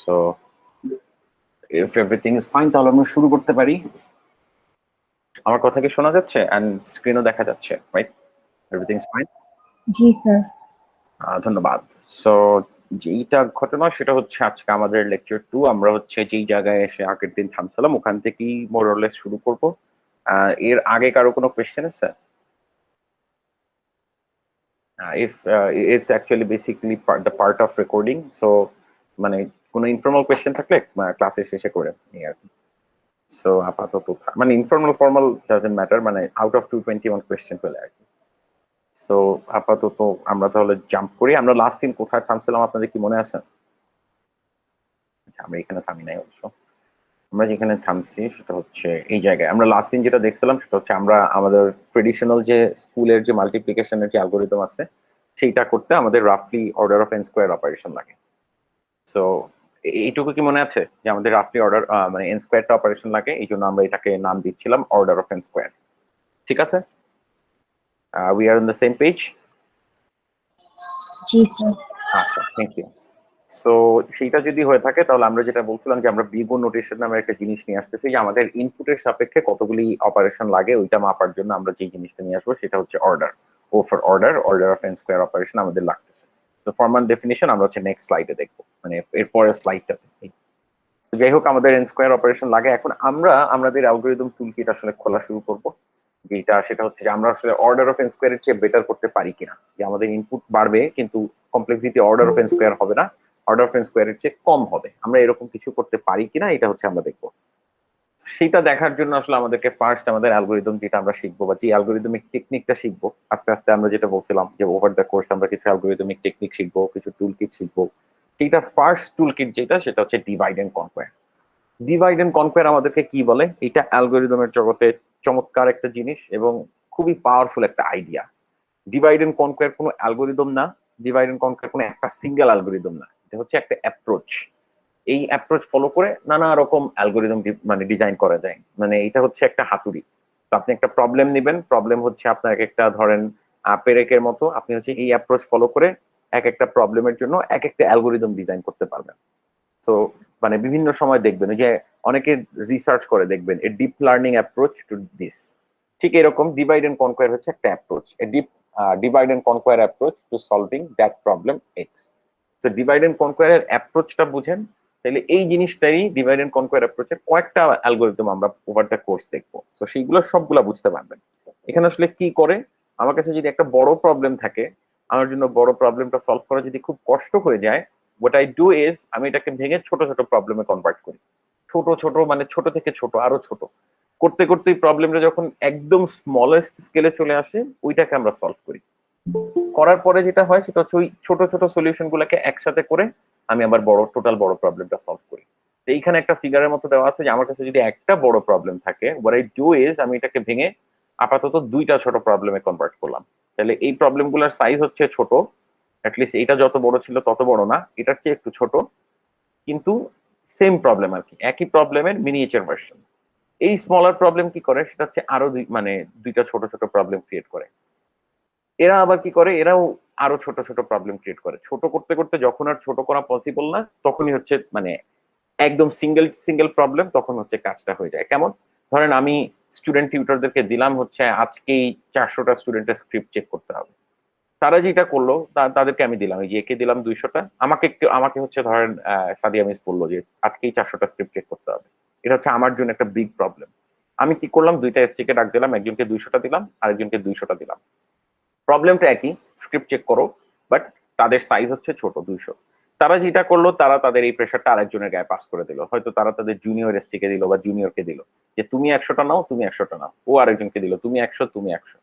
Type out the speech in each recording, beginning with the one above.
So if everything is fine তাহলে আমরা শুরু করতে পারি। আমার কথা কি শোনা যাচ্ছে এন্ড স্ক্রিনও দেখা যাচ্ছে, right? Everything is fine. G sir. ধন্যবাদ। সো যেইটা ঘটনা সেটা হচ্ছে আজকে আমাদের লেকচার 2। আমরা হচ্ছে যেই জায়গায় এসে আগের দিন থামছিলাম ওখান থেকেই মোর অর লেস শুরু করব। এর আগে কারো কোনো কোয়েশ্চেন আছে? If it's actually basically the part of recording, so মানে কোনো ইনফর্মাল কোয়েশ্চেন থাকলে ক্লাসের শেষে করে নিই আর কি। সো আপাতত মানে ইনফর্মাল ফর্মাল ডাজন্ট ম্যাটার, মানে আউট অফ 221 কোয়েশ্চেন পেলে আর কি। সো আপাতত আমরা তাহলে জাম্প করি। আমরা লাস্ট দিন কোথায় থামছিলাম আপনাদের কি মনে আছে? আচ্ছা, আমরা এখানে থামি নাই অবশ্য। আমরা যেখানে থামছি সেটা হচ্ছে এই জায়গায়। আমরা লাস্ট দিন যেটা দেখছিলাম সেটা হচ্ছে আমরা আমাদের ট্রেডিশনাল যে স্কুলের যে মাল্টিপ্লিকেশনের যে অ্যালগরিদম আছে সেইটা করতে আমাদের রাফলি order of n square operation লাগে। সো এইটুকু কি মনে আছে যে আমাদের রাফলি অর্ডার মানে এন স্কোয়ারটা অপারেশন লাগে, এই জন্য আমরা এটাকে নাম দিচ্ছিলাম অর্ডার অফ এন স্কোয়ার। ঠিক আছে? We are on the same page? G sir. আচ্ছা, থ্যাংক ইউ। সো সেইটা যদি হয়ে থাকে তাহলে আমরা যেটা বলছিলাম যে আমরা বিগুণ নোটেশন নামে একটা জিনিস নিয়ে আসতেছি, যে আমাদের ইনপুটের সাপেক্ষে কতগুলি অপারেশন লাগে ওইটা মাপার জন্য আমরা যে জিনিসটা নিয়ে আসবো সেটা হচ্ছে order. O for order, order of n square operation আমাদের লাগতেছে। তো ফর্মাল ডেফিনিশন আমরা হচ্ছে নেক্সট স্লাইডে দেখবো, মানে এর পরের স্লাইডটা। যাই হোক, আমাদের এন স্কোয়ার অপারেশন লাগে। এখন আমরা আমাদের অ্যালগরিদম টুলকিট আসলে খোলা শুরু করব। যেটা সেটা হচ্ছে যে আমরা আসলে অর্ডার অফ এন স্কোয়ারের চেয়ে বেটার করতে পারি কিনা, যে আমাদের ইনপুট বাড়বে কিন্তু complexity order of n square হবে না, অর্ডার অফ এন স্কোয়ারের চেয়ে কম হবে, আমরা এরকম কিছু করতে পারি কিনা এটা হচ্ছে আমরা দেখবো। সেটা দেখার জন্য আসলে আমাদেরকে ফার্স্ট আমাদের অ্যালগরিদম যেটা আমরা শিখবো বা যে অ্যালগরিদমিক টেকনিকটা শিখবো আস্তে আস্তে, আমরা যেটা বলছিলাম যে ওভার দ্য কোর্স আমরা কিছু অ্যালগরিদমিক টেকনিক শিখবো, কিছু টুল কিট শিখবো। সেইটা ফার্স্ট টুল কিট যেটা সেটা হচ্ছে divide and conquer. Divide and conquer আমাদেরকে কি বলে? এটা অ্যালগরিদমের জগতে চমৎকার একটা জিনিস এবং খুবই পাওয়ারফুল একটা আইডিয়া। ডিভাইড এন্ড কনকোয়ার কোনো অ্যালগরিদম না, ডিভাইড এন্ড কনকোয়ার কোনো একটা সিঙ্গেল অ্যালগরিদম না, এটা হচ্ছে একটা অ্যাপ্রোচ। এই অ্যাপ্রোচ ফলো করে নানা রকম অ্যালগরিদম মানে ডিজাইন করা যায়, মানে এটা হচ্ছে একটা হাতুড়ি। তো আপনি একটা প্রবলেম নেবেন, প্রবলেম হচ্ছে আপনার এক একটা ধরেন পেরেকের মতো, আপনি হচ্ছে এই অ্যাপ্রোচ ফলো করে এক একটা প্রবলেমের জন্য এক একটা অ্যালগরিদম ডিজাইন করতে পারবেন। তো মানে বিভিন্ন সময় দেখবেন যে অনেকে রিসার্চ করে দেখবেন a deep learning approach to this. ঠিক এরকম ডিভাইড এন্ড কনকোয়ার হচ্ছে একটা approach, a deep divide and conquer approach to solving that problem X. তো ডিভাইড এন্ড কনকোয়ারের অ্যাপ্রোচটা বুঝেন তাহলে এই জিনিসটাই ডিভাইড এন্ড কনকোয়ার অ্যাপ্রোচের কয়েকটা অ্যালগরিদম আমরা ওভার দ্য কোর্স দেখবো, তো সেইগুলো সবগুলা বুঝতে পারবেন। এখানে আসলে কি করে, আমার কাছে যদি একটা বড় প্রবলেম থাকে, আমার জন্য বড় প্রবলেমটা সলভ করা যদি খুব কষ্ট হয়ে যায়, হোয়াট আই ডু ইজ আমি এটাকে ভেঙে ছোট ছোট প্রবলেমে কনভার্ট করি। ছোট ছোট মানে ছোট থেকে ছোট আরো ছোট করতে করতে প্রবলেমটা যখন একদম স্মলেস্ট স্কেলে চলে আসে ওইটাকে আমরা সলভ করি। করার পরে যেটা হয় সেটা হচ্ছে ওই ছোট ছোট সলিউশন গুলাকে একসাথে করে আমি আবার বড় টোটাল বড় প্রবলেমটা সলভ করি। তো এইখানে একটা ফিগারের মতো দেওয়া আছে যে আমার কাছে যদি একটা বড় প্রবলেম থাকে, হোয়াট আই ডু ইজ আমি এটাকে ভেঙে আপাতত দুইটা ছোট প্রবলেমে কনভার্ট করলাম। তাহলে এই প্রবলেম গুলার সাইজ হচ্ছে ছোট, অ্যাটলিস্ট এটা যত বড় ছিল তত বড় না, এটার চেয়ে একটু ছোট, কিন্তু সেম প্রবলেম আর কি, একই প্রবলেমের মিনিয়েচার ভার্সন। এই স্মলার প্রবলেম কি করে সেটা হচ্ছে আরো মানে দুইটা ছোট ছোট প্রবলেম ক্রিয়েট করে। এরা আবার কি করে, এরাও আরো ছোট ছোট প্রবলেম ক্রিয়েট করে। ছোট করতে করতে যখন আর ছোট করা পসিবল না তখনই হচ্ছে মানে একদম সিঙ্গেল সিঙ্গেল প্রবলেম, তখন হচ্ছে কাজটা হয়ে যায়। কেমন? ধরেন আমি স্টুডেন্ট টিউটরদেরকে দিলাম হচ্ছে আজকেই 400টা স্টুডেন্টের স্ক্রিপ্ট চেক করতে হবে। তারা যেটা করলো তাদেরকে আমি দিলাম, এই যে একে দিলাম 200টা, আমাকে হচ্ছে ধরেন সাদিয়া মিস বললো যে আজকেই 400টা স্ক্রিপ্ট চেক করতে হবে। এটা হচ্ছে আমার জন্য একটা বিগ প্রবলেম। আমি কি করলাম, দুইটা এসটিকে ডাক দিলাম, একজনকে 200টা দিলাম আরেকজনকে 200টা দিলাম। প্রবলেমটা একই, স্ক্রিপ্ট চেক করো, বাট তাদের সাইজ হচ্ছে ছোট 200। তারা যেটা করলো তারা তাদের এই প্রেশারটা আরেকজনের গায়ে পাস করে দিল, হয়তো তারা তাদের জুনিয়র এসটিকে দিল বা জুনিয়রকে দিল যে তুমি 100টা নাও, তুমি 100টা নাও, ও আরেকজনকে দিল তুমি 100 তুমি 100।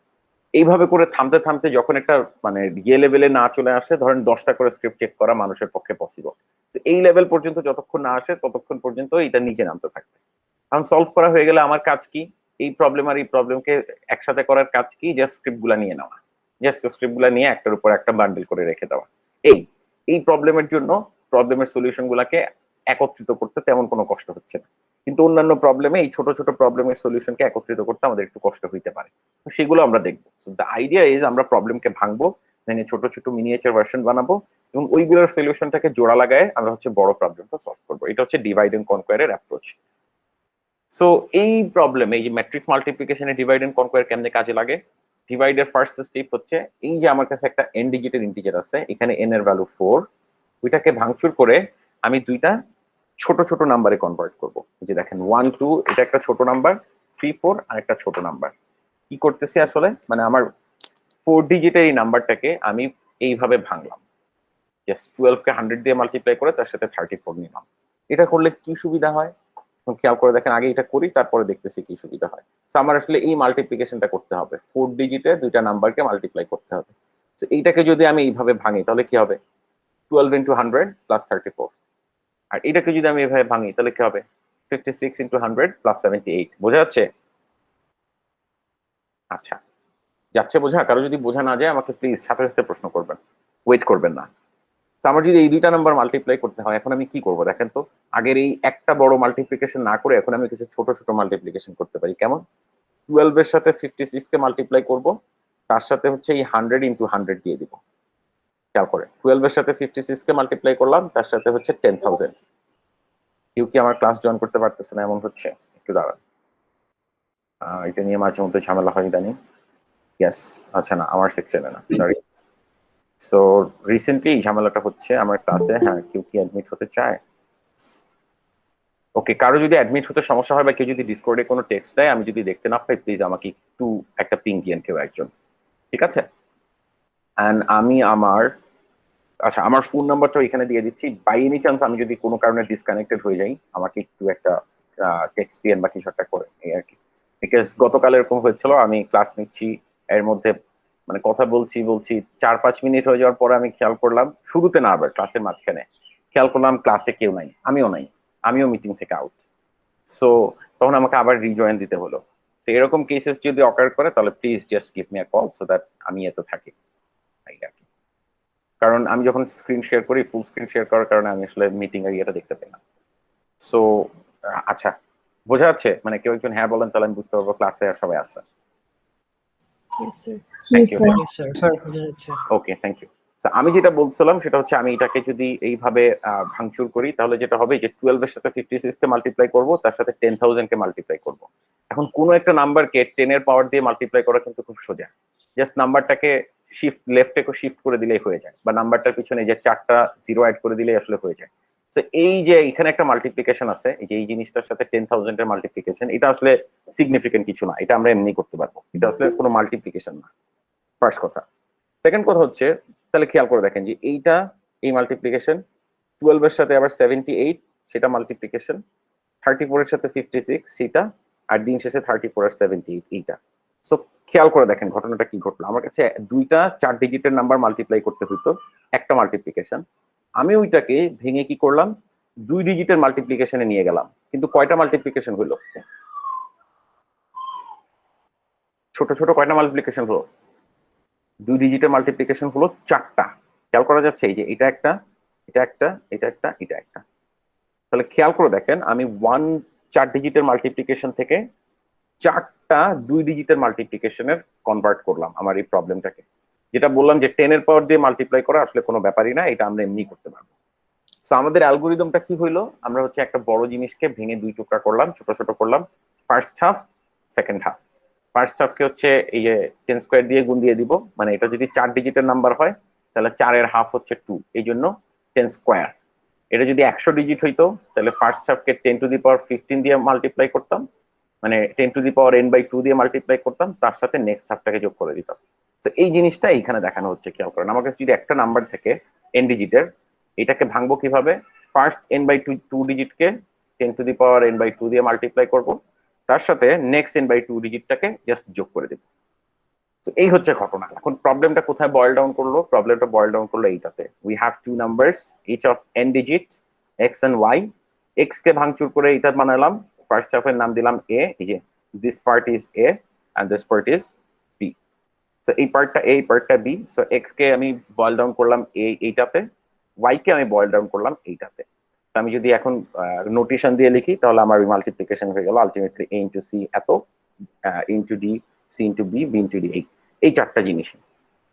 এইভাবে করে থামতে থামতে যখন একটা মানে ইয়ে লেভেলে না চলে আসে, ধরেন 10টা করে স্ক্রিপ্ট চেক করা মানুষের পক্ষে পসিবল, এই লেভেল পর্যন্ত যতক্ষণ না আসে ততক্ষণ পর্যন্ত এটা নিচে নামতে থাকবে। কারণ সলভ করা হয়ে গেলে আমার কাজ কি, এই প্রবলেম আর এই প্রবলেমকে একসাথে করার কাজ কি, জাস্ট স্ক্রিপ্ট গুলা নিয়ে নেওয়া, জাস্ট স্ক্রিপ্ট গুলা নিয়ে একটার উপর একটা বান্ডেল করে রেখে দেওয়া। এই এই প্রবলেমের জন্য প্রবলেমের সলিউশন গুলাকে একত্রিত করতে তেমন কোনো কষ্ট হচ্ছে না, কিন্তু অন্যান্য প্রবলেমে এই ছোট ছোট প্রবলেমের সলিউশনকে একত্রিত করতে আমাদের একটু কষ্ট হইতে পারে। তো সেগুলো আমরা দেখবো। সো দ্য আইডিয়া ইজ আমরা প্রবলেমকে ভাঙবো, ভেঙে ছোট ছোট মিনিয়েচার ভার্সন বানাবো, এবং ওইগুলোর সলিউশনটাকে জোড়া লাগায় আমরা হচ্ছে বড় প্রবলেমটা সলভ করবো। এটা হচ্ছে ডিভাইড এন্ড কনকোয়ারের অ্যাপ্রোচ। সো এই প্রবলেম, এই যে ম্যাট্রিক মাল্টিপ্লিকেশনে ডিভাইড এন্ড কনকোয়ার কেমনে কাজে লাগে, ডিভাইডের ফার্স্ট স্টেপ হচ্ছে এই যে আমার কাছে একটা n ডিজিটের ইন্টিজার আছে, এখানে n এর ভ্যালু 4, ওইটাকে ভাঙচুর করে আমি দুইটা ছোট ছোট নাম্বারে কনভার্ট করব। যে দেখেন 1 2 এটা একটা ছোট নাম্বার, 3 4 আর একটা ছোট নাম্বার। কি করতেছি আসলে, মানে আমার 4 ডিজিটের এই নাম্বারটাকে আমি এইভাবে ভাঙলাম, জাস্ট 12 কে 100 দিয়ে মাল্টিপ্লাই করে তার সাথে 34 নিলাম। এটা করলে কি সুবিধা হয় খেয়াল করে দেখেন, আগে এটা করি তারপরে দেখতেছি কি সুবিধা হয়। তো আমার আসলে এই মাল্টিপ্লিকেশনটা করতে হবে, 4 ডিজিটে দুইটা নাম্বারকে মাল্টিপ্লাই করতে হবে। তো এইটাকে যদি আমি এইভাবে ভাঙি তাহলে কি হবে, 12 ইন্টু 100 প্লাস 34। আর এটাকে যদি আমি এভাবে ভাঙি তাহলে কি হবে, 56 ইন্টু 100 প্লাস 78। বোঝা যাচ্ছে? আচ্ছা, যাচ্ছে বোঝা? কারো যদি বোঝা না যায় আমাকে প্লিজ সাথে সাথে প্রশ্ন করবেন, ওয়েট করবেন না। তো আমার যদি এই দুইটা নাম্বার মাল্টিপ্লাই করতে হয়, এখন আমি কি করবো দেখেন তো। আগের এই একটা বড় মাল্টিপ্লিকেশন না করে এখন আমি কিছু ছোট ছোট মাল্টিপ্লিকেশন করতে পারি। কেমন? 12 এর সাথে 56 কে মাল্টিপ্লাই করব, তার সাথে হচ্ছে এই 100 ইন্টু 100 দিয়ে দিব। খেয়াল করে 12 এর সাথে 56 কে মাল্টিপ্লাই করলাম, তার সাথে হচ্ছে 10,000। কেউ কি আমার ক্লাস জয়েন করতে পারতেছে না এমন হচ্ছে? একটু দাঁড়ান, এটা নিয়ে মাঝে মধ্যে ঝামেলা হয় ইদানিং। ইয়েস, আচ্ছা না আমার সেকশনে না, সরি। সো রিসেন্টলি ঝামেলাটা হচ্ছে আমার ক্লাসে। হ্যাঁ, কেউ কি অ্যাডমিট হতে চায়? ওকে, কারো যদি অ্যাডমিট হতে সমস্যা হয় বা কেউ যদি ডিসকর্ডে কোনো টেক্সট দেয়, আমি যদি দেখতে না পাই প্লিজ আমাকে একটু একটা পিং দিয়েন কেউ একজন, ঠিক আছে? অ্যান্ড আমি আমার, আচ্ছা আমার ফোন নাম্বারটা এখানে দিয়ে দিচ্ছি। বাই এনি চান্স আমি যদি কোনো কারণে ডিসকানেক্টেড হয়ে যাই, আমাকে একটু একটা টেক্সট দিয়েন বা কিছু একটা করে, এই আর কি। বিকজ গতকাল এরকম হয়েছিল, আমি ক্লাস নিচ্ছি, এর মধ্যে মানে কথা বলছি বলছি 4-5 মিনিট হয়ে যাওয়ার পরে আমি খেয়াল করলাম, শুরুতে না আবার ক্লাসের মাঝখানে খেয়াল করলাম ক্লাসে কেউ নাই, আমিও নাই, আমিও মিটিং থেকে আউট। সো তখন আমাকে আবার রিজয়েন দিতে হলো। তো এরকম কেসেস যদি অকার করে তাহলে please just give me a call so that আমি এত থাকি, আর কি। কারণ আমি যখন স্ক্রিন শেয়ার করি, ফুল স্ক্রিন শেয়ার করার কারণে আমি আসলে মিটিং এর ইয়েটা দেখতে পাই না। সো আচ্ছা, বোঝা যাচ্ছে? মানে কেউ একজন হ্যাঁ বলেন তাহলে আমি বুঝতে পারবো ক্লাসে আর সবাই আছে। ওকে, থ্যাংক ইউ। আমি যেটা বলছিলাম সেটা হচ্ছে আমি এটাকে যদি এইভাবে ভাঙচুর করি তাহলে যেটা হবে যে 12 এর সাথে 56 কে মাল্টিপ্লাই করবো, তার সাথে 10,000 কে মাল্টিপ্লাই করবো। এখন কোনো একটা নাম্বারকে 10 এর পাওয়ার দিয়ে মাল্টিপ্লাই করা কিন্তু খুব সোজা। জাস্ট নাম্বারটাকে শিফট লেফটে শিফট করে দিলেই হয়ে যায়, বা নাম্বারটার পিছনে যে 4টা জিরো অ্যাড করে দিলেই আসলে হয়ে যায়। তো এই যে এখানে একটা মাল্টিপ্লিকেশন আছে, এই যে এই জিনিসটার সাথে 10,000 এর মাল্টিপ্লিকেশন, এটা আসলে সিগনিফিকেন্ট কিছু না, এটা আমরা এমনি করতে পারবো, এটা আসলে কোনো মাল্টিপ্লিকেশন না, ফার্স্ট কথা। সেকেন্ড কথা হচ্ছে, তাহলে খেয়াল করে দেখেন যে এইটা, এই মাল্টিপ্লিকেশন 12 এর সাথে আবার 78 সেটা মাল্টিপ্লিকেশন, 34 এর সাথে 56 সেটা, আর দিন শেষে 34 আর 78 এইটা। সো খেয়াল করে দেখেন ঘটনাটা কি ঘটলো। আমার কাছে দুইটা 4 ডিজিটের নাম্বার মাল্টিপ্লাই করতে হইতো, একটা মাল্টিপ্লিকেশন। আমি ওইটাকে ভেঙে কি করলাম, 2 ডিজিটের মাল্টিপ্লিকেশনে নিয়ে গেলাম। কিন্তু কয়টা মাল্টিপ্লিকেশন হলো, ছোট ছোট কয়টা মাল্টিপ্লিকেশন হলো? 2 ডিজিটের মাল্টিপ্লিকেশন হলো 4টা। খেয়াল করা যাচ্ছে এই যে এটা একটা, এটা একটা, এটা একটা, এটা একটা। তাহলে খেয়াল করে দেখেন আমি 4 ডিজিটের মাল্টিপ্লিকেশন থেকে 4টা 2 ডিজিটের মাল্টিপ্লিকেশনের কনভার্ট করলাম আমার এই প্রবলেমটাকে। যেটা বললাম যে 10 এর পাওয়ার দিয়ে মাল্টিপ্লাই করা আসলে কোনো ব্যাপারই না, এটা আমরা এমনি করতে পারবো। সো আমাদের অ্যালগোরিদমটা কি হইলো, আমরা হচ্ছে একটা বড় জিনিসকে ভেঙে 2 টুকরা করলাম, ছোট ছোট করলাম, first half second half. First হাফকে হচ্ছে এই যে 10 স্কোয়ার দিয়ে গুণ দিয়ে দিব, মানে এটা যদি 4 ডিজিটের নাম্বার হয় তাহলে 4 এর হাফ হচ্ছে 2, এই জন্য 10 স্কোয়ার। এটা যদি 100 ডিজিট হইতো তাহলে ফার্স্ট হাফকে 10 টু দি পাওয়ার 15 দিয়ে মাল্টিপ্লাই করতাম, মানে 10 টু দি পাওয়ার n/2 দিয়ে মাল্টিপ্লাই করতাম, তার সাথে নেক্সট হাফটাকে যোগ করে দিতাম। তো এই জিনিসটা এইখানে দেখানো হচ্ছে, খেয়াল করেন। আমার কাছে যদি একটা নাম্বার থেকে n ডিজিটের, এটাকে ভাঙবো কিভাবে, first n/2 2 ডিজিটকে 10 to the power n/2 দিয়ে মাল্টিপ্লাই করব, তার সাথে নেক্সট n/2 ডিজিটটাকে জাস্ট যোগ করে দেব। তো এই হচ্ছে ঘটনা। এখন প্রবলেমটা কোথায় বয়েল ডাউন করলো, প্রবলেমটা বয়েল ডাউন করলো এইটাতে, we have two numbers each of n digit x and y। x কে ভাঙচুর করে এটা বানালাম, ফার্স্ট হাফের নাম দিলাম a, এই যে this part is a and this part is b। So এই পার্টটা a, এই পার্টটা b। সো x কে আমি বয়েল ডাউন করলাম এইটাতে, y কে আমি বয়েল ডাউন করলাম এইটাতে। আমি যদি এখন নোটেশন দিয়ে লিখি তাহলে আমার মাল্টিপ্লিকেশন হয়ে গেল আলটিমেটলি a ইন্টু c এত, into d, c into b, b into d, এই 4টা জিনিস।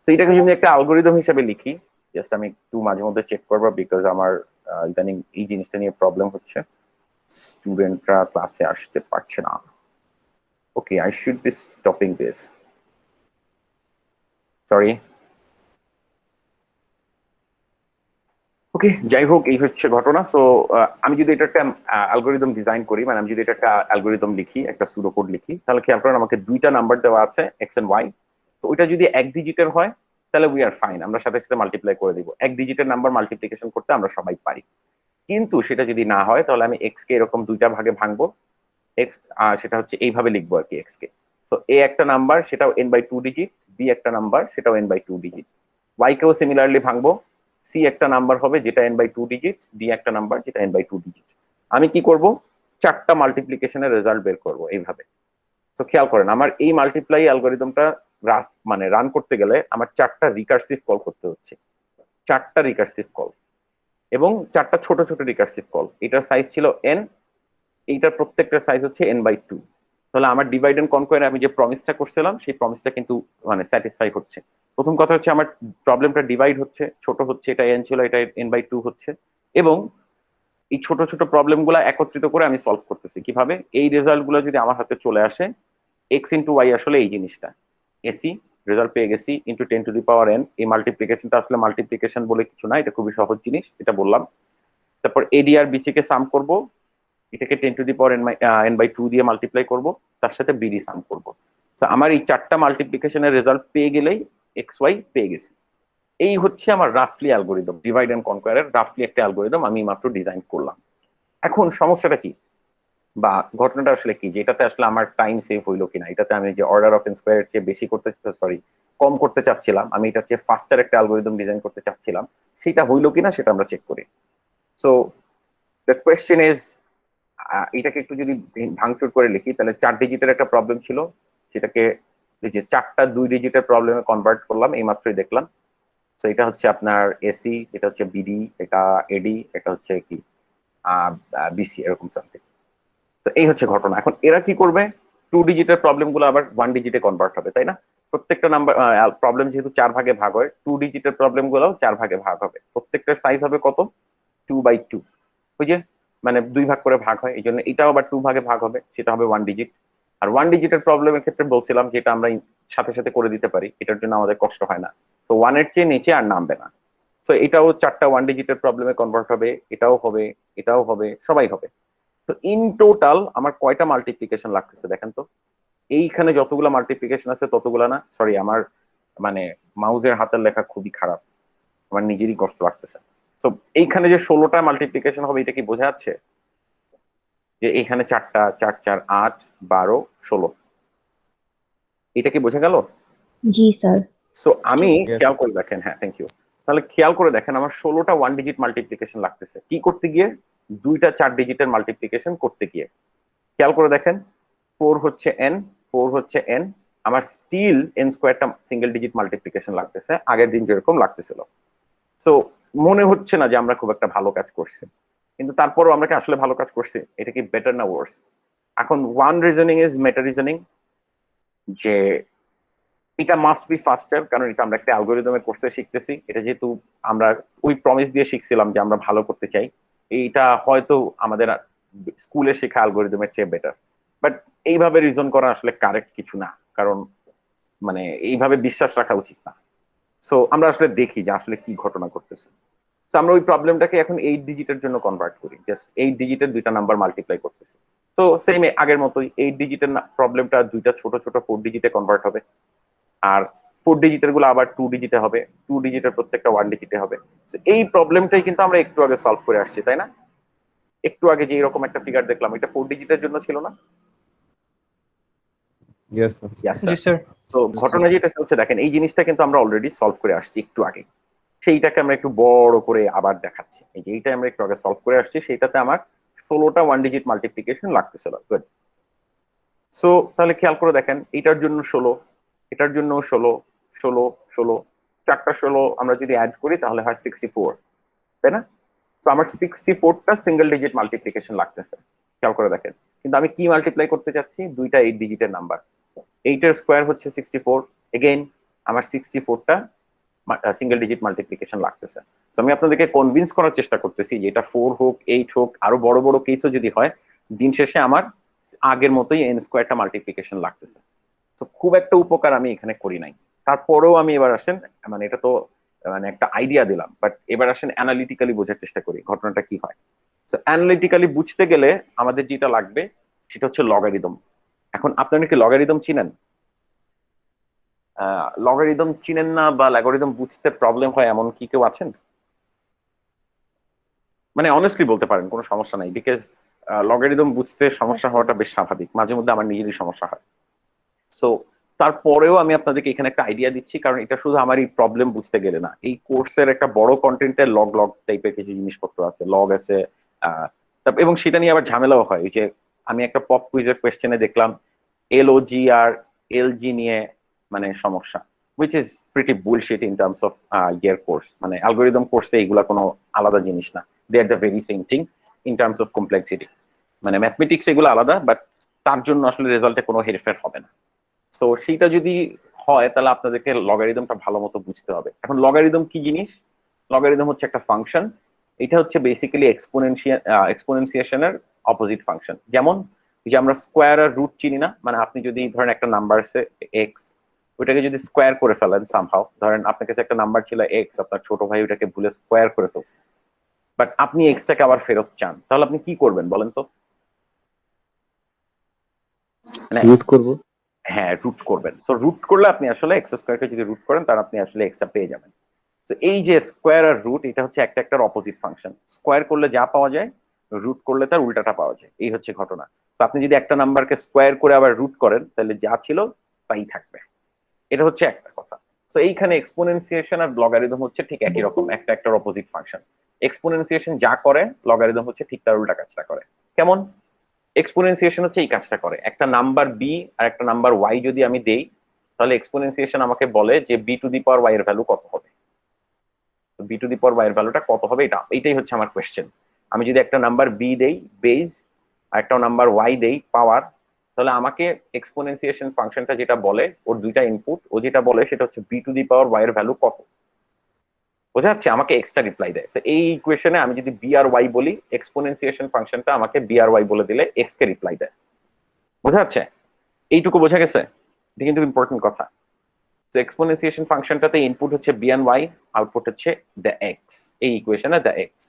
তো এটাকে যদি একটা অ্যালগোরিদম হিসেবে লিখি, জাস্ট আমি একটু মাঝে মধ্যে চেক করবো, বিকজ আমার ইদানিং এই জিনিসটা নিয়ে প্রবলেম হচ্ছে, স্টুডেন্টরা ক্লাসে আসতে পারছে না। Okay, I should be stopping this, sorry. Okay, যাই হোক, এই হচ্ছে ঘটনা। সো আমি যদি এটা একটা অ্যালগোরিদম ডিজাইন করি, মানে আমি যদি এটা একটা অ্যালগোরিদম লিখি, একটা সুডো কোড লিখি, তাহলে খেয়াল করেন আমাকে দুইটা নাম্বার দেওয়া আছে এক্স এন্ড ওয়াই। তো ওইটা যদি এক ডিজিটের হয় তাহলে উই আর ফাইন, আমরা সাথে সাথে মাল্টিপ্লাই করে দিব। এক ডিজিটের নাম্বার মাল্টিপ্লিকেশন করতে আমরা সবাই পারি। কিন্তু সেটা যদি না হয় তাহলে আমি এক্স কে এরকম দুইটা ভাগে ভাঙবো। এক্স সেটা হচ্ছে এইভাবে লিখবো আর কি, এক্স কে। তো এ একটা নাম্বার, সেটাও n/2 ডিজিট, বি একটা নাম্বার, সেটাও n/2 ডিজিট। ওয়াই কেও সিমিলারলি ভাঙবো, সি একটা নাম্বার হবে যেটা n/2 ডিজিট, ডি একটা নাম্বার যেটা n/2 ডিজিট। আমি কি করব, চারটা মাল্টিপ্লিকেশনের রেজাল্ট বের করব এইভাবে। তো খেয়াল করেন আমার এই মাল্টিপ্লাই অ্যালগোরিদমটা মানে রান করতে গেলে আমার চারটা রিকার্সিভ কল করতে হচ্ছে, চারটা রিকার্সিভ কল, এবং চারটা ছোট ছোট রিকার্সিভ কল। এটার সাইজ ছিল n, এইটার প্রত্যেকটার সাইজ হচ্ছে n/2। তাহলে আমার ডিভাইড এন্ড কনকোয়ার আমি যে প্রমিসটা করছিলাম সেই প্রমিসটা কিন্তু মানে স্যাটিসফাই হচ্ছে। প্রথম কথা হচ্ছে আমার প্রবলেমটা ডিভাইড হচ্ছে, ছোট হচ্ছে, এটা n ছিল, এটা n/2 হচ্ছে। এবং এই ছোট ছোট প্রবলেম গুলা একত্রিত করে আমি সলভ করতেছি কিভাবে, এই রেজাল্ট গুলো যদি আমার হাতে চলে আসে, এক্স ইন্টু ওয়াই আসলে এই জিনিসটা, এসি রেজাল্ট পেয়ে গেছি ইন্টু 10⁻n। এই মাল্টিপ্লিকেশনটা আসলে মাল্টিপ্লিকেশন বলে কিছু না, এটা খুবই সহজ জিনিস, এটা বললাম। তারপর এডি আর বিসি কে সাম করব, এটাকে 10⁻n/2 দিয়ে মাল্টিপ্লাই করব, তার সাথে বিডি সাম করব। তো আমার এই চারটা মাল্টিপ্লিকেশনের রেজাল্ট পেয়ে গেলেই এক্স ওয়াই পেয়ে গেছি। এই হচ্ছে আমার রাফলি অ্যালগোরিদম, ডিভাইড এন্ড কনকোয়ারের রাফলি একটা অ্যালগোরিদম আমি মাত্র ডিজাইন করলাম। এখন সমস্যাটা কি বা ঘটনাটা আসলে কি, যে এটাতে আসলে আমার টাইম সেভ হইলো কিনা, এটাতে আমি যে অর্ডার অফ ইন্সপায়ার চেয়ে বেশি করতে, সরি, কম করতে চাচ্ছিলাম, আমি এটার চেয়ে ফাস্টার একটা অ্যালগোরিদম ডিজাইন করতে চাচ্ছিলাম, সেটা হইলো কিনা সেটা আমরা চেক করি। সো দ্য কোয়েশ্চেন ইজ, এটাকে একটু যদি ভাঙচুর করে লিখি, তাহলে 4 ডিজিটের একটা প্রবলেম ছিল, সেটাকে এই যে চারটা 2 ডিজিটের প্রবলেমে কনভার্ট করলাম, এই মাত্রই দেখলাম। তো এটা হচ্ছে আপনার এসি, এটা হচ্ছে বিডি, এটা এডি, এটা হচ্ছে কি বিসি, এরকম সামথিং। তো এই হচ্ছে ঘটনা। এখন এরা কি করবে, 2 ডিজিটের প্রবলেম গুলো আবার 1 ডিজিটে কনভার্ট হবে, তাই না? প্রত্যেকটা নাম্বার প্রবলেম যেহেতু 4 ভাগে ভাগ হয়, 2 ডিজিটের প্রবলেম গুলো 4 ভাগে ভাগ হবে। প্রত্যেকটার সাইজ হবে কত, 2/2। ওই যে মানে 2 ভাগ করে ভাগ হয়, এই জন্য এটাও আবার 2 ভাগে ভাগ হবে, সেটা হবে 1 ডিজিট। আর 1 ডিজিটের প্রবলেমের ক্ষেত্রে বলছিলাম যেটা আমরা সাথে সাথে করে দিতে পারি, এটার জন্য আমাদের কষ্ট হয় না। তো 1 এর চেয়ে নিচে আর নামবে না। তো এটাও চারটা 1 ডিজিটের প্রবলেমে কনভার্ট হবে, এটাও হবে, এটাও হবে, সবাই হবে। তো ইন টোটাল আমার কয়টা মাল্টিপ্লিকেশন লাগতেছে দেখেন তো। এইখানে যতগুলো মাল্টিপ্লিকেশন আছে ততগুলো না, সরি, আমার মানে মাউজের হাতের লেখা খুবই খারাপ, আমার নিজেরই কষ্ট লাগতেছে। তো এইখানে যে 16টা মাল্টিপ্লিকেশন হবে, এটা কি বোঝা যাচ্ছে যে এখানে চারটা, 4 4 8 12 16, এটা কি বোঝা গেল? জি স্যার। সো আমি Yes. খেয়াল করে দেখেন, হ্যাঁ থ্যাংক ইউ। তাহলে খেয়াল করে দেখেন আমার 16টা 1 ডিজিট মাল্টিপ্লিকেশন লাগতেছে কি করতে গিয়ে, দুইটা 4 ডিজিটের মাল্টিপ্লিকেশন করতে গিয়ে। খেয়াল করে দেখেন, 4 হচ্ছে n, 4 হচ্ছে n, আমার স্টিল n স্কোয়ারটা সিঙ্গেল ডিজিট মাল্টিপ্লিকেশন লাগতেছে, আগের দিন যেরকম লাগতেছিল। সো মনে হচ্ছে না যে আমরা খুব একটা ভালো কাজ করছি, কিন্তু তারপরও আমরা কি আসলে ভালো কাজ করছি? এটা কি বেটার না ওয়ার্স? এখন one reasoning is meta reasoning, যে এটা মাস্ট বি ফাস্টার, কারণ এটা আমরা একটা অ্যালগোরিদমের কোর্সে শিখতেছি। এটা যেহেতু আমরা ওই প্রমিস দিয়ে শিখছিলাম যে আমরা ভালো করতে চাই, এইটা হয়তো আমাদের স্কুলে শেখা অ্যালগোরিদমের চেয়ে বেটার। বাট এইভাবে রিজন করা আসলে কারেক্ট কিছু না, কারণ মানে এইভাবে বিশ্বাস রাখা উচিত না। সো আমরা আসলে দেখি যে আসলে কি ঘটনা ঘটতেছে। তো আমরা ওই প্রবলেমটাকে এখন 8 ডিজিটের জন্য কনভার্ট করি, জাস্ট 8 ডিজিটের দুইটা নাম্বার মাল্টিপ্লাই করতেছি। তো সেম আগের মতোই 8 ডিজিটের প্রবলেমটা দুইটা ছোট ছোট 4 ডিজিটে কনভার্ট হবে, আর 4 ডিজিটের গুলো আবার 2 ডিজিটে হবে, 2 ডিজিটের প্রত্যেকটা 1 ডিজিটে হবে। এই প্রবলেমটাই কিন্তু আমরা একটু আগে সলভ করে আসছি, তাই না? একটু আগে যে এরকম একটা ফিগার দেখলাম, এটা 4 ডিজিটের জন্য ছিল না? Yes, sir. Yes, জি sir. স্যার। তো ঘটনা যেটা হচ্ছে দেখেন, এই জিনিসটা কিন্তু আমরা অলরেডি সলভ করে আসছি একটু আগে, সেইটাকে আমরা একটু বড় করে আবার দেখাচ্ছি। এই যে এইটা আমরা একটু আগে সলভ করে আসছি, সেইটাতে আমার 16টা 1 ডিজিট মাল্টিপ্লিকেশন লাগতেছিল। গুড। সো তাহলে খেয়াল করে দেখেন, এটার জন্য 16, এটার জন্য 16, 16 16, চারটা 16 আমরা যদি অ্যাড করি তাহলে হয় 64, তাই না? তো আমার 64টা সিঙ্গেল ডিজিট মাল্টিপ্লিকেশন লাগতেছে, খেয়াল করে দেখেন। কিন্তু আমি কি মাল্টিপ্লাই করতে চাচ্ছি, দুইটা 8 ডিজিটের নাম্বার। 8 এর স্কোয়ার হচ্ছে 64, এগেইন আমার 64টা সিঙ্গেল ডিজিট মাল্টিপ্লিকেশন লাগতেছে। তো আমি আপনাদেরকে কনভিন্স করার চেষ্টা করতেছি যে এটা 4 হোক 8 হোক আরো বড় বড় কেসও যদি হয়, দিন শেষে আমার আগের মতোই n স্কোয়ারটা মাল্টিপ্লিকেশন লাগতেছে। তো খুব একটা উপকার আমি এখানে করি নাই। তারপরেও আমি এবার আসেন, মানে এটা তো মানে একটা আইডিয়া দিলাম, বাট এবার আসেন অ্যানালিটিক্যালি বোঝার চেষ্টা করি ঘটনাটা কি হয়। তো অ্যানালিটিক্যালি বুঝতে গেলে আমাদের যেটা লাগবে সেটা হচ্ছে লগারিদম। এখন আপনারা কি লগারিদম চিনেন? লগারিদম চিনেন না বা লগারিদম বুঝতে প্রবলেম হয় এমন কি কেউ আছেন? মানে অনেস্টলি বলতে পারেন, কোনো সমস্যা নাই, বিকজ লগারিদম বুঝতে সমস্যা আসছে। হওয়াটা বেশ স্বাভাবিক, মাঝে মধ্যে আমার নিজেরই সমস্যা হয়। সো তারপরেও আমি আপনাদেরকে এখানে একটা আইডিয়া দিচ্ছি, কারণ এটা শুধু আমার এই প্রবলেম বুঝতে গেলে না, এই কোর্সের একটা বড় কন্টেন্টের লগ লগ টাইপের কিছু জিনিসপত্র আছে, লগ আছে। এবং সেটা নিয়ে আবার ঝামেলাও হয়। এই যে আমি একটা পপ কুইজের কোয়েশ্চেনে দেখলাম এলওজি আর এলজি নিয়ে মানে সমস্যা, which is pretty bullshit in terms of year course, মানে অ্যালগোরিদম কোর্সে এগুলা কোনো আলাদা জিনিস না, they are the very same thing in terms of complexity. মানে ম্যাথমেটিক্স এগুলো আলাদা, বাট তার জন্য আসলে রেজাল্টে কোনো হেরফের হবে না। সো সেইটা যদি হয় তাহলে আপনাদেরকে লগারিদমটা ভালো মতো বুঝতে হবে। এখন লগারিদম কি জিনিস? লগারিদম হচ্ছে একটা ফাংশন। এটা হচ্ছে বেসিক্যালি এক্সপোনেনসিয়েশনের অপোজিট ফাংশন। যেমন যে আমরা স্কোয়ার আর রুট চিনি না, মানে আপনি যদি ধরেন একটা নাম্বার আছে এক্স, ওইটাকে যদি স্কোয়ার করে ফেলেন সামহাও, ধরেন আপনার কাছে একটা নাম্বার ছিল এক্স, আপনার ছোট ভাই ওটাকে ভুলে স্কোয়ার করে ফেলছে, বাট আপনি এক্সটাকে আবার ফেরত চান, তাহলে আপনি কি করবেন বলেন তো? মানে রুট করব। হ্যাঁ, রুট করবেন। সো রুট করলে আপনি আসলে এক্স স্কোয়ারকে যদি রুট করেন তাহলে আপনি আসলে এক্সটা পেয়ে যাবেন। তো এই যে স্কোয়ার আর রুট, এটা হচ্ছে একটা একটার অপোজিট ফাংশন। স্কোয়ার করলে যা পাওয়া যায়, রুট করলে তার উল্টাটা পাওয়া যায়, এই হচ্ছে ঘটনা। তো আপনি যদি একটা নাম্বারকে স্কোয়ার করে আবার রুট করেন তাহলে যা ছিল তাই থাকবে, এটা হচ্ছে একটা কথা। তো এইখানে এক্সপোনেনসিয়েশন আর লগারিদম হচ্ছে ঠিক একই রকম, একটা একটার অপোজিট ফাংশন। এক্সপোনেনসিয়েশন যা করে লগারিদম হচ্ছে ঠিক তার উল্টা কাজটা করে। কেমন? এক্সপোনেনসিয়েশন হচ্ছে এই কাজটা করে, একটা নাম্বার বি আর একটা নাম্বার ওয়াই যদি আমি দেই, তাহলে এক্সপোনেনসিয়েশন আমাকে বলে যে B to the power Y এর ভ্যালু কত হবে। B to the power Y এর ভ্যালুটা কত হবে, এটাই হচ্ছে আমার কোয়েশ্চেন। আমি যদি একটা নাম্বার বি দেই বেজ আর একটা নাম্বার ওয়াই দেই পাওয়ার, তাহলে আমাকে এক্সপোনেনসিয়েশন ফাংশনটা যেটা বলে, ওর দুইটা ইনপুট, ও যেটা বলে সেটা হচ্ছে B to the power Y এর ভ্যালু কত। বোঝা যাচ্ছে? আমাকে এক্সট্রা রিপ্লাই দেয়। তো এই ইকুয়েশনে আমি যদি বি আর ওয়াই বলি, এক্সপোনেনসিয়েশন ফাংশনটা আমাকে বি আর ওয়াই বলে দিলে এক্স কে রিপ্লাই দেয়। বোঝা যাচ্ছে? এইটুকু বোঝা গেছে? এটা কিন্তু ইম্পর্টেন্ট কথা। তো এক্সপোনেনসিয়েশন ফাংশনটাতে ইনপুট হচ্ছে বি এন্ড ওয়াই, আউটপুট হচ্ছে দ্য এক্স, এই ইকুয়েশনে দ্য এক্স।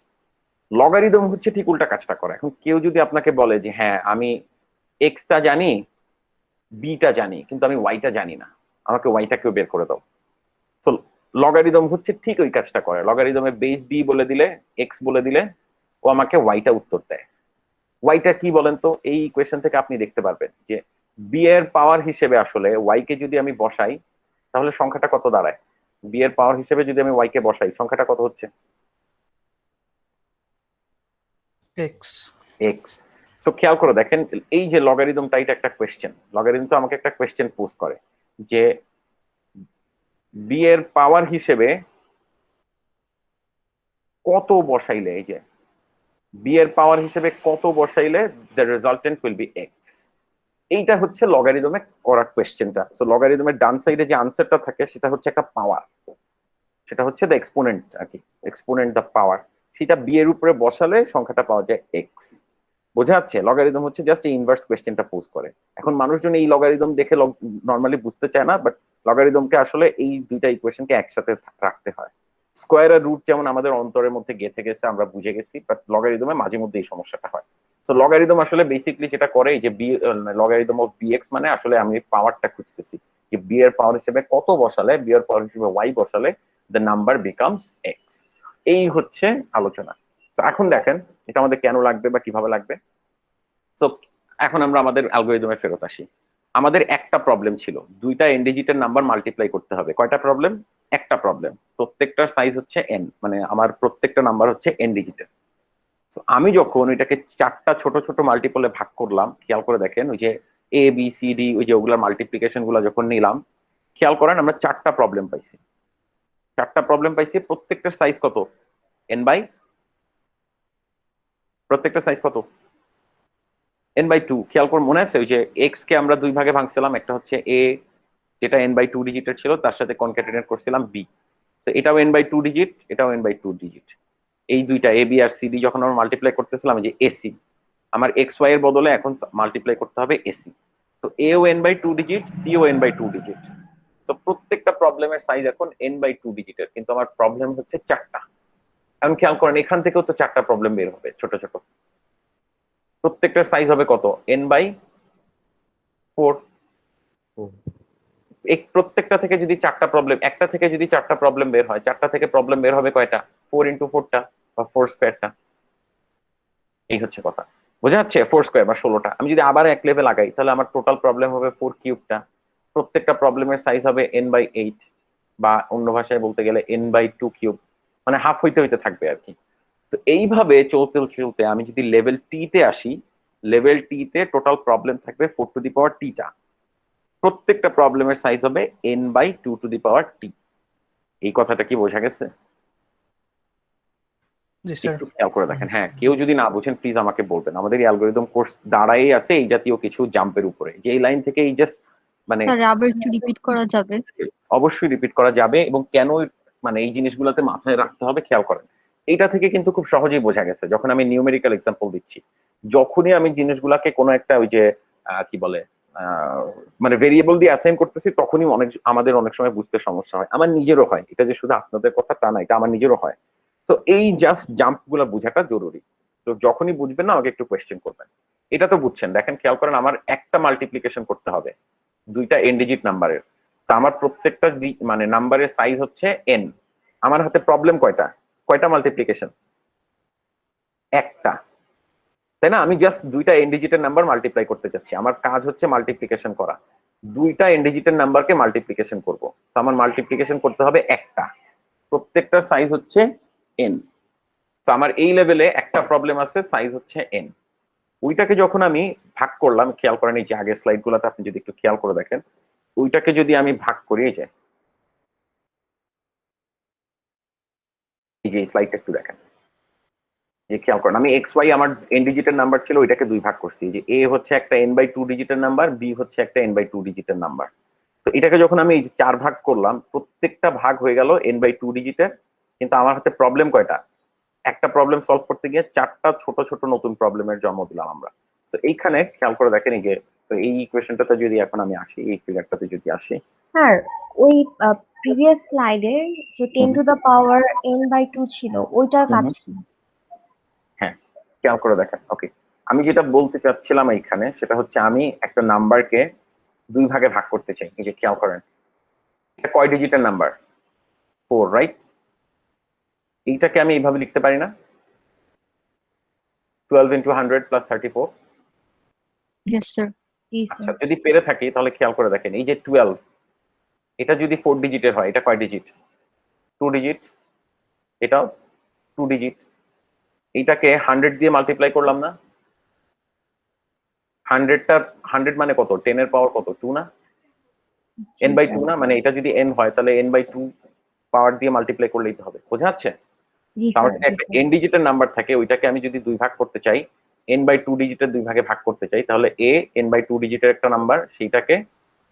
লগারিদম হচ্ছে ঠিক উল্টা কাজটা করে। এখন কেউ যদি আপনাকে বলে যে হ্যাঁ আমি এক্সটা জানি, বিটা জানি, কিন্তু আমি ওয়াইটা জানি না, আমাকে ওয়াইটা কেউ বের করে দাও। তো লগারিদম হচ্ছে ঠিক ওই কাজটা করে। লগারিদমে বেস বি বলে দিলে, এক্স বলে দিলে, ও আমাকে ওয়াইটা উত্তর দেয়। ওয়াইটা কি বলেন তো? এই ইকুয়েশন থেকে আপনি দেখতে পারবেন যে বি এর পাওয়ার হিসেবে আসলে ওয়াই কে যদি আমি বসাই তাহলে সংখ্যাটা কত দাঁড়ায়। বি এর পাওয়ার হিসেবে যদি আমি ওয়াই কে বসাই সংখ্যাটা কত হচ্ছে? এক্স। এক্স। সো খেয়াল করে দেখেন, এই যে লগারিদমটা, এটা একটা কোয়েশ্চেন। লগারিদম তো আমাকে একটা কোয়েশ্চেন পোজ করে যে বি এর পাওয়ার হিসেবে কত বসাইলে, এই যে বি এর পাওয়ার হিসেবে কত বসাইলে the resultant will be X. এইটা হচ্ছে লগারিদমে করা কোয়েশ্চেনটা। সো লগারিদমের ডান সাইডে যে আনসারটা থাকে সেটা হচ্ছে একটা পাওয়ার, সেটা হচ্ছে দ্য এক্সপোনেন্ট আর কি, এক্সপোনেন্ট দ্য পাওয়ার। সেটা বি এর উপরে বসালে সংখ্যাটা পাওয়া যায় এক্স। বোঝা যাচ্ছে? লগারিদম হচ্ছে জাস্ট এই ইনভার্স কোয়েশ্চেনটা পোজ করে। এখন মানুষজন এই লগারিদম দেখে নর্মালি বুঝতে চায় না, বাট লগারিদমকে আসলে এই দুইটা ইকুয়েশনকে একসাথে রাখতে হয়। স্কোয়ার আর রুট যেমন আমাদের অন্তরের মধ্যে গেঁথে গেছে, আমরা বুঝে গেছি, বাট লগারিদমে মাঝে মধ্যে এই সমস্যাটা হয়। তো লগারিদম আসলে বেসিকলি যেটা করে, যে B logarithm of B X, মানে আসলে আমি পাওয়ারটা খুঁজতেছি যে বি এর পাওয়ার হিসেবে কত বসালে, বি এর পাওয়ার হিসেবে ওয়াই বসালে দ্য নাম্বার বিকামস এক্স। এই হচ্ছে আলোচনা। তো এখন দেখেন এটা আমাদের কেন লাগবে বা কিভাবে লাগবে। সো এখন আমরা আমাদের অ্যালগোরিদমে ফেরত আসি। আমাদের একটা প্রবলেম ছিল, দুইটা এন ডিজিটের নাম্বার মাল্টিপ্লাই করতে হবে। কয়টা প্রবলেম? একটা প্রবলেম। প্রত্যেকটার সাইজ হচ্ছে এন, মানে আমার প্রত্যেকটা নাম্বার হচ্ছে এন ডিজিটের। তো আমি যখন ওইটাকে চারটা ছোট ছোট মাল্টিপলে ভাগ করলাম, খেয়াল করে দেখেন ওই যে এ বি সি ডি, ওই যে ওগুলার মাল্টিপ্লিকেশন গুলো যখন নিলাম, খেয়াল করেন আমরা চারটা প্রবলেম পাইছি। চারটা প্রবলেম পাইছি, প্রত্যেকটার সাইজ কত? এন বাই, প্রত্যেকটা সাইজ কত? N by two. খেয়াল করে মনে আছে ওই যে এক্স কে আমরা দুই ভাগে ভাঙছিলাম, একটা হচ্ছে এ যেটা এন বাই টু ডিজিটের ছিল, তার সাথে কনক্যাটেনেট করছিলাম বি। তো এটাও n বাই 2 ডিজিট, এটাও n বাই 2 ডিজিট। এই দুইটা A B R C D যখন আমরা মাল্টিপ্লাই করতেছিলাম, যে এসি, আমার এক্স ওয়াই এর বদলে এখন মাল্টিপ্লাই করতে হবে এসি। তো এও n বাই 2 ডিজিট, সিও n বাই 2 ডিজিট। তো প্রত্যেকটা প্রবলেমের সাইজ এখন n বাই 2 ডিজিটের, কিন্তু আমার প্রবলেম হচ্ছে চারটা। এখন খেয়াল করেন, এখান থেকেও তো চারটা প্রবলেম বের হবে ছোট ছোট। প্রত্যেকটার সাইজ হবে কত? n by 4। এই প্রত্যেকটা থেকে যদি চারটা প্রবলেম, একটা থেকে যদি চারটা প্রবলেম বের হয়, চারটা থেকে প্রবলেম বের হবে কয়টা? 4 × 4টা বা 4 স্কোয়ারটা। এই হচ্ছে কথা, বোঝা যাচ্ছে? 4 স্কোয়ার বা 16টা। আমি যদি আবার এক লেভেল আগাই, তাহলে আমার টোটাল প্রবলেম হবে 4 কিউবটা। প্রত্যেকটা প্রবলেমের সাইজ হবে n বাই 8, বা অন্য ভাষায় বলতে গেলে n বাই 2 কিউব, মানে হাফ হইতে হইতে থাকবে আর কি। তো এইভাবে চলতে চলতে আমি যদি লেভেল টি তে আসি, লেভেল টি তে টোটাল প্রবলেম থাকবে 4 টু দি পাওয়ার টি টা। প্রত্যেকটা প্রবলেমের সাইজ হবে n by 2 to the power টি। এই কথাটা কি বোঝা গেছে? জি স্যার। একটু খেয়াল করে দেখেন। হ্যাঁ, কেউ যদি না বুঝেন প্লিজ আমাকে বলবেন। আমাদের এই অ্যালগোরিদম কোর্স দাঁড়াই আছে এই জাতীয় কিছু জাম্পের উপরে, যে এই লাইন থেকে এই জাস্ট মানে স্যার আবার একটু রিপিট করা যাবে? অবশ্যই রিপিট করা যাবে, এবং কেন মানে এই জিনিসগুলোতে মাথায় রাখতে হবে খেয়াল করেন। এইটা থেকে কিন্তু খুব সহজেই বোঝা গেছে যখন আমি নিউমেরিক্যাল এক্সাম্পল দিচ্ছি। যখনই আমি জিনিসগুলোকে কোনো একটা ওই যে কি বলে মানে ভেরিয়েবল দিয়ে অ্যাসাইন করতেছি, তখনই আমাদের অনেক সময় বুঝতে সমস্যা হয়। আমার নিজেরও হয়, এটা যে শুধু আপনাদের কথা তা না, এটা আমার নিজেরও হয়। তো এই জাস্ট জাম্প গুলা বোঝাটা জরুরি। তো যখনই বুঝবেন না আমাকে একটু কোয়েশ্চেন করবেন। এটা তো বুঝছেন, দেখেন খেয়াল করেন, আমার একটা মাল্টিপ্লিকেশন করতে হবে দুইটা এন ডিজিট নাম্বারের। তো আমার প্রত্যেকটা মানে নাম্বারের সাইজ হচ্ছে n। আমার হাতে প্রবলেম কয়টা? কয়টা মাল্টিপ্লিকেশন? একটা, তাই না? আমি জাস্ট দুইটা এন ডিজিটের নাম্বার মাল্টিপ্লাই করতে চাচ্ছি, আমার কাজ হচ্ছে মাল্টিপ্লিকেশন করা। দুইটা এন ডিজিটের নাম্বারকে মাল্টিপ্লিকেশন করব, তো আমার মাল্টিপ্লিকেশন করতে হবে একটা। প্রত্যেকটার সাইজ হচ্ছে n। তো আমার এই লেভেলে একটা প্রবলেম আছে, সাইজ হচ্ছে n। ওইটাকে যখন আমি ভাগ করলাম, খেয়াল করেন এই যে আগের স্লাইড গুলাতে আপনি যদি একটু খেয়াল করে দেখেন, ওইটাকে যদি আমি ভাগ করি, এই যে স্লাইডটা একটু দেখেন, যে খেয়াল করেন আমি এক্স ওয়াই আমার এন ডিজিটের নাম্বার ছিল, ওইটাকে দুই ভাগ করছি। যে এ হচ্ছে একটা n বাই 2 ডিজিটের নাম্বার, বি হচ্ছে একটা n বাই 2 ডিজিটের নাম্বার। তো এটাকে যখন আমি এই যে চার ভাগ করলাম, প্রত্যেকটা ভাগ হয়ে গেল n বাই 2 ডিজিটের, কিন্তু আমার হাতে প্রবলেম কয়টা? একটা প্রবলেম সলভ করতে গিয়ে চারটা ছোট ছোট নতুন প্রবলেমের জন্ম দিলাম আমরা। তো এইখানে খেয়াল করে দেখেন এই যে, তো এই ইকুয়েশনটাতে যদি এখন আমি আসি, এই ফিগারটাতে যদি আসি, স্যার ওই প্রিভিয়াস স্লাইডে যে 10⁻n/2 ছিল ওইটার কাজ কি? হ্যাঁ, খেয়াল করে দেখেন। ওকে, আমি যেটা বলতে চাচ্ছিলাম এইখানে সেটা হচ্ছে, আমি একটা নাম্বারকে দুই ভাগে ভাগ করতে চাই। এই যে খেয়াল করেন, এটা কয় ডিজিটের নাম্বার? 4, রাইট? এইটাকে আমি এইভাবে লিখতে পারি না, 12 × 100 + 34। Yes sir. আচ্ছা, যদি পেরে থাকি তাহলে খেয়াল করে দেখেন, এই যে 12, এটা যদি 4 ডিজিটের হয়, এটা কয় ডিজিট? 2 ডিজিট। এটাও 2 ডিজিট। এইটাকে 100 দিয়ে মাল্টিপ্লাই করলাম না? 100 মানে কত? 10 এর পাওয়ার কত? 2 না? n বাই 2 না? মানে এটা যদি n হয় তাহলে n বাই 2 পাওয়ার দিয়ে মাল্টিপ্লাই করলেই তো হবে, বোঝা যাচ্ছে? তাহলে একটা n ডিজিটের নাম্বার থাকে, ওইটাকে আমি যদি দুই ভাগ করতে চাই, n বাই 2 ডিজিটের দুই ভাগে ভাগ করতে চাই, তাহলে a n বাই 2 ডিজিটের একটা নাম্বার, সেইটাকে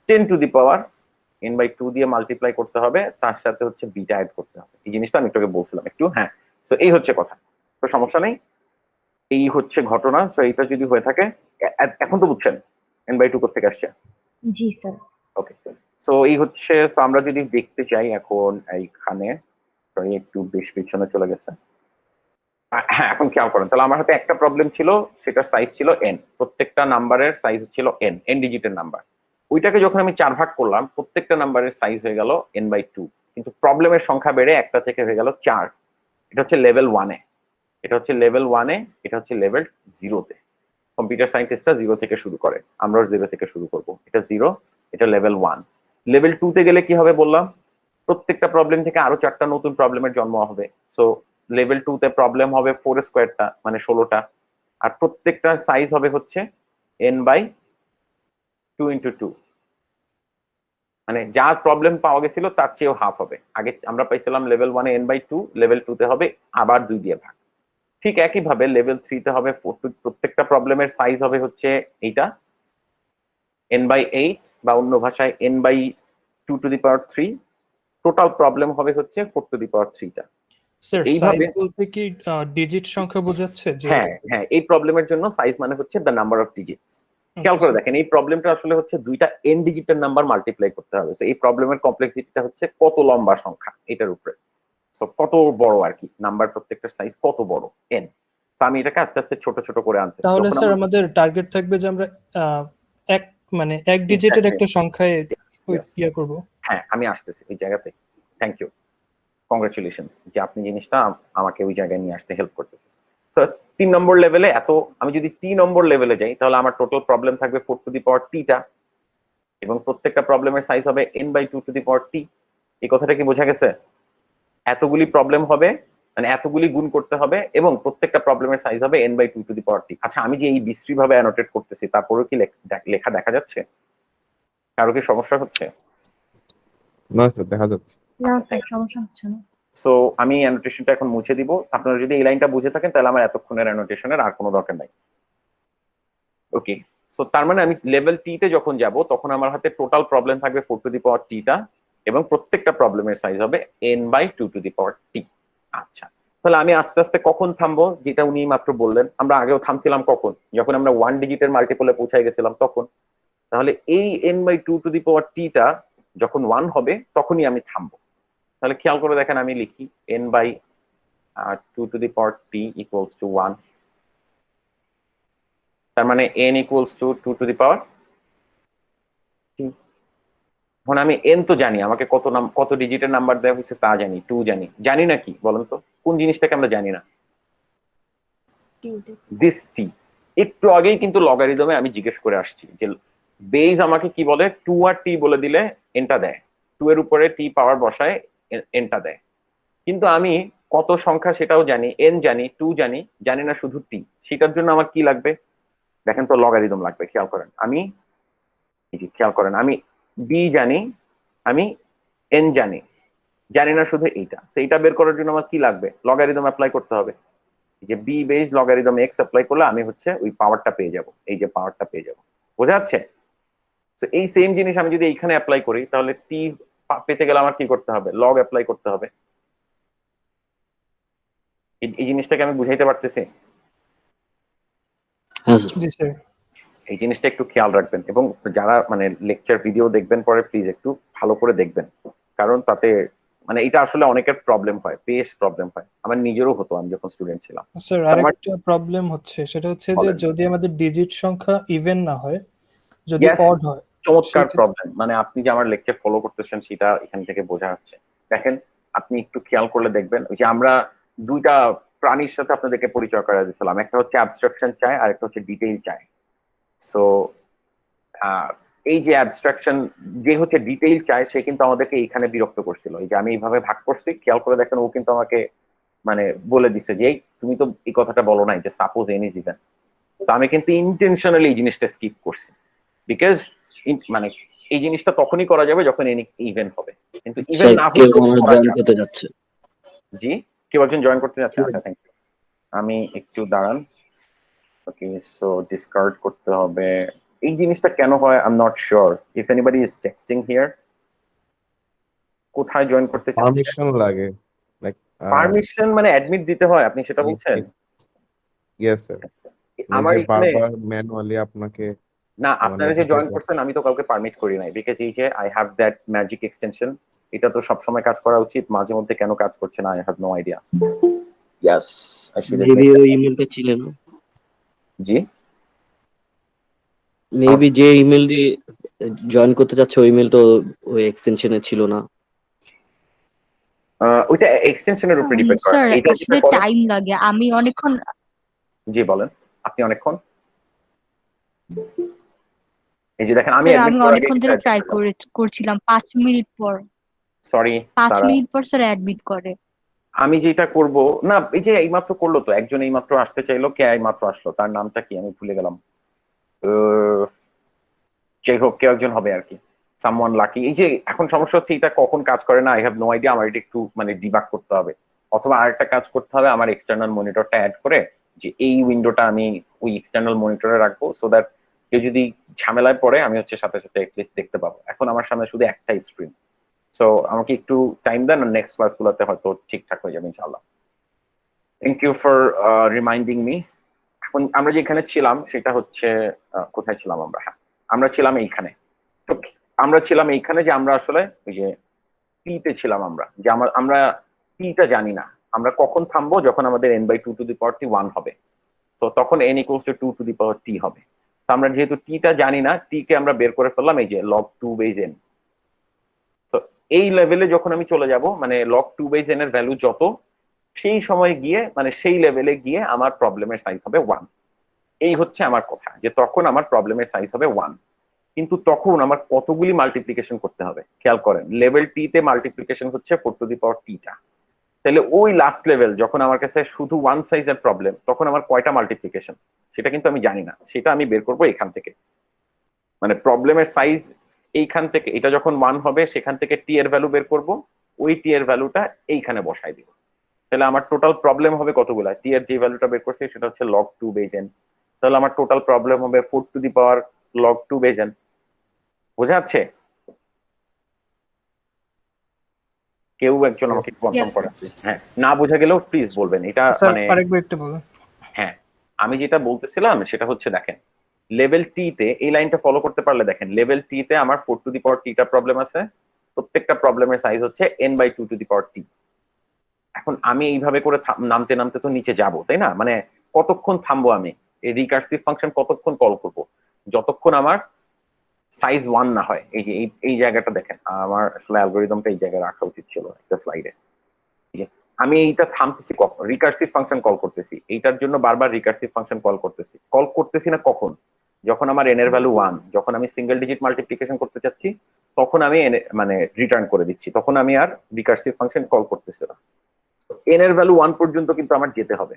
10⁻n/2 দিয়ে মাল্টিপ্লাই করতে হবে, তার সাথে হচ্ছে বিটা অ্যাড করতে হবে। এই জিনিসটা আমি তোকে বলছিলাম একটু। হ্যাঁ, তো এই হচ্ছে কথা, তো সমস্যা নেই, এই হচ্ছে ঘটনা। তো এইটা যদি হয়ে থাকে, এখন তো বুঝছেন n/2 কোথেকে আসছে? জি স্যার। ওকে, সো এই হচ্ছে, সো আমরা যদি দেখতে চাই এখন এইখানে, সরি একটু বেশ পিছনে চলে গেছে। হ্যাঁ, এখন খেয়াল করেন, তাহলে আমার হাতে একটা প্রবলেম ছিল, সেটার সাইজ ছিল n, প্রত্যেকটা নাম্বারের সাইজ ছিল n ডিজিটের নাম্বার। ওইটাকে যখন আমি চার ভাগ করলাম, প্রত্যেকটা নাম্বারের সাইজ হয়ে গেল n/2, কিন্তু প্রবলেমের সংখ্যা বেড়ে একটা থেকে হয়ে গেল 4। এটা হচ্ছে লেভেল 1-এ, এটা হচ্ছে লেভেল 1-এ, এটা হচ্ছে লেভেল 0-তে। কম্পিউটার সায়েন্টিস্টরা 0 থেকে শুরু করে, আমরাও 0 থেকে শুরু করব। এটা 0, এটা লেভেল 1। লেভেল 2-তে গেলে কি হবে বললাম? প্রত্যেকটা প্রবলেম থেকে আরো চারটা নতুন প্রবলেমের জন্ম হবে। সো লেভেল 2-তে প্রবলেম হবে 4 স্কোয়ারটা, মানে 16টা, আর প্রত্যেকটার সাইজ হবে হচ্ছে n/2 × 2। মানে যা প্রবলেম পাওয়া গেছিল তার চেয়েও হাফ হবে। আগে আমরা পাইছিলাম লেভেল 1-এ n/2, লেভেল 2-তে হবে আবার 2 দিয়ে ভাগ। ঠিক একইভাবে লেভেল 3-তে হবে, প্রত্যেকটা প্রবলেমের সাইজ হবে হচ্ছে এইটা n/8, বা অন্য ভাষায় n/2 to the power 3। Total problem হবে হচ্ছে 4 টু দি পাওয়ার 3টা। স্যার এইভাবে সাইজ বলতে কি ডিজিট সংখ্যা বোঝাচ্ছে যে হ্যাঁ হ্যাঁ, এই প্রবলেমের জন্য সাইজ মানে হচ্ছে দ্য নাম্বার অফ ডিজিটস। খেয়াল করে দেখেন, এই প্রবলেমটা আসলে হচ্ছে দুইটা এন ডিজিটের নাম্বার মাল্টিপ্লাই করতে হবে। এই প্রবলেমের কমপ্লেক্সিটিটা হচ্ছে কত লম্বা সংখ্যা এটার উপরে, সো কত বড় আর কি নাম্বার, প্রত্যেকটার সাইজ কত বড় এন। তো আমি এটাকে আস্তে আস্তে ছোট ছোট করে আনতেছি। তাহলে স্যার আমাদের টার্গেট থাকবে যে আমরা এক মানে এক ডিজিটের একটা সংখ্যায় ইয়া করব। হ্যাঁ, আমি আসতেছি ওই জায়গাতে। থ্যাংক ইউ, কংগ্রাচুলেশনস যে আপনি জিনিসটা আমাকে ওই জায়গায় নিয়ে আসতে হেল্প করতেছে। সো 3 নম্বর লেভেলে এত, আমি যদি 3 নম্বর লেভেলে যাই তাহলে আমার টোটাল প্রবলেম থাকবে 4 টু দি পাওয়ার টিটা, এবং প্রত্যেকটা প্রবলেমের সাইজ হবে n/2 টু দি পাওয়ার টি। এই কথাটা কি বোঝা গেছে? এতগুলি প্রবলেম হবে, মানে এতগুলি গুণ করতে হবে, এবং প্রত্যেকটা প্রবলেমের সাইজ হবে n/2 টু দি পাওয়ার টি। আচ্ছা, আমি যে এই বিশ্রী ভাবে অ্যানোটেট করতেছি তারপরেও কি লেখা দেখা যাচ্ছে? কারো কি সমস্যা হচ্ছে? না স্যার, দেখা যাচ্ছে। না স্যার, সমস্যা হচ্ছে না। সো আমি অ্যানোটেশনটা এখন মুছে দিব। আপনারা যদি এই লাইনটা বুঝে থাকেন তাহলে আমার এতক্ষণের অ্যানোটেশনের আর কোনো দরকার নাই। ওকে, সো তার মানে আমি লেভেল টি তে যখন যাব তখন আমার হাতে টোটাল প্রবলেম থাকবে 4 টু দি পাওয়ার টিটা, এবং প্রত্যেকটা প্রবলেমের সাইজ হবে n/2 টু দি পাওয়ার টি। আচ্ছা, তাহলে আমি আস্তে আস্তে কখন থামবো, যেটা উনি মাত্র বললেন, আমরা আগেও থামছিলাম কখন, যখন আমরা 1 ডিজিটের মাল্টিপলে পৌঁছে গেছিলাম তখন। তাহলে এই n/2 টু দি পাওয়ার টিটা যখন 1 হবে তখনই আমি থামবো। তাহলে খেয়াল করে দেখেন, আমি লিখি n/2 to the power T equals to 1। তার মানে n equals to 2 to the power T. এখন আমি n তো জানি, আমাকে কত ডিজিটের নাম্বার দেওয়া হয়েছে তা জানি, 2 জানি। জানি না কি বলেন তো, কোন জিনিসটাকে আমরা জানি না? দিস টি। একটু আগেই কিন্তু লগারিদমে আমি জিজ্ঞেস করে আসছি যে বেজ আমাকে কি বলে, 2 আর টি বলে দিলে এনটা দেয়, 2 এর উপরে টি পাওয়ার বসায় এনটা দেয়। কিন্তু আমি কত সংখ্যা সেটাও জানি, এন জানি, 2 জানি, জানি না শুধু টি। সেটার জন্য আমার কি লাগবে দেখেন তো, লগারিদম লাগবে। খেয়াল করেন, আমি বি জানি, আমি এন জানি, জানি না শুধু এইটা। সেইটা বের করার জন্য আমার কি লাগবে, লগারিদম অ্যাপ্লাই করতে হবে। যে B base logarithm X apply করলে আমি হচ্ছে ওই পাওয়ারটা পেয়ে যাব, এই যে পাওয়ারটা পেয়ে যাব। বোঝা যাচ্ছে? তো এই সেম জিনিস আমি যদি এইখানে অ্যাপ্লাই করি তাহলে টি পেতে গেলে আমার কি করতে হবে, লগ অ্যাপ্লাই করতে হবে। এই জিনিসটাকে আমি বুঝাইতে পারতেছি? জি স্যার। এই জিনিসটা একটু খেয়াল রাখবেন, এবং যারা মানে লেকচার ভিডিও দেখবেন পরে প্লিজ একটু ভালো করে দেখবেন, কারণ তাতে মানে এটা আসলে অনেকের প্রবলেম হয়, বেশ প্রবলেম হয়। আমার নিজেরও হতো আমি যখন স্টুডেন্ট ছিলাম। স্যার আরেকটা প্রবলেম হচ্ছে, সেটা হচ্ছে যে যদি আমাদের ডিজিট সংখ্যা ইভেন না হয়, যদি অড হয়। চমৎকার প্রবলেম, মানে আপনি যে আমার লেকচার ফলো করতেছেন সেটা এখান থেকে বোঝা যাচ্ছে। দেখেন, আপনি একটু খেয়াল করলে দেখবেন, ওই যে আমরা দুইটা প্রাণীর সাথে আপনাদেরকে পরিচয় করা দিয়েছিলাম, একটা হচ্ছে অ্যাবস্ট্রাকশন চায় আর একটা হচ্ছে ডিটেইল চায়। সো এই যে অ্যাবস্ট্রাকশন যে হচ্ছে ডিটেইল চায়, সে কিন্তু আমাদেরকে এইখানে বিরক্ত করছিল। এই যে আমি এইভাবে ভাগ করছি, খেয়াল করে দেখেন, ও কিন্তু আমাকে মানে বলে দিছে যে তুমি তো এই কথাটা বলো নাই যে সাপোজ এন ইজ ইভেন। তো আমি কিন্তু ইন্টেনশনালি এই জিনিসটা স্কিপ করছি, বিকজ মানে এই জিনিসটা তখনই করা যাবে যখন এন ইভেন হবে, কিন্তু ইভেন না হলে যাচ্ছে। জি, কেউ একজন জয়েন করতে যাচ্ছে? আচ্ছা, থ্যাংক ইউ। আমি একটু দাঁড়ান। ওকে, সো ডিসকার্ড করতে হবে। এই জিনিসটা কেন হয় I am not sure. If anybody is texting here, কোথায় জয়েন করতে চাচ্ছেন? পারমিশন লাগে, লাইক পারমিশন মানে অ্যাডমিট দিতে হয়, আপনি সেটা বলছেন? Yes sir. আমার যে এখানে বারবার ম্যানুয়ালি আপনাকে না, আপনারা যে জয়েন করছেন আমি তো কাউকে পারমিট করি নাই, বিকজ এই যে I have that magic extension, এটা তো সব সময় কাজ করা উচিত, মাঝে মধ্যে কেন কাজ করছে না I have no idea. Yes, I should maybe ওই ইমেলটা ছিল না। জি, মেবি যে ইমেল দিয়ে জয়েন করতে যাচ্ছে ওই ইমেল তো ওই এক্সটেনশনে ছিল না। ওইটা এক্সটেনশনের উপরে ডিপেন্ড করে। স্যার এটা আসলে টাইম লাগে, আমি অনেকক্ষণ। জি বলেন, আপনি অনেকক্ষণ। এই যে দেখেন, আমি আমি অনেকক্ষণ ধরে ট্রাই করছিলাম, 5 মিনিট পর। সরি 5 মিনিট পর স্যার অ্যাডমিট করে। আমি যেটা করব না, এই যে এইমাত্র করলো তো একজন, এইমাত্র আসতে চাইলো, কে এইমাত্র আসলো, তার নামটা কি আমি ভুলে গেলাম। যাই হোক, কেউ একজন হবে আর কি, সামওয়ান লাকি। এই যে এখন সমস্যা হচ্ছে এটা কখন কাজ করে না, আই হ্যাভ নো আইডিয়া। আমার এটা একটু মানে ডিবাগ করতে হবে, অথবা আরেকটা কাজ করতে হবে, আমার এক্সটার্নাল মনিটরটা অ্যাড করে যে এই উইন্ডোটা আমি ওই এক্সটার্নাল মনিটরে রাখবো, সো দ্যাট কেউ যদি ঝামেলায় পড়ে আমি হচ্ছে সাথে সাথে অ্যাটলিস্ট দেখতে পাবো। এখন আমার সামনে শুধু একটাই স্ক্রিন, সো আমাকে একটু টাইম দেন, নেক্সট ক্লাসগুলোতে হয়তো ঠিকঠাক হয়ে যাবে ইনশাআল্লাহ। Thank you for reminding me. এখন আমরা যেখানে ছিলাম সেটা হচ্ছে কোথায় ছিলাম আমরা? হ্যাঁ, আমরা ছিলাম এইখানে। তো আমরা ছিলাম এইখানে যে আমরা আসলে ওই যে টি-তে ছিলাম আমরা, যে আমরা টি-টা জানি না। আমরা কখন থামবো? যখন আমাদের n/2 টু দি পাওয়ার টি 1 হবে, তো তখন n = 2 টু দি পাওয়ার টি হবে। তো আমরা যেহেতু টি-টা জানি না, টি-কে আমরা বের করে ফেললাম এই যে log 2/n। তো এই লেভেলে যখন আমি চলে যাব, মানে log 2/n এর ভ্যালু যত, সেই সময় গিয়ে মানে সেই লেভেলে গিয়ে আমার প্রবলেমের সাইজ হবে 1। এই হচ্ছে আমার কথা, যে তখন আমার প্রবলেমের সাইজ হবে 1। কিন্তু তখন আমার কতগুলি মাল্টিপ্লিকেশন করতে হবে খেয়াল করেন। লেভেল টি তে মাল্টিপ্লিকেশন হচ্ছে 4 টু দি পাওয়ার টি-টা। তাহলে ওই লাস্ট লেভেল যখন আমার কাছে শুধু 1 সাইজের প্রবলেম, তখন আমার কয়টা মাল্টিপ্লিকেশন সেটা কিন্তু আমি জানি না, সেটা আমি বের করবো এখান থেকে। মানে প্রবলেমের সাইজ এইখান থেকে, এটা যখন 1 হবে সেখান থেকে টি এর ভ্যালু বের করব, ওই টি এর ভ্যালুটা এইখানে বসাই দিব। তাহলে আমার টোটাল প্রবলেম হবে কতগুলা? টি এর যে ভ্যালুটা বের করছি সেটা হচ্ছে log 2/n। তাহলে আমার টোটাল প্রবলেম হবে 4 two the power log 2/n। বোঝা যাচ্ছে? কেউ একজন আমাকে কনফার্ম Yes, sir. করেন please। হ্যাঁ, না বোঝা গেলেও প্লিজ বলবেন। এটা স্যার মানে আরেকবার একটু বলুন। হ্যাঁ, আমি যেটা বলতেছিলাম সেটা হচ্ছে দেখেন, লেভেল টি তে এই লাইনটা ফলো করতে পারলে দেখেন, লেভেল টি তে আমার 4 টু দি পাওয়ার টি টা প্রবলেম আছে। প্রত্যেকটা প্রবলেমের সাইজ হচ্ছে n/2 to the power T. এখন আমি এইভাবে করে নামতে নামতে তো নিচে যাব, তাই না? মানে কতক্ষণ থামবো আমি? এই রিকার্সিভ ফাংশন কতক্ষণ কল করব? যতক্ষণ আমার সাইজ 1 না হয়। এই যে এই জায়গাটা দেখেন, আমার আসলে অ্যালগরিদমটা এই জায়গায় রাখা উচিত ছিল একটা স্লাইডে। আমি এইটা থামতেছি কখন? রিকার্সিভ ফাংশন কল করতেছি, এইটার জন্য বারবার রিকার্সিভ ফাংশন কল করতেছি না কখন? যখন আমার n এর ভ্যালু 1, যখন আমি সিঙ্গেল ডিজিট মাল্টিপ্লিকেশন করতে চাচ্ছি, তখন আমি মানে রিটার্ন করে দিচ্ছি, তখন আমি আর রিকার্সিভ ফাংশন কল করতেছি না। n এর ভ্যালু 1 পর্যন্ত কিন্তু আমার যেতে হবে।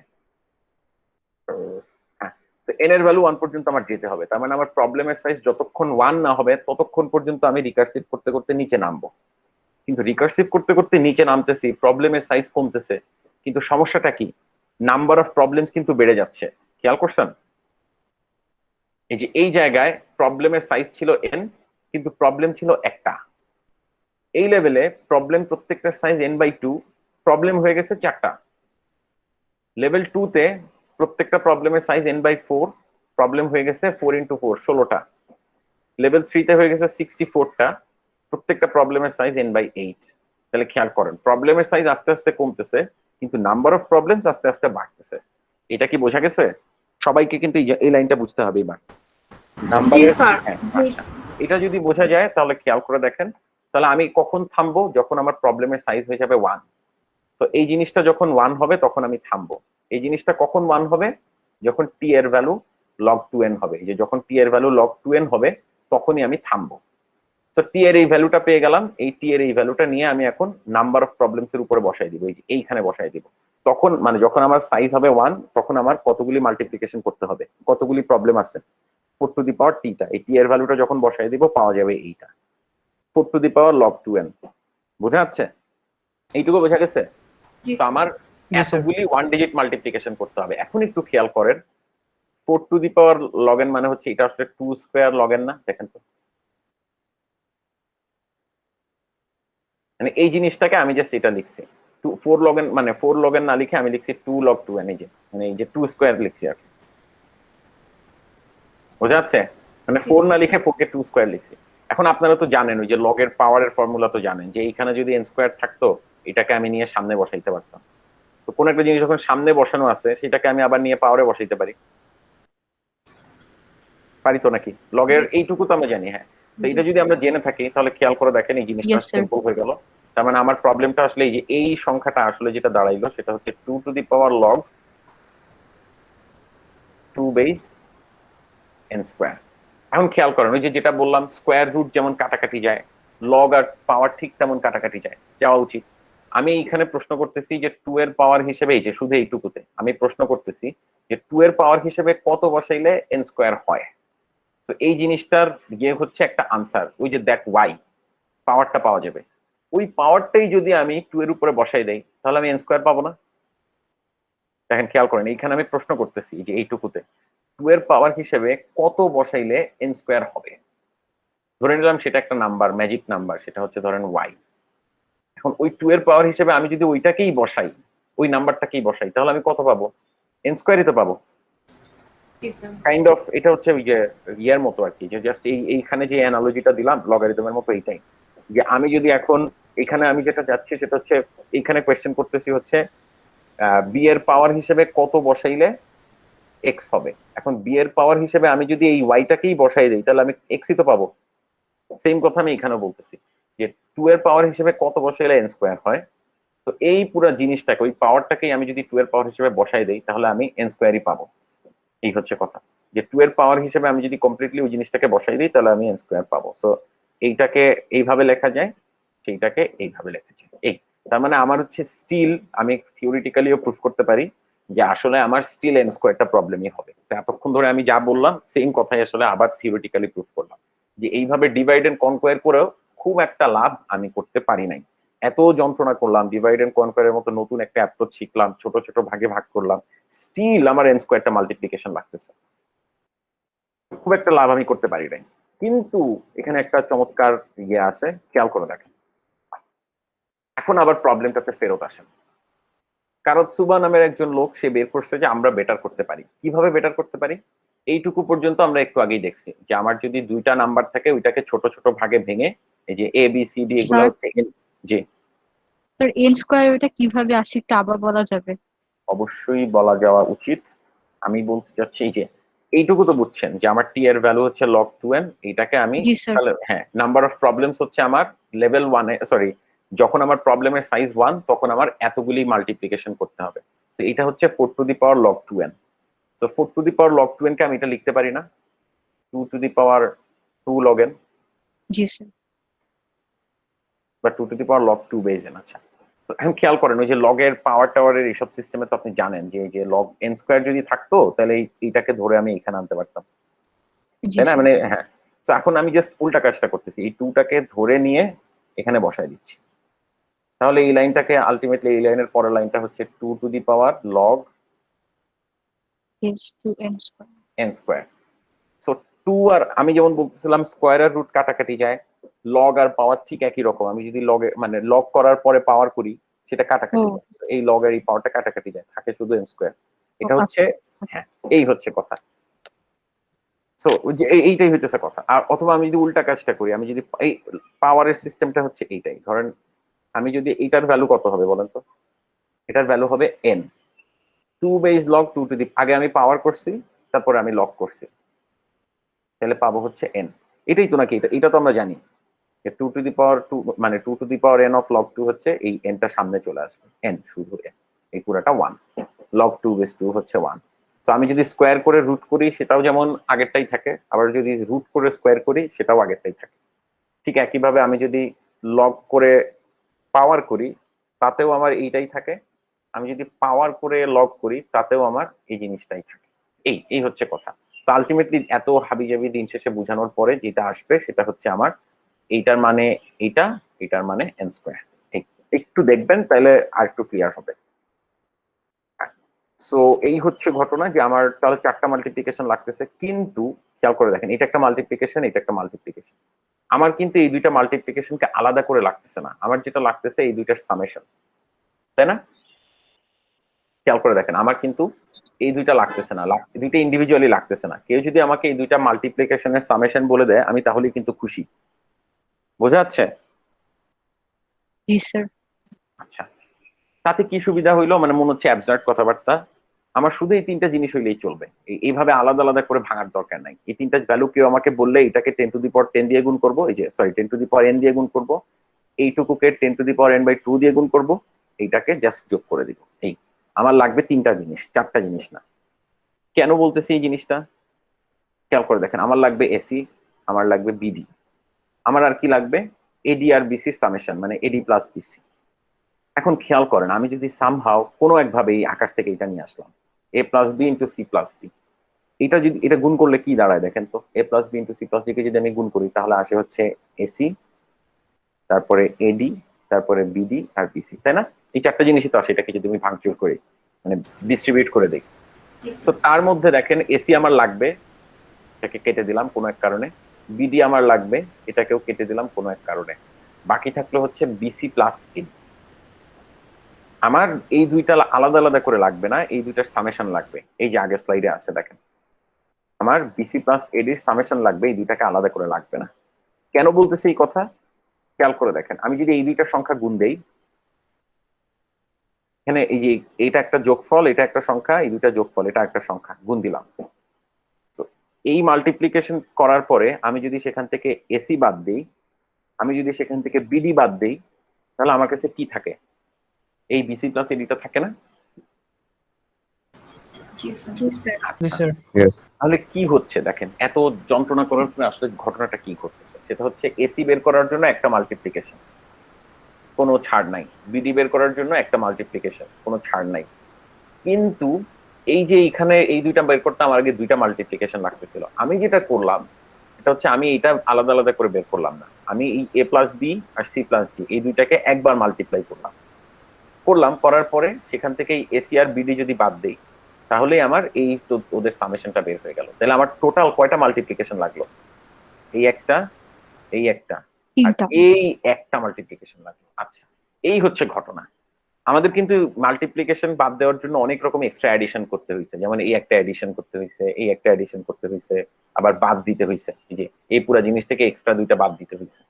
হ্যাঁ, তো n এর ভ্যালু 1 পর্যন্ত আমার যেতে হবে। তার মানে আমার প্রবলেমের সাইজ যতক্ষণ 1 না হবে ততক্ষণ পর্যন্ত আমি রিকার্সিভ করতে করতে নিচে নামবো। কিন্তু রিকার্সিভ করতে করতে নিচে নামতেছি, প্রবলেমের সাইজ কমতেছে, কিন্তু সমস্যাটা কি? নাম্বার অফ প্রবলেমস কিন্তু বেড়ে যাচ্ছে। খেয়াল করছেন? এই যে এই জায়গায় প্রবলেমের সাইজ ছিল n, কিন্তু প্রবলেম ছিল একটা। এই লেভেলে প্রবলেম প্রত্যেকটার সাইজ n/2, প্রবলেম হয়ে গেছে 4টা। লেভেল 2 তে প্রত্যেকটা প্রবলেমের সাইজ n/4, প্রবলেম হয়ে গেছে 4 × 4 16টা। লেভেল 3 তে হয়ে গেছে 64টা, প্রত্যেকটা প্রবলেমের সাইজ n/8। তাহলে খেয়াল করেন, প্রবলেমের সাইজ আস্তে আস্তে কমতেছে, কিন্তু নাম্বার অফ প্রবলেমস আস্তে আস্তে বাড়তেছে। এটা কি বোঝা গেছে? সবাইকে কিন্তু এই লাইনটা বুঝতে হবে এবার। নাম্বারের এটা যদি বোঝা যায় তাহলে খেয়াল করে দেখেন, তাহলে আমি কখন থামবো? যখন আমার প্রবলেমের সাইজ হয়ে যাবে 1। তো এই জিনিসটা যখন 1 হবে তখন আমি থামবো। এই জিনিসটা কখন 1 হবে? যখন টি এর ভ্যালু log 2n হবে। এই যে যখন টি এর ভ্যালু log 2n হবে তখনই আমি থামবো। তো টি এর এই ভ্যালুটা পেয়ে গেলাম, এই টি এর এই ভ্যালুটা নিয়ে আমি এখন নাম্বার অফ প্রবলেমস এর উপরে বসাই দিব, এই যে এইখানে বসাই দিব। তখন মানে যখন আমার সাইজ হবে 1, তখন আমার কতগুলি মাল্টিপ্লিকেশন করতে হবে, কতগুলি প্রবলেম আছে? 4 টু দি পাওয়ার টি-টা। এই টি এর ভ্যালুটা যখন বসাই দিব পাওয়া যাবে এইটা, 4 two the power log 2n। বোঝা যাচ্ছে? এইটুকু বোঝা গেছে? তো আমার এতগুলি 1 ডিজিট মাল্টিপ্লিকেশন করতে হবে। এখন একটু খেয়াল করেন, 4 two the power log n মানে হচ্ছে এটা আসলে 2 স্কয়ার log n না? দেখেন তো, মানে এই জিনিসটাকে আমি জাস্ট এটা লিখছি 4 log n, মানে 4 log n না লিখে আমি লিখছি 2 log 2n। এই যে মানে এই যে 2 স্কয়ার লিখছি আর কি। বোঝা যাচ্ছে? মানে 4 না লিখে 4 কে 2 স্কয়ার লিখছি। এখন আপনারা তো জানেন ওই যে লগ এর পাওয়ারের ফর্মুলা তো জানেন, যে এইখানে যদি n স্কয়ার থাকতো এটাকে আমি নিয়ে সামনে বসাইতে পারতাম। তো কোন একটা জিনিস যখন সামনে বসানো আছে সেটাকে আমি আবার নিয়ে পাওয়ারে বসাইতে পারি, পারি তো নাকি? লগের এইটুকু তো আমরা জানি। হ্যাঁ, তো এটা যদি আমরা জেনে থাকি তাহলে খেয়াল করে দেখেন এই জিনিসটা Yes, sir. সিম্পল হয়ে গেল। তার মানে আমার প্রবলেমটা আসলে এই যে এই সংখ্যাটা আসলে যেটা দাঁড়াইলো সেটা হচ্ছে 2 to the power log 2/n square. এখন খেয়াল করেন ওই যে যেটা বললাম, স্কয়ার রুট যেমন কাটাকাটি যায়, লগ আর পাওয়ার ঠিক তেমন কাটাকাটি যায়, যাওয়া উচিত। আমি এখানে প্রশ্ন করতেছি যে 2 এর পাওয়ার হিসেবে, এই যে শুধু এইটুকুতে আমি প্রশ্ন করতেছি যে 2 এর পাওয়ার হিসেবে কত বসাইলে n স্কয়ার হয়। তো এই জিনিসটার ইয়ে হচ্ছে একটা আনসার, ওই যে দ্যাট ওয়াই পাওয়ারটা পাওয়া যাবে। ওই পাওয়ারটাই যদি আমি 2 এর উপরে বসাই দেই তাহলে আমি n স্কয়ার পাবো না? দেখেন খেয়াল করেন, এইখানে আমি প্রশ্ন করতেছি যে এইটুকুতে 2 এর পাওয়ার হিসেবে কত বসাইলে n স্কয়ার হবে। ধরে নিলাম সেটা একটা নাম্বার, ম্যাজিক নাম্বার, সেটা হচ্ছে ধরেন y। এখন ওই 2 এর পাওয়ার হিসেবে আমি যদি ওইটাকেই বসাই, ওই নাম্বারটাকেই বসাই, তাহলে আমি কত পাবো? n স্কয়ারই তো পাবো। কাইন্ড অফ এটা হচ্ছে ওই যে ইয়ার মতো আর কি, যে জাস্ট এইখানে যে অ্যানালজিটা দিলাম লগারিদমের মতো, এইটাই যে আমি যদি এখন এখানে আমি যেটা যাচ্ছি সেটা হচ্ছে এইখানে কোয়েশ্চেন করতেছি হচ্ছে বি এর পাওয়ার হিসেবে কত বসাইলে এক্স হবে। এখন বি এর পাওয়ার হিসেবে আমি যদি এই ওয়াইটাকেই বসাই দিই তাহলে আমি এক্সই তো পাবো। সেম কথা আমি এখানেও বলতেছি যে 2 এর পাওয়ার হিসেবে কত বসাইলে n স্কয়ার হয়। তো এই পুরো জিনিসটাকে, ওই পাওয়ারটাকেই আমি যদি 2 এর পাওয়ার হিসেবে বসাই দেই তাহলে আমি n স্কয়ারই পাবো। এই হচ্ছে কথা, যে 2 এর পাওয়ার হিসেবে আমি যদি কমপ্লিটলি ওই জিনিসটাকে বসাই দিই তাহলে আমি n স্কয়ার পাবো। সো এইটাকে এইভাবে লেখা যায়, সেইটাকে এইভাবে লেখা যায়। এই তার মানে আমার হচ্ছে স্টিল, আমি থিওরিটিক্যালিও প্রুফ করতে পারি যে আসলে আমার স্টিল n স্কয়ারটা প্রবলেমই হবে। তো এতক্ষণ ধরে আমি যা বললাম সেম কথাই আসলে আবার থিওরিটিক্যালি প্রুফ করলাম, যে এইভাবে ডিভাইড এন্ড কনকোয়ার করেও খুব একটা লাভ আমি করতে পারি নাই। এত যন্ত্রণা করলাম, ডিভাইড এন্ড কনকোয়ারের মতো নতুন একটা অ্যাপ্রোচ শিখলাম, ছোট ছোট ভাগে ভাগ করলাম, স্টিল আমার n স্কয়ারটা মাল্টিপ্লিকেশন লাগতেছে, খুব একটা লাভ আমি করতে পারি নাই। কিন্তু এখানে একটা চমৎকার ইয়ে আছে, খেয়াল করে দেখেন। এখন আবার প্রবলেমটাতে ফেরত আসেন। কারতসুবা নামের একজন লোক, সে বের করছে যে আমরা বেটার করতে পারি। কিভাবে বেটার করতে পারি? এইটুকু পর্যন্ত আমরা একটু আগেই দেখছি যে আমার যদি দুইটা নাম্বার থাকে ওইটাকে ছোট ছোট ভাগে ভেঙে, এই যে এ বি সি ডি এগুলো হচ্ছে জি স্যার n স্কয়ার ওটা কিভাবে আসে একটু আবার বলা যাবে? অবশ্যই বলা যাওয়া উচিত। আমি বলতে চাচ্ছি যে এইটুকু তো বুঝছেন যে আমার টি এর ভ্যালু হচ্ছে log 2n, এটাকে আমি জি স্যার। তাহলে হ্যাঁ, নাম্বার অফ প্রবলেমস হচ্ছে আমার লেভেল 1 এ, সরি, যখন আমার প্রবলেমের সাইজ 1 তখন আমার এতগুলি মাল্টিপ্লিকেশন করতে হবে। তো এটা হচ্ছে 4 two the power log 2n। তো 4 two the power log 2n কে আমি এটা লিখতে পারি না 2 to the power 2 log n জি স্যার। বা 2 to the power log 2 base n। আচ্ছা, তো এখন খেয়াল করেন ওই যে লগের পাওয়ার টাওয়ারের এইসব সিস্টেমে তো আপনি জানেন যে এই যে log n স্কয়ার যদি থাকতো তাহলে এইটাকে ধরে আমি এখানে আনতে পারতাম, জি তাই না? স্যার। মানে হ্যাঁ, তো এখন আমি জাস্ট উল্টা কাজটা করতেছি, এই 2টাকে ধরে নিয়ে এখানে বসায় দিচ্ছি। তাহলে এই লাইনটাকে আলটিমেটলি, এই লাইনের পরের লাইনটা হচ্ছে 2 to the power log is to n square. n square. So 2 আর আমি যেমন বলতেছিলাম স্কয়ার আর রুট কাটাকাটি যায়, লগ আর পাওয়ার ঠিক একই রকম। আমি যদি লগে মানে লগ করার পরে পাওয়ার করি সেটা কাটাকাটি ও। যায়। So এই লগ আর এই পাওয়ারটা কাটাকাটি যায়, থাকে শুধু n স্কয়ার। এটা হচ্ছে হ্যাঁ, এই হচ্ছে কথা। সো যে এইটাই হইতেছে কথা। আর অথবা আমি যদি উল্টা কাজটা করি, আমি যদি এই পাওয়ারের সিস্টেমটা হচ্ছে এইটাই, ধরেন আমি যদি এইটার ভ্যালু কত হবে বলেন তো? এটার ভ্যালু হবে n 2 base log 2 to the, আগে আমি পাওয়ার করছি তারপরে আমি লগ করছি, তাহলে পাবো হচ্ছে n। এটাই তো নাকি? এটা তো আমরা জানি যে 2 টু দি পাওয়ার 2 মানে 2 to the power n of log 2 হচ্ছে এই n টা সামনে চলে আসবে, n শুধু n, এই পুরাটা 1, log 2 বেস 2 হচ্ছে 1। তো আমি যদি স্কোয়ার করে রুট করি সেটাও যেমন আগেরটাই থাকে, আবার যদি রুট করে স্কোয়ার করি সেটাও আগেরটাই থাকে। ঠিক একইভাবে আমি যদি লগ করে পাওয়ার করি তাতেও আমার এইটাই থাকে, আমি যদি পাওয়ার করে লগ করি তাতেও আমার এই জিনিসটাই থাকে। এই হচ্ছে কথা। তো আলটিমেটলি এত হাবিজাবি দিন শেষে বোঝানোর পরে যেটা আসবে সেটা হচ্ছে আমার এইটার মানে এইটা, এটার মানে n স্কয়ার। একটু দেখবেন তাহলে আর একটু ক্লিয়ার হবে। সো এই হচ্ছে ঘটনা যে আমার তাহলে 4টা মাল্টিপ্লিকেশন লাগতেছে, কিন্তু খেয়াল করে দেখেন এটা একটা মাল্টিপ্লিকেশন, এটা একটা মাল্টিপ্লিকেশন। আমার কিন্তু এই দুইটা মাল্টিপ্লিকেশনকে আলাদা করে লাগতেছে না, আমার যেটা লাগতেছে এই দুইটার সামেশন, তাই না? খেয়াল করে দেখেন আমার কিন্তু এই দুইটা লাগতেছে না, দুইটা ইন্ডিভিজুয়ালি লাগতেছে না। কেউ যদি আমাকে এই দুইটা মাল্টিপ্লিকেশনের সামেশন বলে দেয় আমি তাহলে কিন্তু খুশি। বোঝা যাচ্ছে? জি স্যার। আচ্ছা, তাতে কি সুবিধা হইলো? মানে মনে হচ্ছে অ্যাবসার্ড কথাবার্তা। আমার শুধু এই তিনটা জিনিস হইলেই চলবে, এইভাবে আলাদা আলাদা করে ভাঙার দরকার নাই। এই তিনটা ভ্যালু কেউ আমাকে বললে এটাকে 10 টু দি পাওয়ার 10 দিয়ে গুণ করবো, এই যে sorry 10 to the power n দিয়ে গুণ করবো, এইটুকুকে 10 to the power n by 2 দিয়ে গুণ করবো, এইটাকে জাস্ট যোগ করে দিব। এই আমার লাগবে তিনটা জিনিস, 4টা জিনিস না। কেন বলতেছি এই জিনিসটা? খেয়াল করে দেখেন, আমার লাগবে এসি, আমার লাগবে বিডি, আমার আর কি লাগবে? এডি আর বিসির সামেশন, মানে এডি প্লাস বিসি। এখন খেয়াল করেন আমি যদি সামহাও কোনো একভাবে এই আকাশ থেকে এটা নিয়ে আসলাম, A plus B into C plus D, এটা যদি এটা গুণ করলে কি দাঁড়ায় দেখেন তো? A plus B into C plus D কে যদি আমি গুণ করি তাহলে আসে হচ্ছে এসি, তারপরে এডি, তারপরে বিডি আর বিসি, তাই না? এই 4টা জিনিসই তো আসে, এটাকে যদি আমি ভাঙচুর করি মানে ডিস্ট্রিবিউট করে দিই। তো তার মধ্যে দেখেন এসি আমার লাগবে, এটাকে কেটে দিলাম কোনো এক কারণে, বিডি আমার লাগবে, এটাকেও কেটে দিলাম কোনো এক কারণে। বাকি থাকলো হচ্ছে বিসি প্লাস এ। আমার এই দুইটা আলাদা আলাদা করে লাগবে না, এই দুইটার সামেশন লাগবে। এই যে আগের স্লাইডে আছে দেখেন, আমার বিসি প্লাস এডির সামেশন লাগবে, এই দুইটাকে আলাদা করে লাগবে না। কেন বলতেছে এই কথা খেয়াল করে দেখেন, আমি যদি এই দুইটার সংখ্যা গুণ দেই, এখানে এই যে এটা একটা যোগফল, এটা একটা সংখ্যা, এই দুইটা যোগফল, এটা একটা সংখ্যা, গুণ দিলাম। তো এই মাল্টিপ্লিকেশন করার পরে আমি যদি সেখান থেকে এসি বাদ দিই, আমি যদি সেখান থেকে বিডি বাদ দিই, তাহলে আমার কাছে কি থাকে? এই বিসি প্লাস এডিটা থাকে না? জি স্যার। ইয়েস তাহলে কি হচ্ছে দেখেন, এত যন্ত্রণা করার পরে আসলে ঘটনাটা কি ঘটতেছে, সেটা হচ্ছে এসি বের করার জন্য একটা মাল্টিপ্লিকেশন, কোনো ছাড় নাই। বিডি বের করার জন্য একটা মাল্টিপ্লিকেশন, কোনো ছাড় নাই। কিন্তু এই যে এখানে এই দুইটা বের করতে আমার আগে দুইটা মাল্টিপ্লিকেশন লাগতেছিল। আমি যেটা করলাম এটা হচ্ছে আমি এটা আলাদা আলাদা করে বের করলাম না, আমি এই এ প্লাস বি আর সি প্লাস ডি এই দুইটাকে একবার মাল্টিপ্লাই করার পরে সেখান থেকে এই এসি আর বিডি যদি বাদ দেই, তাহলে আমার এই তো ওদের সামেশনটা বের হয়ে গেল। তাহলে আমার টোটাল কয়টা মাল্টিপ্লিকেশন লাগলো? এই একটা, এই একটা, আর তিনটা। এই একটা মাল্টিপ্লিকেশন লাগলো। আচ্ছা, এই হচ্ছে ঘটনা। আমাদের কিন্তু মাল্টিপ্লিকেশন বাদ দেওয়ার জন্য অনেক রকম এক্সট্রা অ্যাডিশন করতে হয়েছে, যেমন এই একটা অ্যাডিশন করতে হয়েছে, এই একটা অ্যাডিশন করতে হয়েছে, আবার বাদ দিতে হয়েছে, এই যে এই পুরো জিনিস থেকে এক্সট্রা দুইটা বাদ দিতে হয়েছে।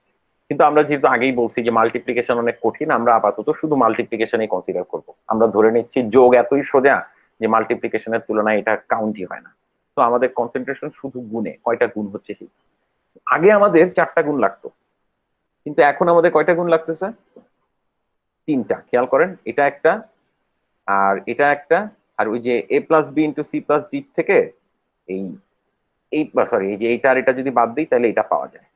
কিন্তু আমরা যেহেতু আগেই বলছি যে মাল্টিপ্লিকেশন অনেক কঠিন, আমরা আপাতত শুধু মাল্টিপ্লিকেশনই কনসিডার করব। আমরা ধরে নিচ্ছি যোগ এতই সোজা যে মাল্টিপ্লিকেশনের তুলনায় এটা কাউন্টই হয় না। তো আমাদের কনসেন্ট্রেশন শুধু গুণে, কয়টা গুণ হচ্ছে সেই। আগে আমাদের 4টা গুণ লাগতো, কিন্তু এখন আমাদের কয়টা গুণ লাগতেছে? 3টা। খেয়াল করেন, এটা একটা আর এটা একটা, আর ওই যে A plus B into C plus D থেকে এই এই সরি এই যে এইটা আর এটা যদি বাদ দিই তাহলে এটা পাওয়া যায়।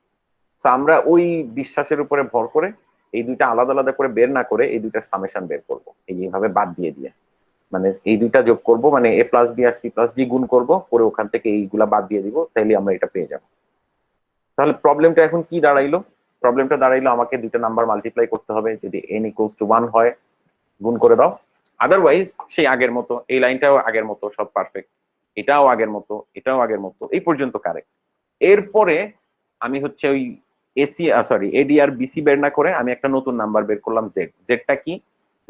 তো আমরা ওই বিশ্বাসের উপরে ভর করে এই দুইটা আলাদা আলাদা করে বের না করে এই দুইটার সামেশন বের করব, এইভাবে বাদ দিয়ে দিয়ে, মানে এই দুইটা যোগ করব, মানে এ প্লাস বি আর সি প্লাস ডি গুণ করব, করে ওখান থেকে এইগুলা বাদ দিয়ে দিব, তাইলে আমরা এটা পেয়ে যাব। তাহলে প্রবলেমটা এখন কি দাঁড়াইলো? প্রবলেমটা দাঁড়াইলো আমাকে দুইটা নাম্বার মাল্টিপ্লাই করতে হবে, যদি n = 1 হয় গুণ করে দাও, আদারওয়াইজ সেই আগের মতো, এই লাইনটাও আগের মতো, সব পারফেক্ট, এটাও আগের মতো, এটাও আগের মতো, এই পর্যন্ত কারেক্ট। এরপরে আমি হচ্ছে ওই এডি আর বিসি বের না করে আমি একটা নতুন নাম্বার বের করলাম জেড। জেডটা কি?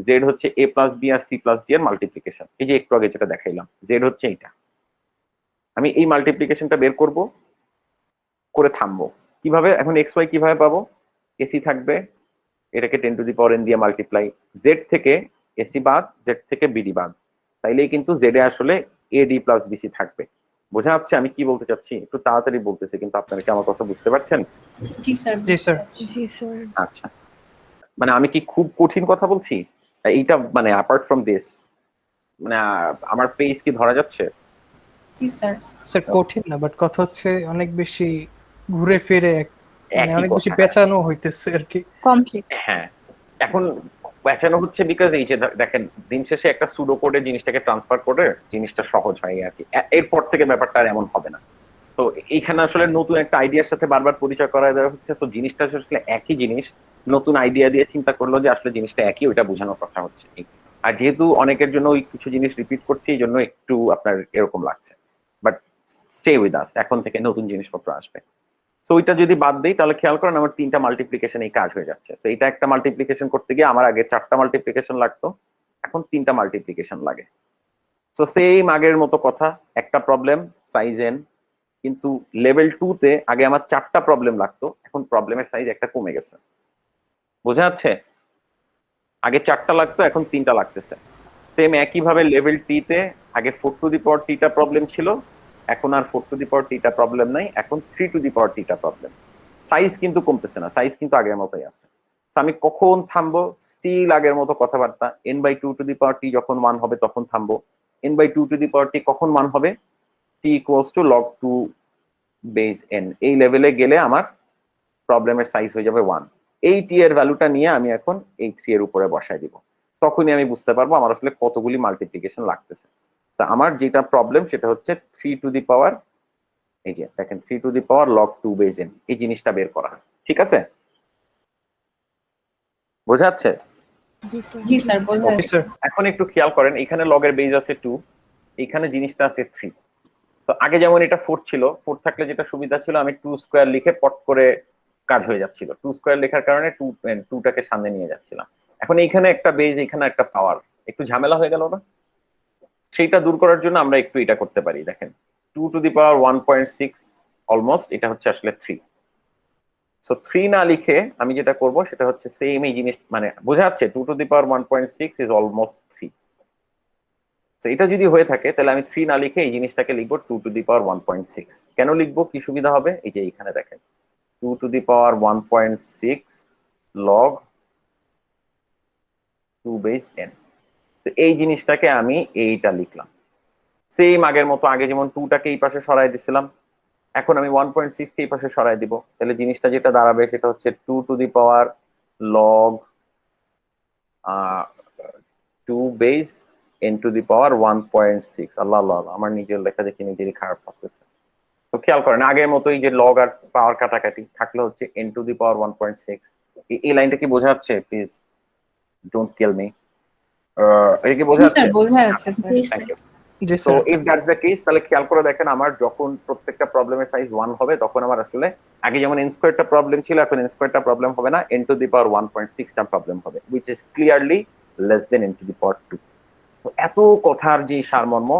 জেড হচ্ছে এ প্লাস বি আর সি প্লাস ডি এর মাল্টিপ্লিকেশন। এই যে একটু আগে যেটা দেখাইলাম, জেড হচ্ছে এইটা। আমি এই মাল্টিপ্লিকেশনটা বের করব, করে থামবো। কিভাবে? এখন এক্স ওয়াই কিভাবে পাবো? এসি থাকবে, এটাকে 10⁻n দিয়ে মাল্টিপ্লাই, জেড থেকে এসি বাদ, জেড থেকে বিডি বাদ, তাইলেই কিন্তু জেড এ আসলে এডি প্লাস বিসি থাকবে। বোঝা যাচ্ছে আমি কি বলতে চাচ্ছি? একটু তাড়াতাড়ি বলতেছি, কিন্তু আপনারা কি আমার কথা বুঝতে পারছেন? জি স্যার। আচ্ছা, মানে আমি কি খুব কঠিন কথা বলছি? এইটা মানে অ্যাপার্ট ফ্রম দিস, মানে আমার পেজ কি ধরা যাচ্ছে? স্যার কঠিন না, বাট কথা হচ্ছে অনেক বেশি ঘুরে ফিরে মানে একই অনেক বেশি কথা। পেঁচানো হইতেছে আর কি। কমপ্লিট। হ্যাঁ, এখন পেঁচানো হচ্ছে বিকজ এই যে দেখেন দিন শেষে একটা সুডো কোডে জিনিসটাকে ট্রান্সফার করে জিনিসটা সহজ হয় আর কি। এরপর থেকে ব্যাপারটা আর এমন হবে না। তো এইখানে আসলে নতুন একটা আইডিয়ার সাথে বারবার পরিচয় করা দেওয়া হচ্ছে। তো জিনিসটা আসলে একই জিনিস, নতুন আইডিয়া দিয়ে চিন্তা করলো যে আসলে জিনিসটা একই, ওইটা বোঝানোর কথা হচ্ছে। আর যেহেতু অনেকের জন্য ওই কিছু জিনিস রিপিট করছি, এই জন্য একটু আপনার এরকম লাগছে, বাট স্টে উইথ আস, এখন থেকে নতুন জিনিসপত্র আসবে। তো ওইটা যদি বাদ দিই তাহলে খেয়াল করেন আমার 3টা মাল্টিপ্লিকেশন এই কাজ হয়ে যাচ্ছে। তো এটা একটা মাল্টিপ্লিকেশন করতে গিয়ে আমার আগে 4টা মাল্টিপ্লিকেশন লাগতো, এখন 3টা মাল্টিপ্লিকেশন লাগে। তো সেম আগের মতো কথা, একটা প্রবলেম সাইজ n, কিন্তু লেভেল 2 তে আগে আমার 4টা প্রবলেম লাগতো, এখন প্রবলেমের সাইজ একটা কমে গেছে। বোঝা যাচ্ছে? আগে 4টা লাগতো, এখন 3টা লাগতেছে। সেম একইভাবে লেভেল টি তে আগে 4t টা প্রবলেম ছিল, এখন আর 4t টা প্রবলেম নাই, এখন 3t টা প্রবলেম। সাইজ কিন্তু কমতেছে না, সাইজ কিন্তু আগের মতোই আছে। আমি কখন থামবো? স্টিল আগের মতো কথাবার্তা, n/2t যখন 1 হবে তখন থামবো। n/2t কখন 1 হবে? t = log 2 base n। এই লেভেলে গেলে আমার প্রবলেমের সাইজ হয়ে যাবে 1। এই টি এর ভ্যালুটা নিয়ে আমি এখন এই 3 এর উপরে বসাই দিব, তখনই আমি বুঝতে পারবো আমার আসলে কতগুলি মাল্টিপ্লিকেশন লাগতেছে। তা আমার যেটা প্রবলেম সেটা হচ্ছে 3 এই যে দেখেন 3 log 2 বেস n, এই জিনিসটা বের করা। ঠিক আছে? বোঝা যাচ্ছে? জি স্যার, বোঝা জি স্যার। এখন একটু খেয়াল করেন, এখানে লগের বেস আছে 2, এখানে জিনিসটা আছে 3। তো আগে যেমন এটা 4 ছিল, 4 থাকলে যেটা সুবিধা ছিল আমি 2 স্কয়ার লিখে পট করে কাজ হয়ে যাচ্ছিল, 2 স্কয়ার লেখার কারণে টুটাকে সামনে নিয়ে যাচ্ছিলাম। এখন এইখানে একটা বেজ, এখানে একটা পাওয়ার, একটু ঝামেলা হয়ে গেল না? সেইটা দূর করার জন্য আমরা একটু এটা করতে পারি। দেখেন 2 টু দি পাওয়ার 1.6 অলমোস্ট, এটা হচ্ছে আসলে 3। সো 3 না লিখে আমি যেটা করব সেটা হচ্ছে সেম এই জিনিস, মানে বোঝা যাচ্ছে 2 to the power 1.6 is almost 3। তো এটা যদি হয়ে থাকে তাহলে আমি 3 না লিখে এই জিনিসটাকে লিখবো 2 টু দি পাওয়ার 1.6। কেন লিখবো, কি সুবিধা হবে? এই যে এখানে দেখেন 2 to the power 1.6 log 2 base n। তো এই জিনিসটাকে আমি এইটা লিখলাম সেম আগের মতো। আগে যেমন 2টাকে এই পাশে সরাই দিছিলাম, এখন আমি 1.6 কে এই পাশে সরাই দিব। তাহলে জিনিসটা যেটা দাঁড়াবে সেটা হচ্ছে 2 to the power log 2 base n to the power 1.6। Allah Allah, আমার নিজের লেখা দেখে নিজেরই খারাপ লাগতেছে। তো খেয়াল করেন আগের মতো এই যে লগ আর পাওয়ার কাটাকাটি থাকলে হচ্ছে n টু দি পাওয়ার 1.6। এই লাইনটা কি বোঝা যাচ্ছে? Please don't kill me. এটা কি বোঝা যাচ্ছে? স্যার বোঝা যাচ্ছে স্যার। Thank you. জি so sir. If that's the case, তাহলে খেয়াল করে দেখেন আমার যখন প্রত্যেকটা প্রবলেমের সাইজ 1 হবে তখন আমার আসলে আগে যেমন n স্কয়ারটা প্রবলেম ছিল, এখন n স্কয়ারটা প্রবলেম হবে না, n টু দি পাওয়ার 1.6 টা প্রবলেম হবে, which is clearly less than n to the power 2। তো এত কথার যে সারমর্ম,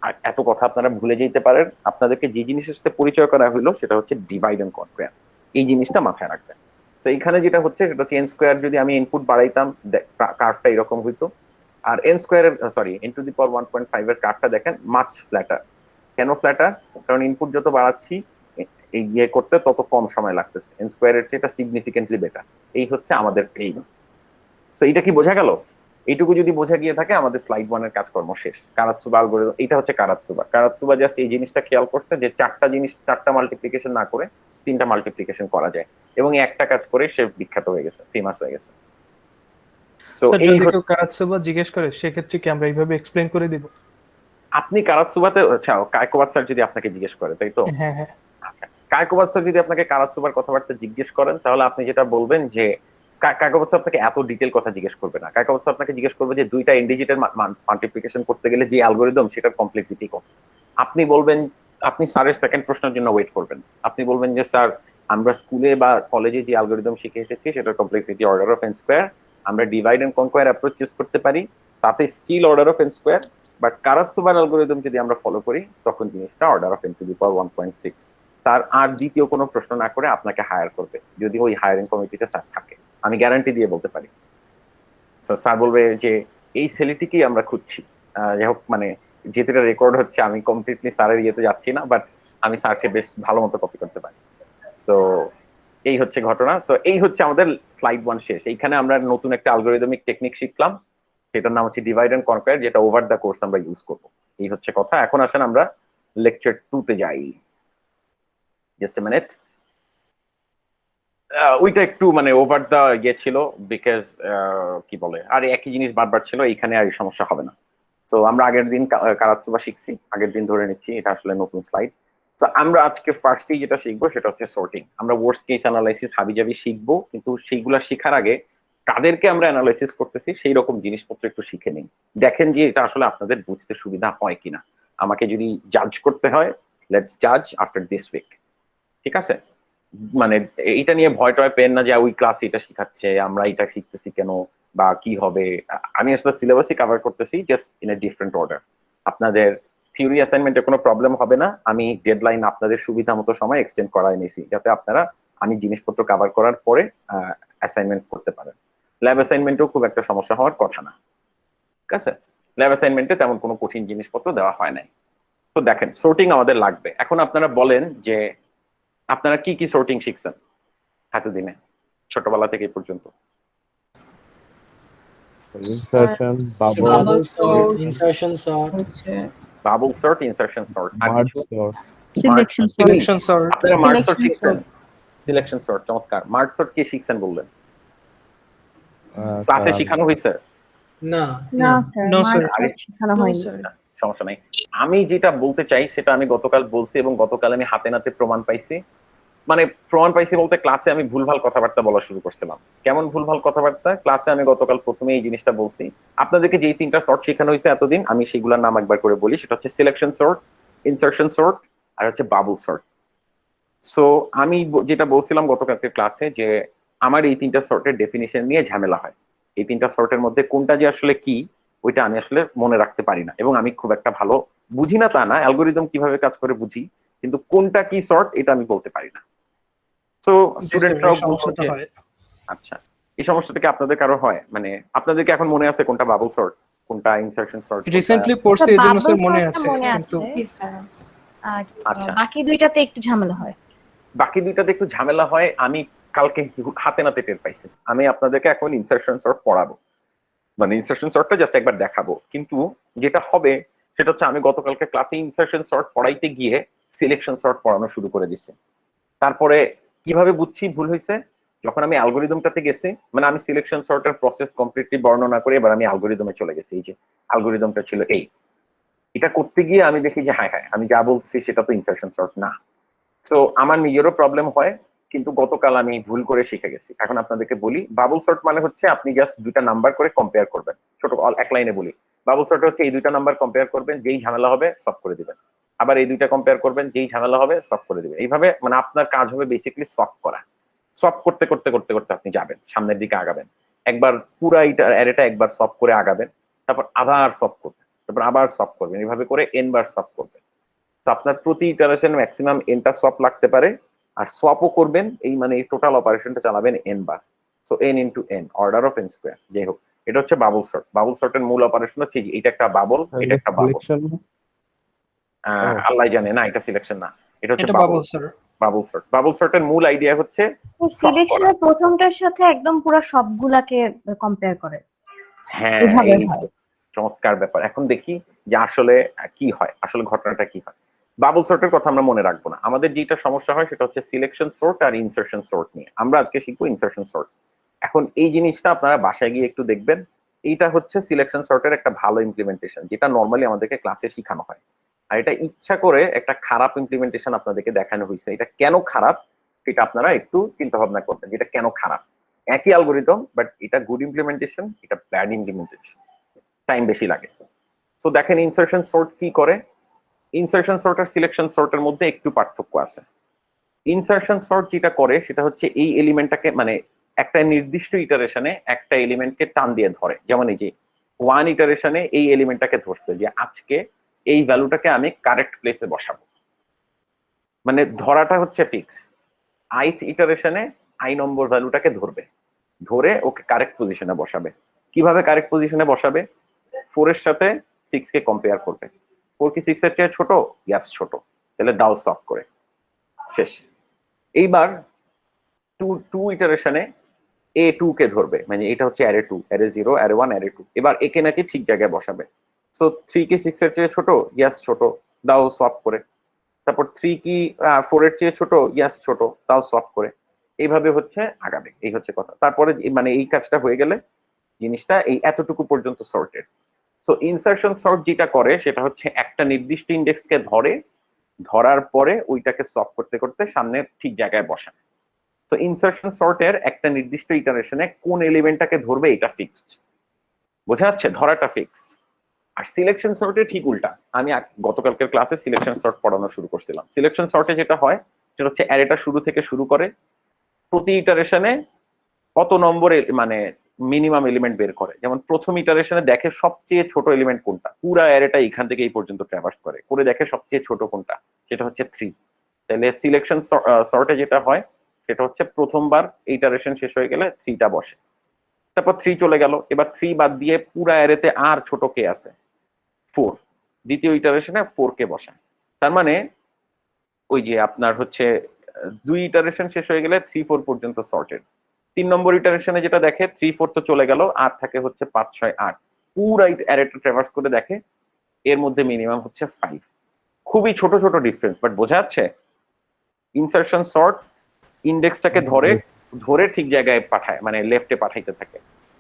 আর এত কথা আপনারা ভুলে যেতে পারেন। আপনাদেরকে যে জিনিসের সাথে পরিচয় করা হলো সেটা হচ্ছে ডিভাইড এন্ড কনক্রিয়ার। এই জিনিসটা মাথায় রাখবেন। তো এখানে যেটা হচ্ছে সেটা হচ্ছে n স্কয়ার যদি আমি ইনপুট বাড়াইতাম কার্ভটা এরকম হইতো, আর n স্কয়ারের sorry n to the power 1.5 এর কার্ভটা দেখেন মাচ ফ্ল্যাটার। কেন ফ্ল্যাটার? কারণ ইনপুট যত বাড়াচ্ছি এই ইয়ে করতে তত কম সময় লাগতেছে, n স্কয়ারের চেয়ে এটা সিগনিফিকেন্টলি বেটার। এই হচ্ছে আমাদের এইম। সো এটা কি বোঝা গেল? এইটুকু যদি বোঝা গিয়ে থাকে আমাদের স্লাইড 1 এর কাজকর্ম শেষ। কারাতসুবা অ্যালগরিদম, এটা হচ্ছে কারাতসুবা। কারাতসুবা জাস্ট এই জিনিসটা খেয়াল করছে যে চারটা মাল্টিপ্লিকেশন না করে 3টা মাল্টিপ্লিকেশন করা যায়, এবং এই একটা কাজ করে সে বিখ্যাত হয়ে গেছে, ফেমাস হয়ে গেছে। সো স্যার এই যদি কেউ কারাতসুবা জিজ্ঞেস করে সেক্ষেত্রে কি আমরা এইভাবে এক্সপ্লেইন করে দিব? আপনি কারাতসুবাতে, আচ্ছা কায়কোবাদ স্যার যদি আপনাকে জিজ্ঞেস করে, তাই তো? হ্যাঁ হ্যাঁ। আচ্ছা, কায়কোবাদ স্যার যদি আপনাকে কারাতসুবার কথাবার্তা জিজ্ঞেস করেন তাহলে আপনি যেটা বলবেন যে কায়কোবাদ স্যার আপনাকে এত ডিটেল কথা জিজ্ঞেস করবে না। কায়কোবাদ স্যার আপনাকে জিজ্ঞেস করবে যে 2টা ইন্ডিজিটের মাল্টিপ্লিকেশন করতে গেলে যে অ্যালগরিদম সেটার কমপ্লেক্সিটি কত। আপনি বলবেন, আপনি স্যারের সেকেন্ড প্রশ্নের জন্য ওয়েট করবেন। আপনি বলবেন যে স্যার আমরা স্কুলে বা কলেজে যে অ্যালগরিদম শিখে এসেছি সেটার complexity order of n square, আমরা divide and conquer approach use করতে পারি, তাতে still order of n square, but কারাতসুবার অ্যালগরিদম যদি আমরা ফলো করি তখন জিনিসটা order of n to the power 1.6। Sir আর দ্বিতীয় কোনো প্রশ্ন না করে আপনাকে হায়ার করবে, যদি ওই হায়ারিং কমিটিতে স্যার থাকে, আমি গ্যারান্টি দিয়ে বলতে পারি। স্যার বলবে যে এই ছেলেটিকেই আমরা খুঁজছি। যাই হোক, মানে যেহেতু এটা রেকর্ড হচ্ছে আমি কমপ্লিটলি স্যারের ইয়েতে যাচ্ছি না, বাট আমি স্যারকে বেশ ভালো মতো কপি করতে পারি। সো এই হচ্ছে ঘটনা। সো এই হচ্ছে আমাদের স্লাইড 1 শেষ। এইখানে আমরা নতুন একটা অ্যালগরিদমিক টেকনিক শিখলাম, সেটার নাম হচ্ছে ডিভাইড এন্ড কনকোয়ার, যেটা ওভার দ্য কোর্স আমরা ইউজ করব। এই হচ্ছে কথা। এখন আসেন আমরা লেকচার 2 তে যাই। Just a minute. ওইটা একটু মানে ওভার দ্য ইয়ে ছিল, বিকজ কি বলে, আর একই জিনিস বারবার ছিল, এইখানে আর সমস্যা হবে না। তো আমরা আগের দিন কারাতসুবা শিখছি, আগের দিন ধরে নিচ্ছি, এটা আসলে নতুন স্লাইড। তো আমরা আজকে ফার্স্টেই যেটা শিখবো সেটা হচ্ছে সর্টিং। আমরা ওয়ার্স্ট কেস অ্যানালাইসিস হাবিজাবি শিখবো, কিন্তু সেইগুলা শেখার আগে কাদেরকে আমরা অ্যানালাইসিস করতেছি সেই রকম জিনিসপত্র একটু শিখে নিন। দেখেন যে এটা আসলে আপনাদের বুঝতে সুবিধা হয় কিনা। আমাকে যদি জাজ করতে হয়, লেটস জাজ আফটার দিস উইক, ঠিক আছে? মানে এইটা নিয়ে ভয় টয় পেন না যে ওই ক্লাস এটা শিখাচ্ছে, আমরা এটা শিখতেছি কেন বা কি হবে। আমি আসলে সিলেবাসই কভার করতেছি, just in a different order. আপনাদের থিওরি অ্যাসাইনমেন্টে কোনো প্রবলেম হবে না। আমি ডেডলাইন আপনাদের সুবিধা মতো সময় এক্সটেন্ড করাই নিয়েছি, যাতে আপনারা আমি জিনিসপত্র কভার করার পরে অ্যাসাইনমেন্ট করতে পারেন। ল্যাব অ্যাসাইনমেন্টেও খুব একটা সমস্যা হওয়ার কথা না, ঠিক আছে? ল্যাব অ্যাসাইনমেন্টে তেমন কোনো কঠিন জিনিসপত্র দেওয়া হয় নাই। তো দেখেন সর্টিং আমাদের লাগবে। এখন আপনারা বলেন যে আপনারা কি কি সর্টিং শিখছেন এতদিনে, ছোটবেলা থেকে এই পর্যন্ত? Insertion, bubble bubble sort, insertion sort, bubble sort, insertion sort, আর মার্জ কিছু? Sort, selection sort. Selection sort. আপনারা মার্জ সর্ট Selection শিখছেন? sort। সিলেকশন সর্ট, চমৎকার। মার্জ সর্ট কি শিখছেন বললেন? ক্লাসে শেখানো হয়েছে? না না স্যার, No, sir. মার্কস শেখানো হয়নি। সমস্যা নাই। আমি যেটা বলতে চাই সেটা আমি গতকাল বলছি, এবং গতকাল আমি হাতে নাতে প্রমাণ পাইছি। মানে প্রমাণ পাইছি বলতে ক্লাসে আমি ভুলভাল কথাবার্তা বলা শুরু করছিলাম। কেমন ভুলভাল কথাবার্তা? ক্লাসে আমি গতকাল প্রথমে এই জিনিসটা বলছি, আপনাদেরকে যেই 3টা সর্ট শেখানো হয়েছে এতদিন, আমি সেগুলোর নাম একবার করে বলি। সেটা হচ্ছে সিলেকশন সর্ট, ইনসারশন সর্ট, আর হচ্ছে বাবল সর্ট। সো আমি যেটা বলছিলাম গতকালকে ক্লাসে যে আমার এই তিনটা সর্টের ডেফিনিশন নিয়ে ঝামেলা হয়। এই তিনটা সর্টের মধ্যে কোনটা যে আসলে কি ওইটা আমি আসলে মনে রাখতে পারি না, এবং আমি খুব একটা ভালো বুঝি না তা না, অ্যালগোরিদম কিভাবে কাজ করে বুঝি, কিন্তু কোনটা কি সর্ট এটা আমি বলতে পারি না। সো স্টুডেন্টরাও সমস্যাটা হয়। আচ্ছা, এই সমস্যাটা কি আপনাদের কারো হয়? মানে আপনাদেরকে এখন মনে আছে কোনটা বাবল সর্ট, কোনটা ইনসারশন সর্ট? রিসেন্টলি পড়ছি আচ্ছা, এজন্য স্যার bubble মনে sortটা আছে, মনে কিন্তু আছে। আর আচ্ছা। বাকি দুইটাতে একটু ঝামেলা হয়। বাকি দুইটাতে একটু ঝামেলা হয়, আমি কালকে হাতে নাতে টের পাইছি। আমি আপনাদেরকে এখন ইনসারশন সর্ট পড়াবো, মানে ইনসারশন সর্টটা জাস্ট একবার দেখাবো, কিন্তু যেটা হবে সেটা হচ্ছে আমি গতকালকে ক্লাসে ইনসারশন সর্ট পড়াইতে গিয়ে সিলেকশন সর্ট পড়ানো শুরু করে দিছি। তারপরে কিভাবে বুঝছি ভুল হয়েছে, যখন আমি অ্যালগোরিদমটাতে গেছি, মানে আমি সিলেকশন সর্টের প্রসেস কমপ্লিটলি বর্ণনা করে এবার আমি অ্যালগোরিদমে চলে গেছি। এই যে অ্যালগোরিদমটা ছিল এই, এটা করতে গিয়ে আমি দেখি যে হ্যাঁ হ্যাঁ আমি যা বলছি সেটা তো ইনসারশন সর্ট না। সো আমার নিজেরও প্রবলেম হয়, কিন্তু গতকাল আমি ভুল করে শিখে গেছি। এখন আপনাদেরকে বলি, বাবল সর্ট মানে হচ্ছে আপনি জাস্ট দুইটা নাম্বার করে কম্পেয়ার করবেন। ছোট এক লাইনে বলি, বাবল সর্ট হচ্ছে এই দুইটা নাম্বার কম্পেয়ার করবেন, যেই ঝামেলা হবে সলভ করে দিবেন, আবার এই দুইটা কম্পেয়ার করবেন, যেই ঝামেলা হবে সলভ করে দিবেন। এইভাবে মানে আপনার কাজ হবে বেসিক্যালি সলভ করা। সলভ করতে করতে করতে করতে আপনি যাবেন সামনের দিকে আগাবেন। একবার পুরা অ্যারেটা একবার সলভ করে আগাবেন, তারপর আবার সলভ করবেন, তারপর আবার সলভ করবেন, এইভাবে করে n বার সলভ করবেন। তো আপনার প্রতি ইটারেশন ম্যাক্সিমাম nটা সোয়াপ লাগতে পারে, আর সোয়াপও করবেন এই মানে এই টোটাল অপারেশনটা চালাবেন n bar. So n into n, order of n square. যাই হোক, এটা হচ্ছে বাবল সর্ট। বাবল সর্টের মূল অপারেশন হচ্ছে এটা একটা বাবল, এটা একটা বাবল। সিলেকশন আল্লাহ জানে না এটা সিলেকশন না, এটা হচ্ছে এটা bubble bubble sir. Bubble sort. Bubble সর্টের মূল আইডিয়া হচ্ছে solve সিলেকশনের প্রথমটার সাথে একদম পুরো সবগুলাকে কম্পেয়ার করে। হ্যাঁ এভাবে এই হয়। চমৎকার ব্যাপার। এখন দেখি যে আসলে কি হয়, আসলে ঘটনাটা কি হয়। বাবল সর্টের কথা আমরা মনে রাখবো না, আমাদের যেটা সমস্যা হয় সেটা হচ্ছে সিলেকশন সর্ট আর ইনসারশন সর্ট নিয়ে। আমরা আজকে শিখবো ইনসারশন সর্ট। এখন এই জিনিসটা আপনারা বাসায় গিয়ে একটু দেখবেন, এইটা হচ্ছে সিলেকশন সর্টের একটা ভালো ইমপ্লিমেন্টেশন, যেটা নর্মালি আমাদেরকে ক্লাসে শেখানো হয়। আর এটা ইচ্ছা করে একটা খারাপ ইমপ্লিমেন্টেশন আপনাদেরকে দেখানো হয়েছে। এটা কেন খারাপ সেটা আপনারা একটু চিন্তা ভাবনা করবেন, যেটা কেন খারাপ। একই অ্যালগোরিদম, বাট এটা গুড ইমপ্লিমেন্টেশন, এটা ব্যাড ইমপ্লিমেন্টেশন, টাইম বেশি লাগে। সো দেখেন ইনসারশন সর্ট কি করে। ইনসারশন সর্ট আর সিলেকশন সর্টের মধ্যে একটু পার্থক্য আছে। ইনসারশন সর্ট যেটা করে সেটা হচ্ছে এই এলিমেন্টটাকে মানে একটা নির্দিষ্ট ইটারেশনে একটা এলিমেন্টকে টান দিয়ে ধরে। যেমন এই যে ওয়ান ইটারেশনে এই এলিমেন্টটাকে ধরছে যে আজকে এই ভ্যালুটাকে আমি কারেক্ট প্লেসে বসাবো, মানে ধরাটা হচ্ছে ফিক্স। আইথ ইটারেশনে আই নম্বর ভ্যালুটাকে ধরবে, ধরে ওকে কারেক্ট পজিশনে বসাবে। কিভাবে কারেক্ট পজিশনে বসাবে? 4 এর সাথে 6 কে কম্পেয়ার করবে। 4 কি 6 এর চেয়ে ছোট? ইয়াস ছোট, তাহলে দাও সলভ করে শেষ। এইবার টু ইটারেশনে A2 কে ধরবে, মানে এটা হচ্ছে অ্যারে 2, অ্যারে 0, অ্যারে 1, অ্যারে 2। এবার একে নাকি ঠিক জায়গায় বসাবে। সো 3 কি 6 এর চেয়ে ছোট? ইয়াস ছোট, দাও সলভ করে। তারপর 3 কি 4 এর চেয়ে ছোট? ইয়াস ছোট, তাও সলভ করে। এইভাবে হচ্ছে আগাবে, এই হচ্ছে কথা। তারপরে মানে এই কাজটা হয়ে গেলে জিনিসটা এই এতটুকু পর্যন্ত সর্টেড। সো ইনসারশন সর্ট যেটা করে সেটা হচ্ছে একটা নির্দিষ্ট ইন্ডেক্সকে ধরে, ধরার পরে ওইটাকে সলভ করতে করতে সামনে ঠিক জায়গায় বসায়। তো ইনসারশন সর্টের একটা নির্দিষ্ট ইটারেশনে কোন এলিমেন্টটাকে ধরবে এটা ফিক্সড, বোঝা যাচ্ছে? ধরাটা ফিক্সড। আর সিলেকশন সর্টে ঠিক উল্টা। আমি গতকালকের ক্লাসে সিলেকশন সর্ট পড়ানো শুরু করছিলাম। সিলেকশন সর্টে যেটা হয় সেটা হচ্ছে অ্যারেটা শুরু থেকে শুরু করে, প্রতি ইটারেশনে কত নম্বরে মানে মিনিমাম এলিমেন্ট বের করে। যেমন প্রথম ইটারেশনে দেখে সবচেয়ে ছোট এলিমেন্ট কোনটা, পুরা অ্যারেটা এখান থেকে এই পর্যন্ত ট্রাভার্স করে দেখে সবচেয়ে ছোট কোনটা, সেটা হচ্ছে 3। তাহলে সিলেকশন সর্টে যেটা হয় সেটা হচ্ছে প্রথমবার ইটারেশন শেষ হয়ে গেলে 3টা বসে, তারপর 3 চলে গেল, এবার 3 বাদ দিয়ে পুরা অ্যারেতে আর ছোট কে আছে? 4। দ্বিতীয় ইটারেশনে 4 কে বসায়। তার মানে ওই যে আপনার হচ্ছে 2 ইটারেশন শেষ হয়ে গেলে 3, 4 পর্যন্ত সর্টেড। 3 নম্বর ইটারেশনে যেটা দেখে 3, 4 তো চলে গেল, আর থাকে হচ্ছে 5, 6, 8। পুরা অ্যারেটা ট্রাভার্স করে দেখে এর মধ্যে মিনিমাম হচ্ছে 5। খুবই ছোট ছোট ডিফারেন্স, বাট বোঝা যাচ্ছে? ইনসারশন সর্ট ইন্ডেক্সটাকে ধরে ধরে ঠিক জায়গায় পাঠায়, মানে লেফটে পাঠাইতে থাকে।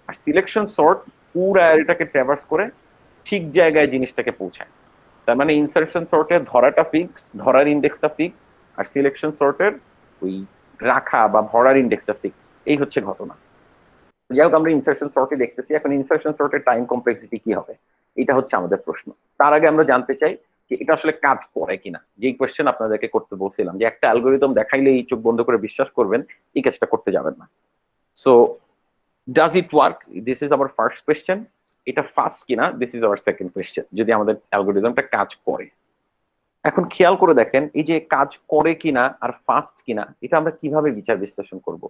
আর সিলেকশন সর্ট পুরা অ্যারেটাকে ট্রাভার্স করে ঠিক জায়গায় জিনিসটাকে পৌঁছায়। তার মানে ইনসারশন সর্টের ধরাটা ফিক্সড, ধরার ইন্ডেক্সটা ফিক্সড, আর সিলেকশন সর্টের ওই রাখা বা ভরার ইন্ডেক্সটা ফিক্সড। এই হচ্ছে ঘটনা। যাই হোক, আমরা ইনসারশন সর্টে দেখতেছি। এখন ইনসারশন সর্টের টাইম কমপ্লেক্সিটি কি হবে, এটা হচ্ছে আমাদের প্রশ্ন। তার আগে আমরা জানতে চাই যে এটা আসলে কাজ করে কিনা, যেই কোয়েশ্চেন আপনাদেরকে করতে বলছিলাম যে একটা অ্যালগোরিদম দেখাইলেই চোখ বন্ধ করে বিশ্বাস করবেন, এই কাজটা করতে যাবেন না। So does it work, this is our first question. এটা ফাস্ট কিনা, this is our second question, যদি আমাদের অ্যালগোরিদমটা কাজ করে। এখন খেয়াল করে দেখেন, এই যে কাজ করে কিনা আর ফাস্ট কিনা, এটা আমরা কিভাবে বিচার বিশ্লেষণ করব?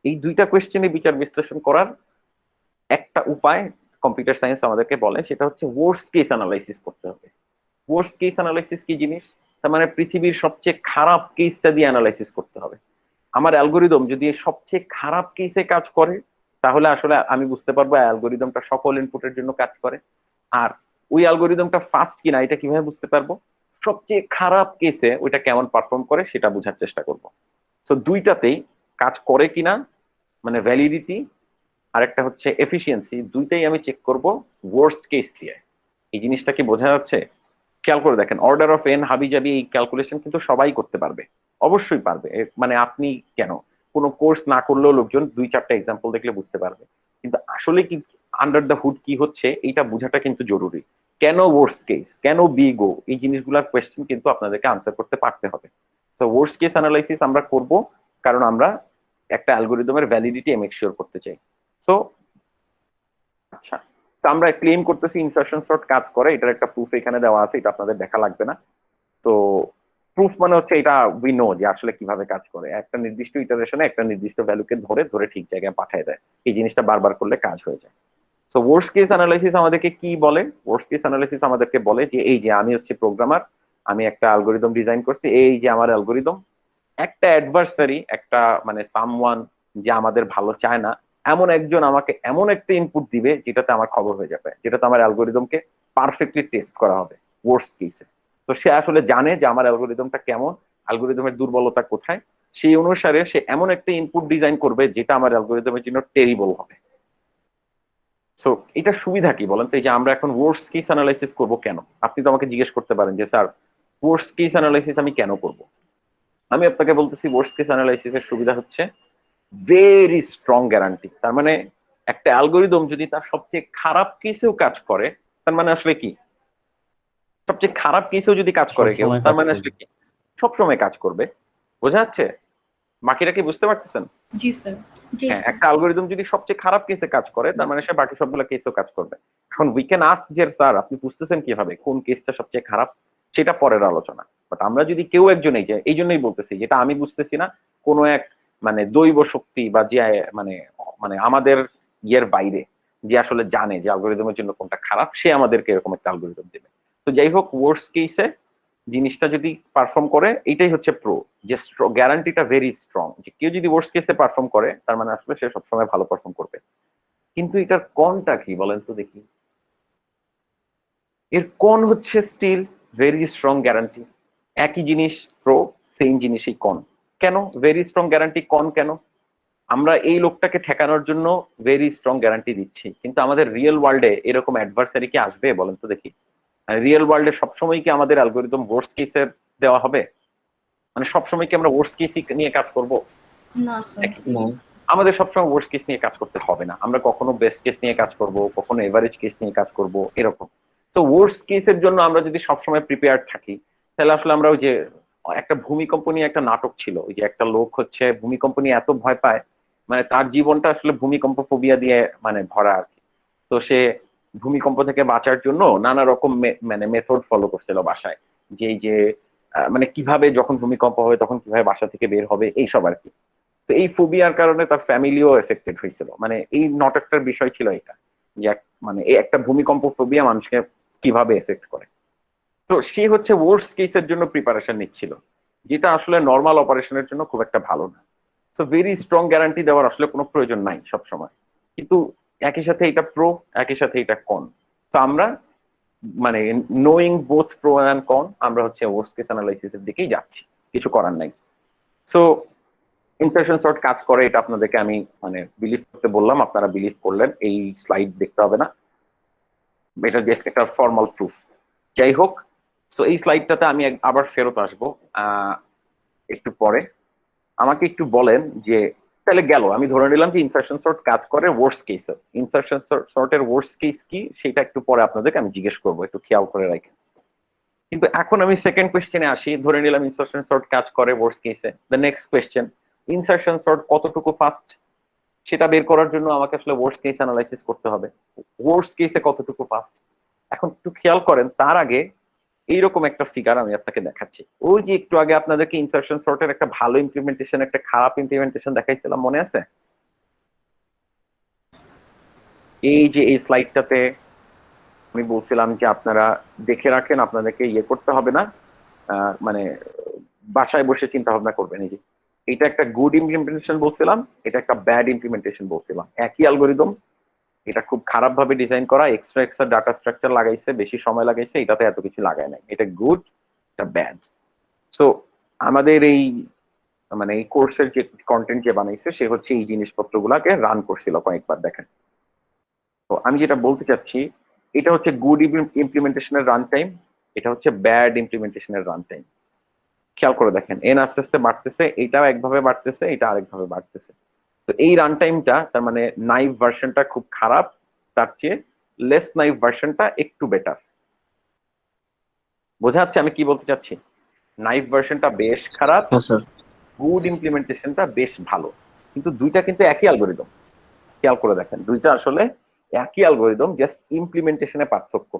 এই দুইটা কোয়েশ্চেনে বিচার বিশ্লেষণ করার একটা উপায় কম্পিউটার সায়েন্স আমাদেরকে বলে, সেটা হচ্ছে ওয়ার্স্ট কেস অ্যানালাইসিস করতে হবে। ওয়ার্স্ট কেস অ্যানালাইসিস কি জিনিস? তার মানে পৃথিবীর সবচেয়ে খারাপ কেসটা দিয়ে অ্যানালাইসিস করতে হবে। আমার অ্যালগোরিদম যদি সবচেয়ে খারাপ কেসে কাজ করে, তাহলে আসলে আমি বুঝতে পারবো অ্যালগোরিদমটা সকল ইনপুটের জন্য কাজ করে। আর ওই অ্যালগোরিদমটা ফাস্ট কিনা, এটা কিভাবে বুঝতে পারবো? সবচেয়ে খারাপ কেসে ওইটা কেমন পারফর্ম করে সেটা বোঝার চেষ্টা করব। সো দুইটাতেই কাজ করে কিনা, মানে ভ্যালিডিটি, আর একটা হচ্ছে এফিসিয়েন্সি, দুইটাই আমি চেক করব ওয়ার্স্ট কেস দিয়ে। এই জিনিসটা কি বোঝা যাচ্ছে? খেয়াল করে দেখেন, অর্ডার অফ এন হাবিজাবি এই ক্যালকুলেশন কিন্তু সবাই করতে পারবে, অবশ্যই পারবে। মানে আপনি কেন, কোনো কোর্স না করলেও লোকজন 2-4টা এক্সাম্পল দেখলে বুঝতে পারবে। কিন্তু আসলে কি আন্ডার দ্য হুড কি হচ্ছে, এইটা বোঝাটা কিন্তু জরুরি। কেন ওয়ার্স্ট কেস, কেন বিগ ও, এই জিনিসগুলোর কোয়েশ্চেন কিন্তু আপনাদেরকে আনসার করতে পারতে হবে। তো ওয়ার্স্ট কেস অ্যানালাইসিস আমরা করব কারণ আমরা একটা অ্যালগোরিদমের ভ্যালিডিটি মেক শিওর করতে চাই। সো আচ্ছা, তো আমরা ক্লেম করতেছি ইনসারশন সর্ট কাজ করে, এটার একটা প্রুফ এখানে দেওয়া আছে, এটা আপনাদের দেখা লাগবে না। তো প্রুফ মানে হচ্ছে এটা উই নো যে আসলে কিভাবে কাজ করে, একটা নির্দিষ্ট ইটারেশনে একটা নির্দিষ্ট ভ্যালুকে ধরে ধরে ঠিক জায়গায় পাঠিয়ে দেয়। এই জিনিসটা বারবার করলে কাজ হয়ে যায়। সো ওয়ার্স্ট কেস অ্যানালাইসিস আমাদেরকে কি বলে? ওয়ার্স্ট কেস অ্যানালাইসিস আমাদেরকে বলে যে এই যে আমি হচ্ছে প্রোগ্রামার, আমি একটা অ্যালগোরিদম ডিজাইন করছি, এই যে আমার অ্যালগোরিদম, একটা অ্যাডভার্সারি, একটা মানে সামওয়ান যে আমাদের ভালো চায় না, এমন একজন আমাকে এমন একটা ইনপুট দিবে যেটাতে আমার খবর হয়ে যাবে, যেটাতে আমার অ্যালগোরিদমকে পারফেক্টলি টেস্ট করা হবে ওয়ার্স্ট কেসে। তো সে আসলে জানে যে আমার অ্যালগোরিদমটা কেমন, অ্যালগোরিদমের দুর্বলতা কোথায়, সেই অনুসারে সে এমন একটা ইনপুট ডিজাইন করবে যেটা আমার অ্যালগোরিদমের জন্য টেরিবল হবে। সো এটা সুবিধা কি বলেন তো? এই যে আমরা এখন ওয়ার্স্ট কেস অ্যানালাইসিস করব কেন, আপনি তো আমাকে জিজ্ঞেস করতে পারেন যে স্যার ওয়ার্স্ট কেস অ্যানালাইসিস আমি কেন করব। আমি আপনাকে বলতেছি ওয়ার্স্ট কেস অ্যানালাইসিসের সুবিধা হচ্ছে ভেরি স্ট্রং গ্যারান্টি। তার মানে একটা অ্যালগোরিদম যদি তার সবচেয়ে খারাপ কেসেও কাজ করে, তার মানে আসলে কি? সবচেয়ে খারাপ কেসেও যদি কাজ করে কেউ, তার মানে আসলে কি? সবসময় কাজ করবে। বোঝা যাচ্ছে? বাকিটা কি বুঝতে পারতেছেন? জি স্যার। হ্যাঁ, একটা অ্যালগোরিদম যদি সবচেয়ে খারাপ কেসে কাজ করে, তার মানে সে বাকি সবগুলো কেসেও কাজ করবে। এখন উই ক্যান আস্ক যে স্যার আপনি বুঝতেছেন কিভাবে কোন কেসটা সবচেয়ে খারাপ, সেটা পরের আলোচনা। বাট আমরা যদি কেউ একজন, এই জন্যই বলতেছি যেটা আমি বুঝতেছি না, কোনো এক মানে দৈব শক্তি বা যে মানে মানে আমাদের ইয়ের বাইরে যে আসলে জানে যে অ্যালগোরিদমের জন্য কোনটা খারাপ, সে আমাদেরকে এরকম একটা অ্যালগোরিদম দেবে। তো যাই হোক, ওয়ার্স্ট কেসে জিনিসটা যদি পারফর্ম করে, এটাই হচ্ছে প্রো, যে গ্যারান্টিটা ভেরি স্ট্রং, যে কেউ যদি ওয়ার্স্ট কেসে পারফর্ম করে তার মানে আসলে সে সবসময় ভালো পারফর্ম করবে। কিন্তু এটার কোনটা কি বলেন তো দেখি? এর কোন হচ্ছে স্টিল ভেরি স্ট্রং গ্যারান্টি। একই জিনিস প্রো, সেম জিনিসই কন। কেন ভেরি স্ট্রং গ্যারান্টি কন কেন? আমরা এই লোকটাকে ঠেকানোর জন্য ভেরি স্ট্রং গ্যারান্টি দিচ্ছি, কিন্তু আমাদের রিয়েল ওয়ার্ল্ডে এরকম অ্যাডভার্সারি কি আসবে বলেন তো দেখি? রিয়েল ওয়ার্ল্ডে সবসময় কি আমাদের অ্যালগোরিদম ওয়ার্স্ট কেসের দেওয়া হবে? মানে সবসময় কি আমরা ওয়ার্স্ট কেস নিয়ে কাজ করব? না স্যার। আমাদের সবসময় ওয়ার্স্ট কেস নিয়ে কাজ করতে হবে না। আমরা কখনো বেস্ট কেস নিয়ে কাজ করব, কখনো এভারেজ কেস নিয়ে কাজ করব, এরকম। তো ওয়ার্স্ট কেসের জন্য আমরা যদি সবসময় প্রিপেয়ার থাকি, তাহলে আসলে আমরা ওই যে একটা ভূমিকম্প নিয়ে একটা নাটক ছিল, ওই যে একটা লোক হচ্ছে ভূমিকম্প নিয়ে এত ভয় পায়, মানে তার জীবনটা আসলে ভূমিকম্প ফোবিয়া দিয়ে মানে ভরা আর কি। তো সে ভূমিকম্প থেকে বাঁচার জন্য নানা রকম মানে মেথড ফলো করছিল বাসায়, যে এই যে মানে কিভাবে যখন ভূমিকম্প হবে তখন কিভাবে বাসা থেকে বের হবে, এইসব আর কি। তো এই ফোবিয়ার কারণে তার ফ্যামিলিও এফেক্টেড হয়েছিল। মানে এই নাটকটার বিষয় ছিল এটা, যে মানে এই একটা ভূমিকম্প ফোবিয়া মানুষকে কিভাবে এফেক্ট করে। তো সে হচ্ছে ওয়ার্স্ট কেসের জন্য প্রিপারেশন নিচ্ছিল, যেটা আসলে নর্মাল অপারেশনের জন্য খুব একটা ভালো না। সো ভেরি স্ট্রং গ্যারান্টি দেওয়ার আসলে কোনো প্রয়োজন নাই সবসময়, কিন্তু একই সাথে এটা প্রো, একই সাথে এটা কন। তো আমরা মানে নোয়িং বোথ প্রো অ্যান্ড কন, আমরা হচ্ছে ওয়ার্স্ট কেস অ্যানালাইসিসের দিকেই যাচ্ছি, কিছু করার নাই। সো ইনসারশন সর্ট কাজ করে, এটা আপনাদেরকে আমি মানে বিলিভ করতে বললাম, আপনারা বিলিভ করলেন, এই স্লাইড দেখতে হবে না, এটা জাস্ট একটা ফর্মাল প্রুফ। যাই হোক, সো এই স্লাইডটাতে আমি আবার ফেরত আসবো একটু পরে। আমাকে একটু বলেন যে তাহলে গেল, আমি ধরে নিলাম যে ইনসারশন সর্ট কাজ করে ওয়ার্স্ট কেসে, ইনসারশন সর্টের ওয়ার্স্ট কেস কি সেটা একটু পরে আপনাদেরকে আমি জিজ্ঞেস করবো, একটু খেয়াল করে রাখেন। কিন্তু এখন আমি সেকেন্ড কোয়েশ্চেনে আসি, ধরে নিলাম ইনসার্শন সর্ট কাজ করে ওয়ার্স্ট কেসে। The next question, insertion sort কতটুকু ফাস্ট সেটা বের করার জন্য আমাকে আসলে ওয়ার্স্ট কেস অ্যানালাইসিস করতে হবে। ওয়ার্স্ট কেসে কতটুকু ফাস্ট, এখন একটু খেয়াল করেন। তার আগে এইরকম একটা ফিগার আমি আপনাকে দেখাচ্ছি। ওই যে একটু আগে আপনাদেরকে ইনসার্শন সর্টের একটা ভালো ইমপ্লিমেন্টেশন, একটা খারাপ ইমপ্লিমেন্টেশন দেখাইছিলাম, মনে আছে? এই যে এই স্লাইডটাতে আমি বলছিলাম যে আপনারা দেখে রাখেন, আপনাদেরকে ইয়ে করতে হবে না, মানে বাসায় বসে চিন্তা ভাবনা করবেন। এই যে এটা একটা গুড ইমপ্লিমেন্টেশন বলছিলাম, এটা একটা ব্যাড ইমপ্লিমেন্টেশন বলছিলাম। একই অ্যালগরিদম, এটা খুব খারাপ ভাবে ডিজাইন করা, এক্সট্রা ডাটা স্ট্রাকচার লাগাইছে, বেশি সময় লাগাইছে, এটাতে এত কিছু লাগায় নাই। এটা গুড, এটা ব্যাড। সো আমাদের এই মানে এই কোর্সের যে কন্টেন্ট যে বানাইছে সে হচ্ছে এই জিনিসপত্রগুলোকে রান করছিল কয়েকবার, দেখেন। তো আমি যেটা বলতে চাচ্ছি, এটা হচ্ছে গুড ইমপ্লিমেন্টেশনের রান টাইম, এটা হচ্ছে ব্যাড ইমপ্লিমেন্টেশনের রান টাইম। খেয়াল করে দেখেন, এন আস্তে আস্তে বাড়তেছে, এটাও একভাবে বাড়তেছে, এটা আরেকভাবে বাড়তেছে। তো এই রান টাইমটা, তার মানে নাইভ ভার্সনটা খুব খারাপ, তার চেয়ে লেস নাইভ ভার্সনটা একটু বেটার। বোঝা যাচ্ছে আমি কি বলতে চাচ্ছি? নাইভ ভার্সনটা বেশ খারাপ, হ্যাঁ স্যার। গুড ইমপ্লিমেন্টেশনটা বেশ ভালো। কিন্তু দুইটা কিন্তু একই অ্যালগরিদম। খেয়াল করে দেখেন, দুইটা আসলে একই অ্যালগরিদম, জাস্ট ইমপ্লিমেন্টেশনে পার্থক্য।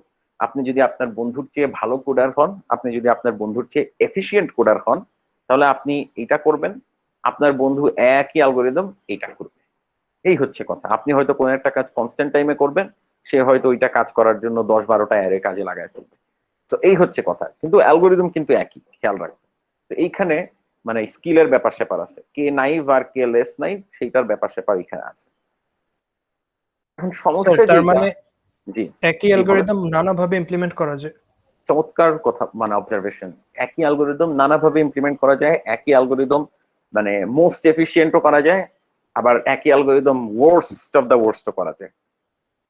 আপনি যদি আপনার বন্ধুর চেয়ে ভালো কোডার হন, আপনি যদি আপনার বন্ধুর চেয়ে এফিশিয়েন্ট কোডার হন, তাহলে আপনি এটা করবেন, আপনার বন্ধু একই অ্যালগরিদম এটা করবে। এই হচ্ছে কথা। আপনি হয়তো কোনো একটা কাজ কনস্ট্যান্ট টাইমে করবেন, সে হয়তো ওইটা কাজ করার জন্য 10-12টা অ্যারে কাজে লাগায় ফেলবে। তো এই হচ্ছে কথা, কিন্তু অ্যালগরিদম কিন্তু একই, খেয়াল রাখবেন। তো এইখানে মানে স্কিলের ব্যাপার স্যাপার আছে, কে নাইভ আর কে লেস নাইভ, সেইটার ব্যাপার স্যাপার এখানে আছে। এখন সমস্যা স্যার, তার যেটা, মানে জি একই অ্যালগরিদম নানাভাবে ইমপ্লিমেন্ট করা যায়। চমৎকার কথা, মানে অবজারভেশন। একই অ্যালগরিদম নানাভাবে ইমপ্লিমেন্ট করা যায়, একই অ্যালগরিদম মানে মোস্ট এফিশিয়েন্টও করা যায়, আবার একই অ্যালগরিদম ওয়ার্স্ট অফ দ্য ওয়ার্স্টও করা যায়।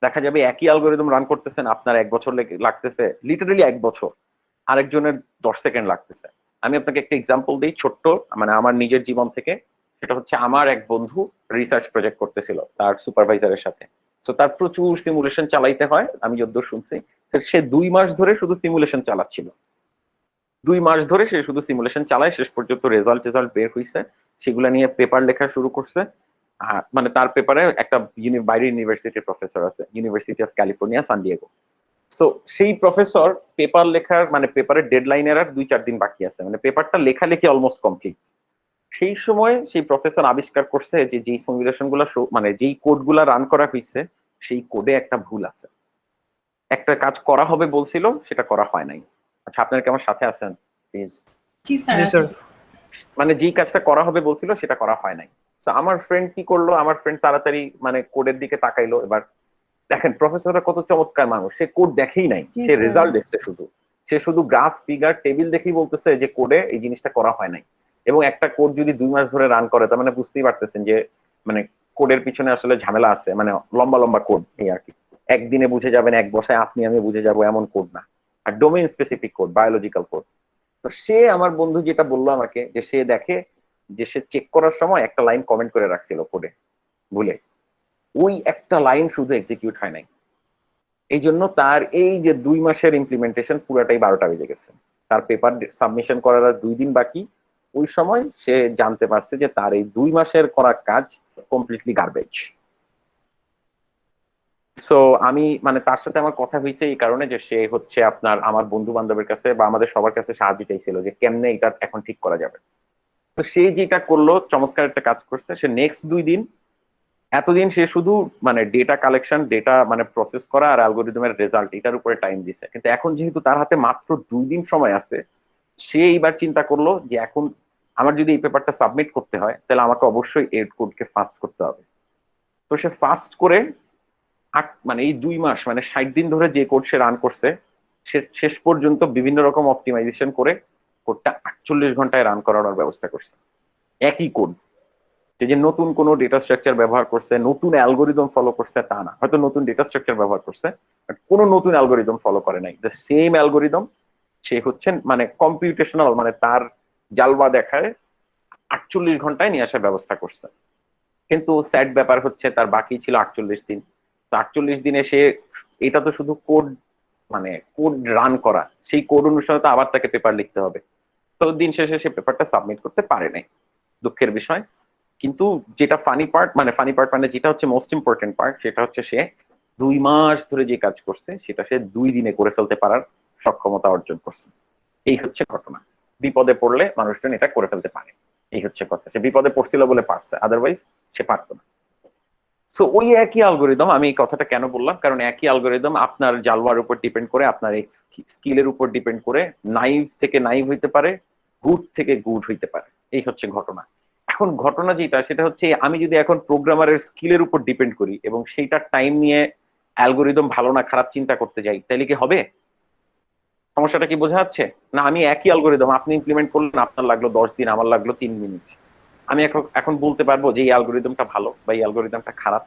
দেখা যাবে একই অ্যালগরিদম রান করতেছেন, আপনার 1 বছর লাগতেছে, লিটারালি 1 বছর, আরেকজনের 10 সেকেন্ড লাগতেছে। আমি আপনাকে একটা এক্সাম্পল দিই ছোট্ট, মানে আমার নিজের জীবন থেকে। সেটা হচ্ছে আমার এক বন্ধু রিসার্চ প্রজেক্ট করতেছিল তার সুপারভাইজারের সাথে। তো তার প্রচুর সিমুলেশন চালাইতে হয়, আমি যতদূর শুনছি। সে 2 মাস ধরে শুধু সিমুলেশন চালাচ্ছিল, 2 মাস ধরে সে শুধু সিমুলেশন চালায়, শেষ পর্যন্ত রেজাল্ট বের হয়েছে, সেগুলা নিয়ে পেপার লেখা শুরু করছে। মানে তার পেপারে একটা বাইরের ইউনিভার্সিটির প্রফেসর আছে, university of California San Diego. So সেই প্রফেসর পেপার লেখার, মানে পেপারের ডেডলাইনের আর 2-4 দিন বাকি আছে, মানে পেপারটা লেখালেখি অলমোস্ট কমপ্লিট। সেই সময় সেই প্রফেসর আবিষ্কার করছে যে যেই সিমুলেশন গুলা, মানে যেই কোড গুলা রান করা হয়েছে, সেই কোডে একটা ভুল আছে। একটা কাজ করা হবে বলছিল, সেটা করা হয় নাই। আচ্ছা, আপনারা কি আমার সাথে আছেন please? G sir. G sir. মানে যেই কাজটা করা হবে বলছিল সেটা করা হয় নাই। তো আমার ফ্রেন্ড কি করলো, আমার ফ্রেন্ড তাড়াতাড়ি মানে কোডের দিকে তাকাইলো। এবার দেখেন প্রফেসররা কত চমৎকার মানুষ, সে কোড দেখেই নাই, সে রেজাল্ট দেখছে শুধু। সে শুধু গ্রাফ, ফিগার, টেবিল দেখেই বলতেছে যে কোডে এই জিনিসটা করা হয় নাই। এবং একটা কোড যদি 2 মাস ধরে রান করে, তার মানে বুঝতেই পারতেছেন যে মানে কোডের পিছনে আসলে ঝামেলা আছে, মানে লম্বা লম্বা কোড এই আর কি। একদিনে বুঝে যাবেন, এক বসায় আপনি আমি বুঝে যাবো এমন কোড না, আর domain specific code, biological code. তো সে, আমার বন্ধু যেটা বললো আমাকে, যে সে দেখে যে সে চেক করার সময় একটা লাইন কমেন্ট করে রাখছিল কোডে ভুলে, ওই একটা লাইন শুধু এক্সিকিউট হয় নাই। এই জন্য তার এই যে 2 মাসের ইমপ্লিমেন্টেশন পুরাটাই 12টা বেজে গেছে। তার পেপার সাবমিশন করার আর 2 দিন বাকি। ওই সময় সে জানতে পারছে যে তার এই 2 মাসের করা কাজ কমপ্লিটলি গার্বেজ। সো আমি মানে তার সাথে আমার কথা হয়েছে এই কারণে যে সে হচ্ছে আপনার আমার বন্ধু বান্ধবের কাছে বা আমাদের সবার কাছে সাহায্য চাইছিল যে কেমনে এটা এখন ঠিক করা যাবে। তো সে যেটা করলো, চমৎকার একটা কাজ করছে। সে নেক্সট 2 দিন, এতদিন সে শুধু মানে ডেটা কালেকশন, ডেটা মানে প্রসেস করা আর অ্যালগরিদমের রেজাল্ট, এটার উপরে টাইম দিছে। কিন্তু এখন যেহেতু তার হাতে মাত্র 2 দিন সময় আছে, সে এইবার চিন্তা করলো যে এখন আমার যদি এই পেপারটা সাবমিট করতে হয়, তাহলে আমাকে অবশ্যই এই কোডকে ফাস্ট করতে হবে। তো সে ফাস্ট করে মানে এই 2 মাস মানে 60 দিন ধরে যে কোড সে রান করছে, সে শেষ পর্যন্ত বিভিন্ন রকম অপটিমাইজেশন করে কোডটা 48 ঘন্টায় রান করানোর ব্যবস্থা করছে। একই কোড, যে নতুন কোনো ডেটা স্ট্রাকচার ব্যবহার করছে, নতুন অ্যালগোরিদম ফলো করছে তা না, হয়তো নতুন ডেটা স্ট্রাকচার ব্যবহার করছে, বাট কোনো নতুন অ্যালগোরিদম ফলো করে নাই, দ্য সেম অ্যালগোরিদম। সে হচ্ছে মানে কম্পিউটেশনাল, মানে তার জালবা দেখায় 48 ঘন্টায় নিয়ে আসার ব্যবস্থা করছে। কিন্তু স্যাড ব্যাপার হচ্ছে তার বাকি ছিল 48 দিন। তো 48 দিনে সে, এটা তো শুধু কোড মানে কোড রান করা, সেই কোড অনুসারে তো আবার তাকে পেপার লিখতে হবে। তো দিন শেষে সে পেপারটা সাবমিট করতে পারে নাই, দুঃখের বিষয়। কিন্তু যেটা ফানি পার্ট মানে যেটা হচ্ছে মোস্ট ইম্পর্টেন্ট পার্ট, সেটা হচ্ছে সে 2 মাস ধরে যে কাজ করছে সেটা সে 2 দিনে করে ফেলতে পারার সক্ষমতা অর্জন করছে। এই হচ্ছে ঘটনা। বিপদে পড়লে মানুষজন এটা করে ফেলতে পারে, এই হচ্ছে কথা। সে বিপদে পড়ছিল বলে পারছে, আদারওয়াইজ সে পারতো না। সো ওই একই অ্যালগরিদম, আমি এই কথাটা কেন বললাম, কারণ একই অ্যালগরিদম আপনার জালওয়ার উপর ডিপেন্ড করে, আপনার স্কিলের উপর ডিপেন্ড করে নাইভ থেকে নাইভ হইতে পারে, গুড থেকে গুড হইতে পারে। এই হচ্ছে ঘটনা। এখন ঘটনা যেটা সেটা হচ্ছে, আমি যদি এখন প্রোগ্রামারের স্কিলের উপর ডিপেন্ড করি এবং সেইটা টাইম নিয়ে অ্যালগরিদম ভালো না খারাপ চিন্তা করতে যাই, তাহলে কি হবে? সমস্যাটা কি বোঝা যাচ্ছে? না আমি একই অ্যালগরিদম আপনি ইমপ্লিমেন্ট করলেন, আপনার লাগলো 10 দিন, আমার লাগলো 3 মিনিট। আমি এখন বলতে পারবো যে এই অ্যালগরিদমটা ভালো বা এই অ্যালগরিদমটা খারাপ?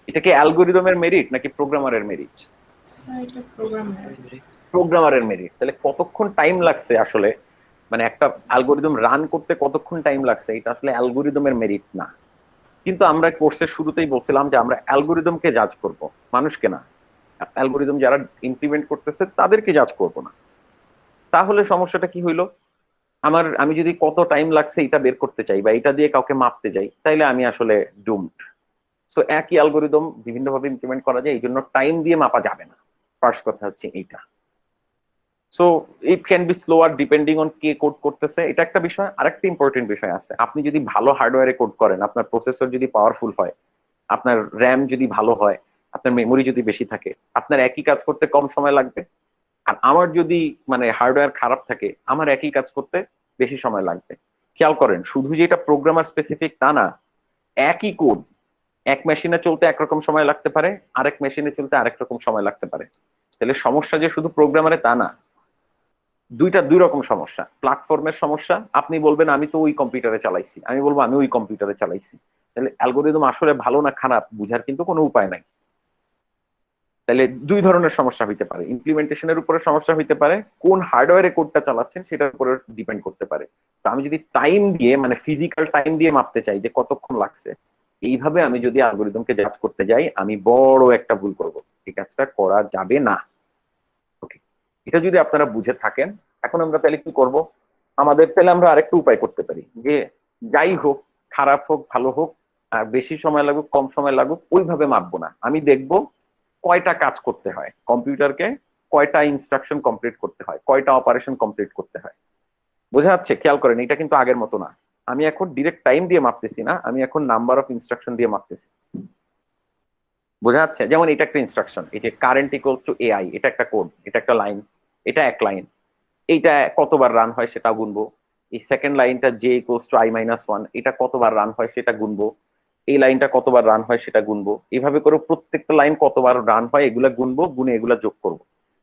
এটা কি অ্যালগরিদমের মেরিট নাকি প্রোগ্রামারের মেরিট? প্রোগ্রামারের মেরিট। তাহলে কতক্ষণ টাইম লাগছে আসলে, মানে একটা অ্যালগরিদম রান করতে কতক্ষণ টাইম লাগছে, এটা আসলে অ্যালগরিদমের মেরিট না। কিন্তু আমরা কোর্সের শুরুতেই বলছিলাম যে আমরা অ্যালগরিদমকে জাজ করব, মানুষকে না। অ্যালগরিদম যারা ইমপ্লিমেন্ট করতেছে তাদেরকে জাজ করব না। তাহলে সমস্যাটা কি হইলো? আমি যদি কত টাইম লাগছে এটা বের করতে চাই বা এটা দিয়ে কাউকে মাপতে যাই, তাইলে আমি আসলে ডুমড। সো একই অ্যালগরিদম বিভিন্নভাবে ইমপ্লিমেন্ট করা যায়, এই জন্য টাইম দিয়ে মাপা যাবে না। ফার্স্ট কথা হচ্ছে এইটা। So it can be slower depending on K code করতেছে, এটা একটা বিষয়। আরেকটা ইম্পর্টেন্ট বিষয় আছে, আপনি যদি ভালো হার্ডওয়্যারে কোড করেন, আপনার প্রসেসর যদি পাওয়ারফুল হয়, আপনার র্যাম যদি ভালো হয়, আপনার মেমোরি যদি বেশি থাকে, আপনার একই কাজ করতে কম সময় লাগবে। আর আমার যদি মানে হার্ডওয়্যার খারাপ থাকে, আমার একই কাজ করতে বেশি সময় লাগবে। খেয়াল করেন, শুধু যে এটা প্রোগ্রামার স্পেসিফিক তা না, একই কোড এক মেশিনে চলতে একরকম সময় লাগতে পারে, আরেক মেশিনে চলতে আরেক রকম সময় লাগতে পারে। তাহলে সমস্যা যে শুধু প্রোগ্রামারে তা না, দুই রকম সমস্যা। প্ল্যাটফর্মের সমস্যা, আপনি বলবেন আমি তো ওই কম্পিউটারে চালাইছি, আমি বলবো আমি ওই কম্পিউটারে চালাইছি। তাহলে অ্যালগরিদম আসলে ভালো না খারাপ বুঝার কিন্তু কোনো উপায় নাই। তাহলে 2 ধরনের সমস্যা হইতে পারে, ইমপ্লিমেন্টেশনের উপরে সমস্যা হইতে পারে, কোন হার্ডওয়্যারে কোডটা চালাচ্ছেন সেটার উপরে ডিপেন্ড করতে পারে। তো আমি যদি টাইম দিয়ে মানে ফিজিক্যাল টাইম দিয়ে মাপতে চাই যে কতক্ষণ লাগছে, এইভাবে আমি যদি অ্যালগরিদমকে জাজ করতে যাই, আমি বড় একটা ভুল করব। এই কাজটা করা যাবে না। ওকে, এটা যদি আপনারা বুঝে থাকেন, এখন আমরা তাহলে কি করব? আমরা আরেকটা উপায় করতে পারি যে যাই হোক, খারাপ হোক ভালো হোক, আর বেশি সময় লাগুক কম সময় লাগুক, ওইভাবে মাপবো না। আমি দেখবো কয়টা কাজ করতে হয় কম্পিউটারকে, কয়টা ইনস্ট্রাকশন কমপ্লিট করতে হয়, কয়টা অপারেশন কমপ্লিট করতে হয়। বোঝা যাচ্ছে? খেয়াল করেন, এটা কিন্তু আগের মতো না। আমি এখন ডিরেক্ট টাইম দিয়ে মাপতেছি না, আমি এখন নাম্বার অফ ইনস্ট্রাকশন দিয়ে মাপতেছি। বোঝা যাচ্ছে? যেমন এটা একটা ইনস্ট্রাকশন, এই যে কারেন্ট ইকুয়ালস টু এআই, এটা একটা কোড, এটা একটা লাইন, এটা এক লাইন। এইটা কতবার রান হয় সেটা গুনবো। এই সেকেন্ড লাইনটা জে ইকুয়ালস টু i-1, এটা কতবার রান হয় সেটা গুনবো। এই লাইনটা কতবার রান হয় সেটা গুনবো। এইভাবে করে প্রত্যেকটা লাইন কতবার রান হয় এগুলা গুনবো, গুনে এগুলা যোগ করব।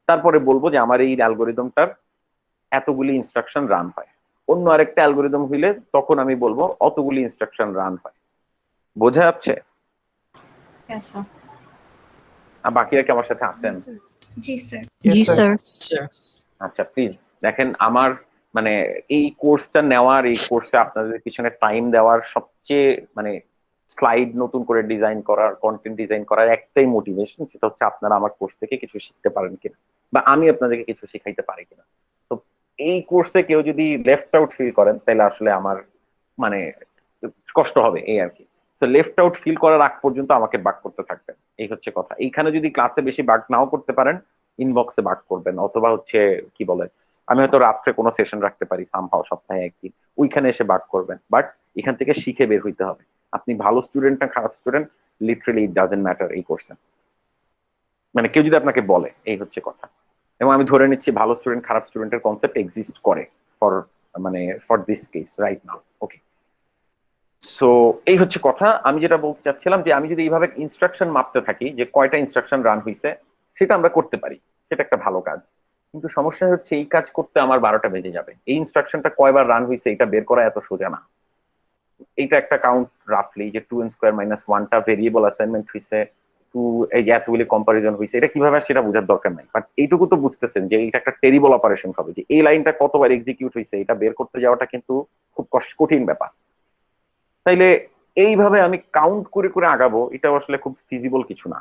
তারপরে বলবো যে আমার এই অ্যালগরিদমটার এতগুলি ইনস্ট্রাকশন রান হয়। অন্য আরেকটা অ্যালগরিদম হইলে তখন আমি বলবো অতগুলি ইনস্ট্রাকশন রান হয়। বোঝা যাচ্ছে? আর বাকিরা কি আমার সাথে আছেন? জি স্যার। Yes, জি sir. স্যার। আচ্ছা প্লিজ দেখেন, আমার মানে এই কোর্সটা নেওয়ার, এই কোর্সে আপনাদের পিছনে টাইম দেওয়ার সবচেয়ে মানে স্লাইড নতুন করে ডিজাইন করার, কন্টেন্ট ডিজাইন করার একটাই মোটিভেশন, সেটা হচ্ছে আপনারা আমার কোর্স থেকে কিছু শিখতে পারেন কিনা বা আমি আপনাদেরকে কিছু শিখাইতে পারি কিনা। তো এই কোর্সে কেউ যদি লেফট আউট ফিল করেন তাহলে আসলে আমার মানে কষ্ট হবে, এই আর কি। তো লেফট আউট ফিল করার আগ পর্যন্ত আমাকে বাক করতে থাকবেন, এই হচ্ছে কথা। এইখানে যদি ক্লাসে বেশি বাক নাও করতে পারেন, ইনবক্সে বাক করবেন, অথবা হচ্ছে কি বলে, আমি হয়তো রাত্রে কোনো সেশন রাখতে পারি সামহাও, সপ্তাহে একদিন, ওইখানে এসে বাক করবেন। বাট এখান থেকে শিখে বের হইতে হবে। আপনি ভালো স্টুডেন্ট না খারাপ student, literally it doesn't matter এই কোর্সে। মানে কেউ যদি আপনাকে বলে, এই হচ্ছে কথা। এবং আমি ধরে নিচ্ছি ভালো স্টুডেন্ট খারাপ স্টুডেন্টের কনসেপ্ট এক্সিস্ট করে for this case right now. Okay, so এই হচ্ছে কথা। আমি যেটা বলতে চাচ্ছিলাম যে আমি যদি এইভাবে ইনস্ট্রাকশন মাপতে থাকি যে কয়টা ইনস্ট্রাকশন রান হয়েছে, সেটা আমরা করতে পারি, সেটা একটা ভালো কাজ। কিন্তু সমস্যা হচ্ছে এই কাজ করতে আমার 12টা বেজে যাবে। এই ইনস্ট্রাকশনটা কয়বার রান হয়েছে এটা বের করা এত সোজা না। এইটা একটা কাউন্ট রাফলি যে 2n² - 1টা ভেরিয়েবল অ্যাসাইনমেন্ট হয়েছে, এই যে এতগুলি কম্পারিজন হয়েছে, এটা কিভাবে সেটা বোঝার দরকার নাই। বাট এইটুকু তো বুঝতেছেন যে এটা একটা টেরিবল অপারেশন হবে, যে এই লাইনটা কতবার এক্সিকিউট হয়েছে এটা বের করতে যাওয়াটা কিন্তু খুব কঠিন ব্যাপার। তাইলে এইভাবে আমি কাউন্ট করে করে আগাবো, এটা আসলে খুব ফিজিবল কিছু না।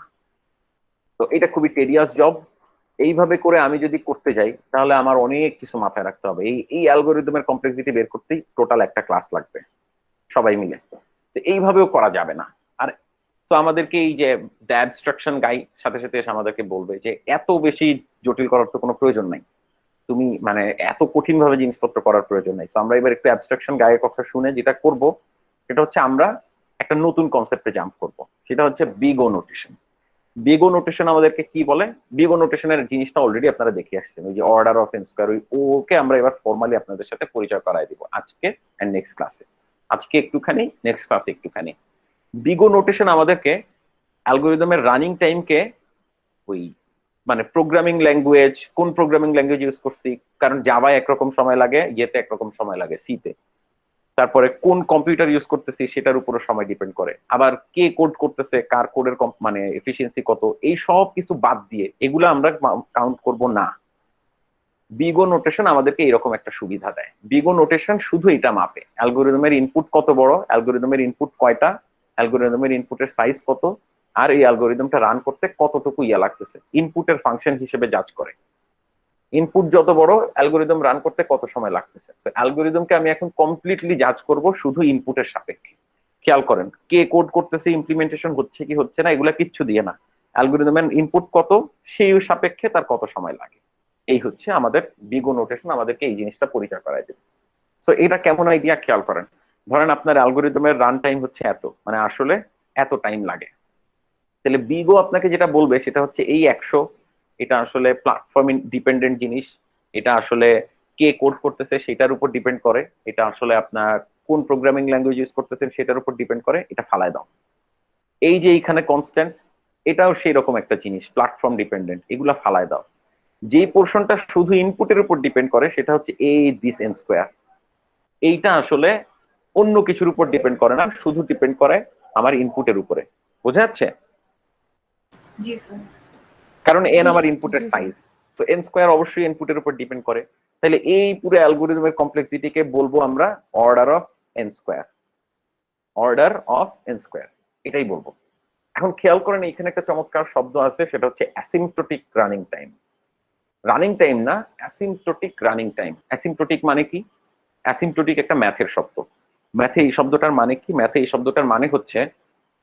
তো এটা খুবই টেডিয়াস জব। এইভাবে করে আমি যদি করতে যাই তাহলে আমার অনেক কিছু মাথায় রাখতে হবে। এই অ্যালগোরিদমের কমপ্লেক্সিটি বের করতেই টোটাল একটা ক্লাস লাগবে সবাই মিলে। তো এইভাবেও করা যাবে না। আর তো আমাদেরকে এই যে অ্যাবস্ট্রাকশন গাই সাথে সাথে এসে আমাদেরকে বলবে যে এত বেশি জটিল করার তো কোনো প্রয়োজন নাই, তুমি মানে এত কঠিন ভাবে জিনিসপত্র করার প্রয়োজন নাই। তো আমরা এবার একটু অ্যাবস্ট্রাকশন গায়ের কথা শুনে যেটা করব সেটা হচ্ছে আমরা একটা নতুন কনসেপ্টে জাম্প করব, সেটা হচ্ছে big O notation. Big O notation আমাদেরকে কি বলে? বিগ ও নোটেশনের জিনিসটা অলরেডি আপনারা দেখে আসছেন, ওই যে অর্ডার অফ এন স্কয়ার, ওকে আমরা এবার ফর্মালি আপনাদের সাথে পরিচয় করাই দিব আজকে এন্ড নেক্সট ক্লাসে। আজকে একটুখানি, নেক্সট ক্লাসে একটুখানি। বিগ ও নোটেশন আমাদেরকে অ্যালগোরিদমের রানিং টাইমকে ওই মানে প্রোগ্রামিং ল্যাঙ্গুয়েজ, কোন প্রোগ্রামিং ল্যাঙ্গুয়েজ ইউজ করছি, কারণ জাভায় একরকম সময় লাগে, ইয়েতে একরকম সময় লাগে সিতে, তারপরে কোন কম্পিউটার ইউজ করতেছি সেটার উপরে সময় ডিপেন্ড করে, আবার কে কোড করতেছে, কার কোডের মানে এফিসিয়েন্সি কত, এই সব কিছু বাদ দিয়ে এগুলো আমরা কাউন্ট করব না। বিগ ও নোটেশন আমাদেরকে এরকম একটা সুবিধা দেয়। বিগ ও নোটেশন শুধু এটা মাপে অ্যালগোরিদমের ইনপুট কত বড়, অ্যালগোরিদমের ইনপুট কয়টা, অ্যালগোরিদমের ইনপুটের সাইজ কত, আর এই অ্যালগোরিদমটা রান করতে কতটুকু ইয়া লাগতেছে ইনপুটের ফাংশন হিসেবে জাজ করে। ইনপুট যত বড়, অ্যালগোরিদম রান করতে কত সময় লাগতেছে। তো অ্যালগোরিদমকে আমি এখন কমপ্লিটলি জাজ করব শুধু ইনপুটের সাপেক্ষে। খেয়াল করেন, কে কোড করতেছে, ইমপ্লিমেন্টেশন হচ্ছে কি হচ্ছে না, এগুলা কিচ্ছু দিয়ে না, অ্যালগোরিদমের ইনপুট কত সেই সাপেক্ষে তার কত সময় লাগে। এই হচ্ছে আমাদের বিগ ও নোটেশন আমাদেরকে এই জিনিসটা পরিচয় করাই দেবে। সো এটা কেমন আইডিয়া, খেয়াল করেন। ধরেন আপনার অ্যালগোরিদমের রান টাইম হচ্ছে এত, মানে আসলে এত টাইম লাগে, তাহলে বিগো আপনাকে যেটা বলবে সেটা হচ্ছে এই 100, এটা আসলে প্ল্যাটফর্ম ডিপেন্ডেন্ট জিনিস, এটা আসলে কে কোড করতেছে সেটার উপর ডিপেন্ড করে, এটা আসলে আপনার কোন প্রোগ্রামিং ল্যাঙ্গুয়েজ ইউজ করতেছেন সেটার উপর ডিপেন্ড করে, এটা ফালায় দাও। এই যে এইখানে কনস্ট্যান্ট, এটাও সেই রকম একটা জিনিস, প্ল্যাটফর্ম ডিপেন্ডেন্ট, এগুলা ফালায় দাও। যে পোর্শনটা শুধু ইনপুটের উপর ডিপেন্ড করে সেটা হচ্ছে দিস এন স্কোয়ার, এইটা আসলে অন্য কিছুর উপর ডিপেন্ড করে না, শুধু ডিপেন্ড করে আমার ইনপুটের উপরে। বোঝা যাচ্ছে? জি স্যার। কারণ এন আমার ইনপুটের সাইজ, সো এন স্কয়ার অবশ্যই ইনপুটের উপর ডিপেন্ড করে। তাহলে এই পুরো অ্যালগোরিদমের কমপ্লেক্সিটিকে বলবো আমরা order of N square, order of N square, এটাই বলবো। এখন খেয়াল করেন এখানে একটা চমৎকার শব্দ আছে, সেটা হচ্ছে asymptotic running time. Running time না, অ্যাসিম্পটোটিক রানিং টাইম। অ্যাসিম্পটোটিক মানে কি? অ্যাসিম্পটোটিক একটা ম্যাথের শব্দ। ম্যাথে এই শব্দটার মানে কি? ম্যাথে এই শব্দটার মানে হচ্ছে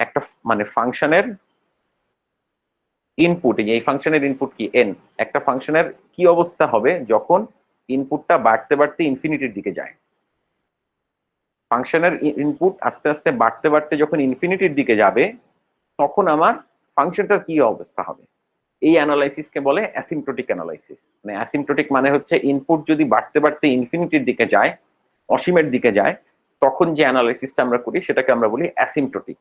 একটা মানে ফাংশনের ইনপুট, এই ফাংশনের ইনপুট কি এন, একটা ফাংশনের কি অবস্থা হবে যখন ইনপুটটা বাড়তে বাড়তে ইনফিনিটির দিকে যায়। ফাংশনের ইনপুট আস্তে আস্তে বাড়তে বাড়তে যখন ইনফিনিটির দিকে যাবে তখন আমার ফাংশনটার কি অবস্থা হবে, এই অ্যানালাইসিসকে বলে অ্যাসিম্পটোটিক অ্যানালাইসিস। মানে অ্যাসিম্পটোটিক মানে হচ্ছে ইনপুট যদি বাড়তে বাড়তে ইনফিনিটির দিকে যায়, অসীমের দিকে যায়, তখন যে অ্যানালাইসিসটা আমরা করি সেটাকে আমরা বলি অ্যাসিম্পটোটিক।